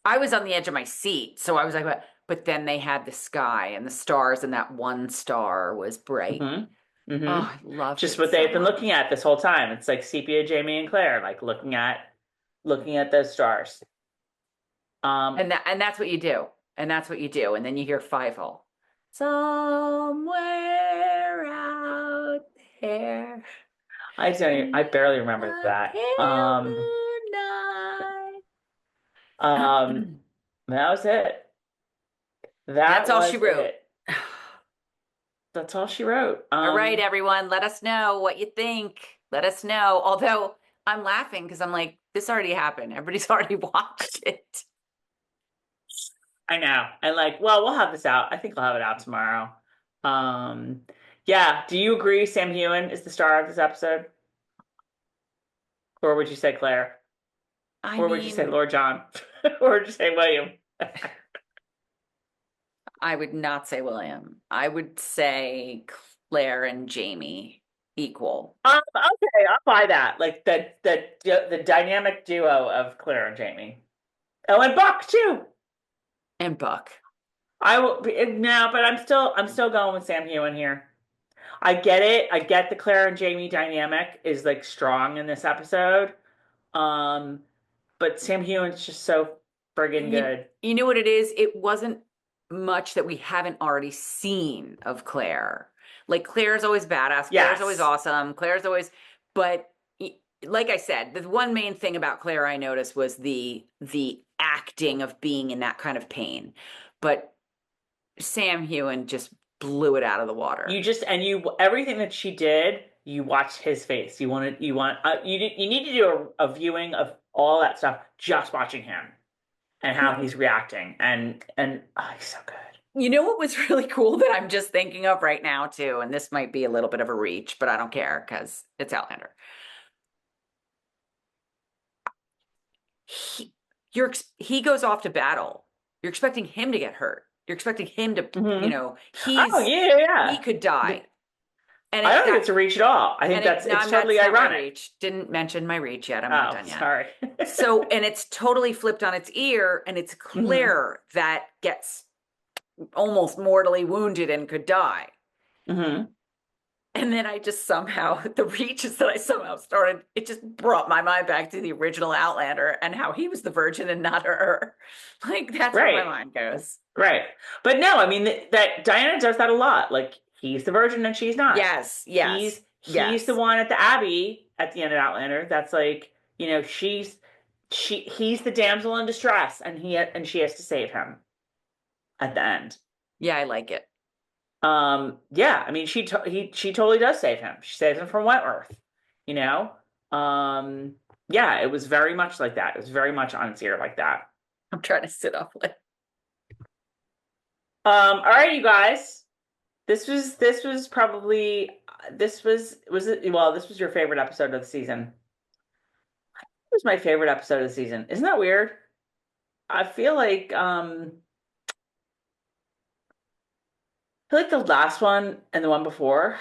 B: I was on the edge of my seat, so I was like, but then they had the sky and the stars, and that one star was bright.
A: Mm-hmm.
B: Oh,
A: Mm-hmm.
B: I loved
A: Just
B: it
A: what
B: so
A: they've been
B: much.
A: looking at this whole time. It's like sepia, Jamie, and Claire, like looking at those stars. Um,
B: And that's what you do. And that's what you do. And then you hear Fievel. Somewhere out there.
A: I
B: Beneath
A: barely remember
B: the
A: that.
B: pale moonlight.
A: That was it.
B: That's
A: That
B: all she
A: was
B: wrote.
A: it. That's all she wrote.
B: All right, everyone, let us know what you think. Let us know. Although I'm laughing because I'm like, this already happened. Everybody's already watched it.
A: I know. And like, well, we'll have this out. I think we'll have it out tomorrow. Um, yeah. Do you agree Sam Heughan is the star of this episode? Or would you say Claire?
B: I
A: Or would you say
B: mean,
A: Lord John? Or would you say William?
B: I would not say William. I would say Claire and Jamie equal.
A: Okay, I'll buy that. Like the dynamic duo of Claire and Jamie. Oh, and Buck too.
B: And Buck.
A: I will no, but I'm still going with Sam Heughan here. I get it. I get the Claire and Jamie dynamic is like strong in this episode. Um, but Sam Heughan's just so friggin'
B: You,
A: good.
B: you know what it is? It wasn't much that we haven't already seen of Claire. Like Claire's always badass. Claire's always
A: Yes.
B: awesome. Claire's always, but like I said, the one main thing about Claire I noticed was the acting of being in that kind of pain. But Sam Heughan just blew it out of the water.
A: You everything that she did, you watched his face. You need to do a viewing of all that stuff just watching him and how he's reacting and oh, he's so good.
B: You know what was really cool that I'm just thinking of right now too, and this might be a little bit of a reach, but I don't care because it's Outlander. He, he goes off to battle. You're expecting him to get hurt. You're expecting him to,
A: Mm-hmm. Oh
B: he's
A: yeah,
B: he
A: yeah.
B: could die. And
A: I
B: it
A: don't think
B: that
A: it's a reach at all. I think
B: and it no,
A: it's
B: that's
A: totally
B: not my
A: ironic.
B: reach. Didn't mention my reach yet. I'm not
A: Oh,
B: done yet.
A: sorry.
B: So, and it's totally flipped on its ear, and it's
A: Mm-hmm.
B: Claire that gets almost mortally wounded and could die.
A: Mm-hmm.
B: And then I just somehow, the reaches that I somehow started, it just brought my mind back to the original Outlander and how he was the virgin and not her. Like, that's where my
A: Right.
B: mind goes.
A: Right. But no, I mean that Diana does that a lot. Like he's the virgin and she's not.
B: Yes, yes,
A: He's the
B: yes.
A: one at the Abbey at the end of Outlander. That's like, he's the damsel in distress and she has to save him at the end.
B: Yeah, I like it.
A: Yeah, I mean she totally does save him. She saves him from Wentworth, you know? Yeah, it was very much like that. It was very much on its ear like that.
B: I'm trying to sit up with.
A: All right, you guys. This was probably was it well, this was your favorite episode of the season. It was my favorite episode of the season. Isn't that weird? I feel like the last one and the one before,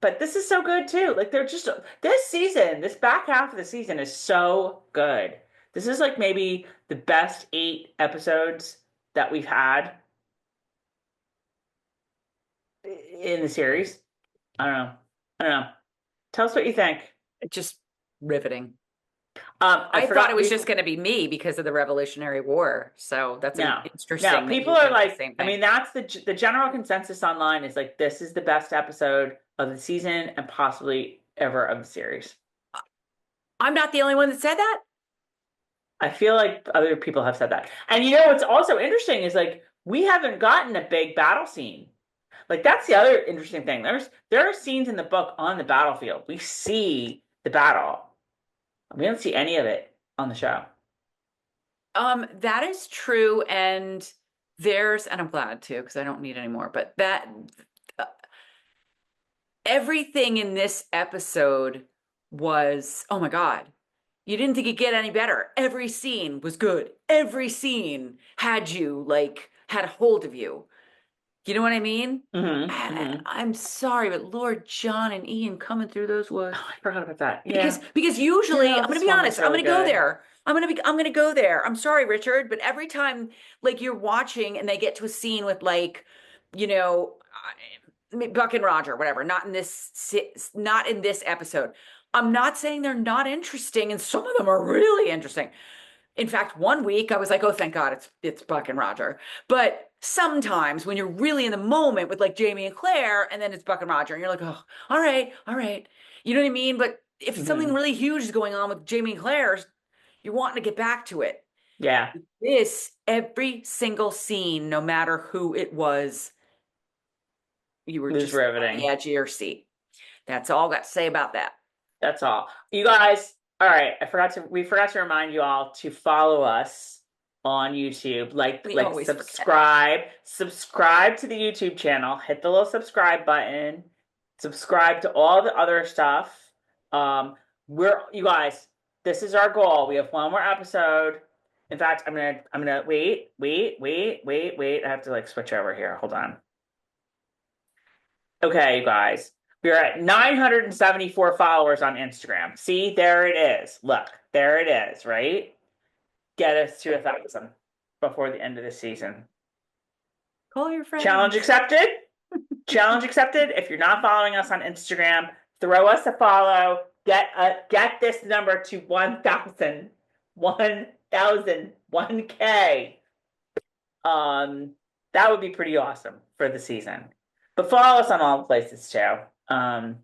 A: but this is so good too. Like they're just this season, this back half of the season is so good. This is like maybe the best 8 episodes that we've had in the series. I don't know. I don't know. Tell us what you think.
B: Just riveting.
A: I
B: thought
A: forgot
B: it was just going to be me because of the Revolutionary War. So that's interesting.
A: no.
B: That
A: People
B: you
A: are
B: think the
A: like,
B: same
A: I
B: thing.
A: mean, that's the general consensus online is like this is the best episode of the season and possibly ever of the series.
B: I'm not the only one that said that.
A: I feel like other people have said that. And what's also interesting is like we haven't gotten a big battle scene. Like that's the other interesting thing. There are scenes in the book on the battlefield. We see the battle. We don't see any of it on the show.
B: That is true, and I'm glad too, because I don't need any more, but uh, everything in this episode was, oh my God, you didn't think it'd get any better. Every scene was good. Every scene had had a hold of you. You know what I mean? I'm sorry, but Lord John and Ian coming through those woods.
A: Oh, I forgot about that. Yeah.
B: Because usually,
A: Yeah,
B: I'm gonna
A: this
B: be
A: one
B: honest,
A: was really
B: I'm gonna go
A: good.
B: there. I'm gonna go there. I'm sorry, Richard, but every time like you're watching and they get to a scene with like, you know, Buck and Roger, whatever, not in this episode. I'm not saying they're not interesting, and some of them are really interesting. In fact, one week I was like, oh, thank God it's Buck and Roger. But sometimes when you're really in the moment with like Jamie and Claire, and then it's Buck and Roger, and you're like, oh, all right, all right. You know what I mean? But if something really huge is going on with Jamie and Claire, you're wanting to get back to it.
A: Yeah.
B: Every single scene, no matter who it was, you were just
A: riveting.
B: on the edge of your seat. That's all I got to say about that.
A: That's all. You guys, all right. We forgot to remind you all to follow us on YouTube. Subscribe to the YouTube channel. Hit the little subscribe button. Subscribe to all the other stuff. You guys, this is our goal. We have one more episode. In fact, I'm gonna wait. I have to like switch over here. Hold on. Okay, you guys. We're at 974 followers on Instagram. See, there it is. Look, there it is, right? Get us to 1,000 before the end of the season.
B: Call your friends.
A: Challenge accepted. Challenge accepted. If you're not following us on Instagram, throw us a follow. Get this number to 1,000. 1,000. 1K. That would be pretty awesome for the season. But follow us on all the places too. And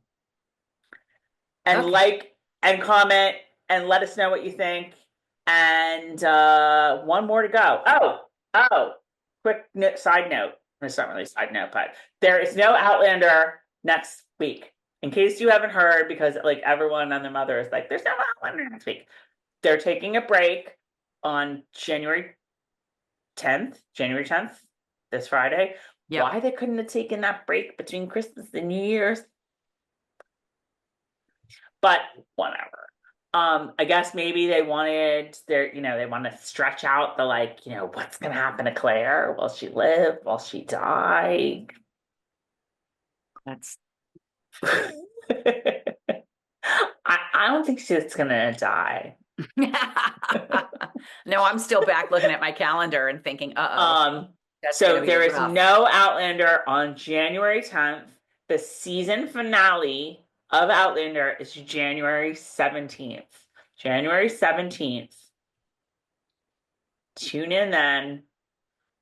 A: like and comment and let us know what you think. And one more to go. Quick side note. It's not really a side note, but there is no Outlander next week. In case you haven't heard, because like everyone and their mother is like, there's no Outlander next week. They're taking a break on January 10th, this Friday. Yep. Why they couldn't have taken that break between Christmas and New Year's? But whatever. I guess maybe they wanted they want to stretch out the what's gonna happen to Claire? Will she live? Will she die?
B: That's
A: I don't think she's gonna die.
B: No, I'm still back looking at my calendar and thinking,
A: so there is no Outlander on January 10th. The season finale of Outlander is January 17th. January 17th. Tune in then,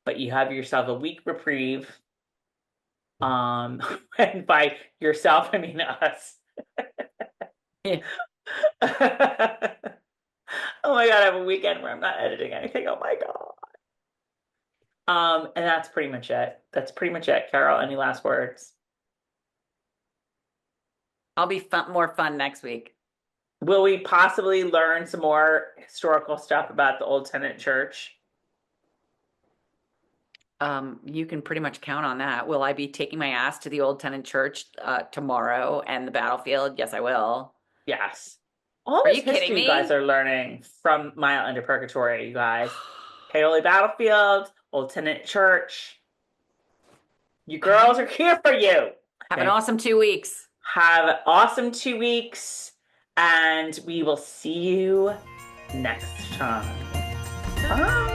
A: but you have yourself a week reprieve. And by yourself, I mean us. Oh my God, I have a weekend where I'm not editing anything. Oh my God. And that's pretty much it. Carol, any last words?
B: I'll be more fun next week.
A: Will we possibly learn some more historical stuff about the Old Tenant Church?
B: You can pretty much count on that. Will I be taking my ass to the Old Tenant Church tomorrow and the battlefield? Yes, I will.
A: Yes. All this history you guys are learning from my Outlander Purgatory, you guys. Paoli Battlefield, Old Tenant Church. You girls are here for you.
B: Have an awesome 2 weeks.
A: Have an awesome 2 weeks. And we will see you next time. Bye.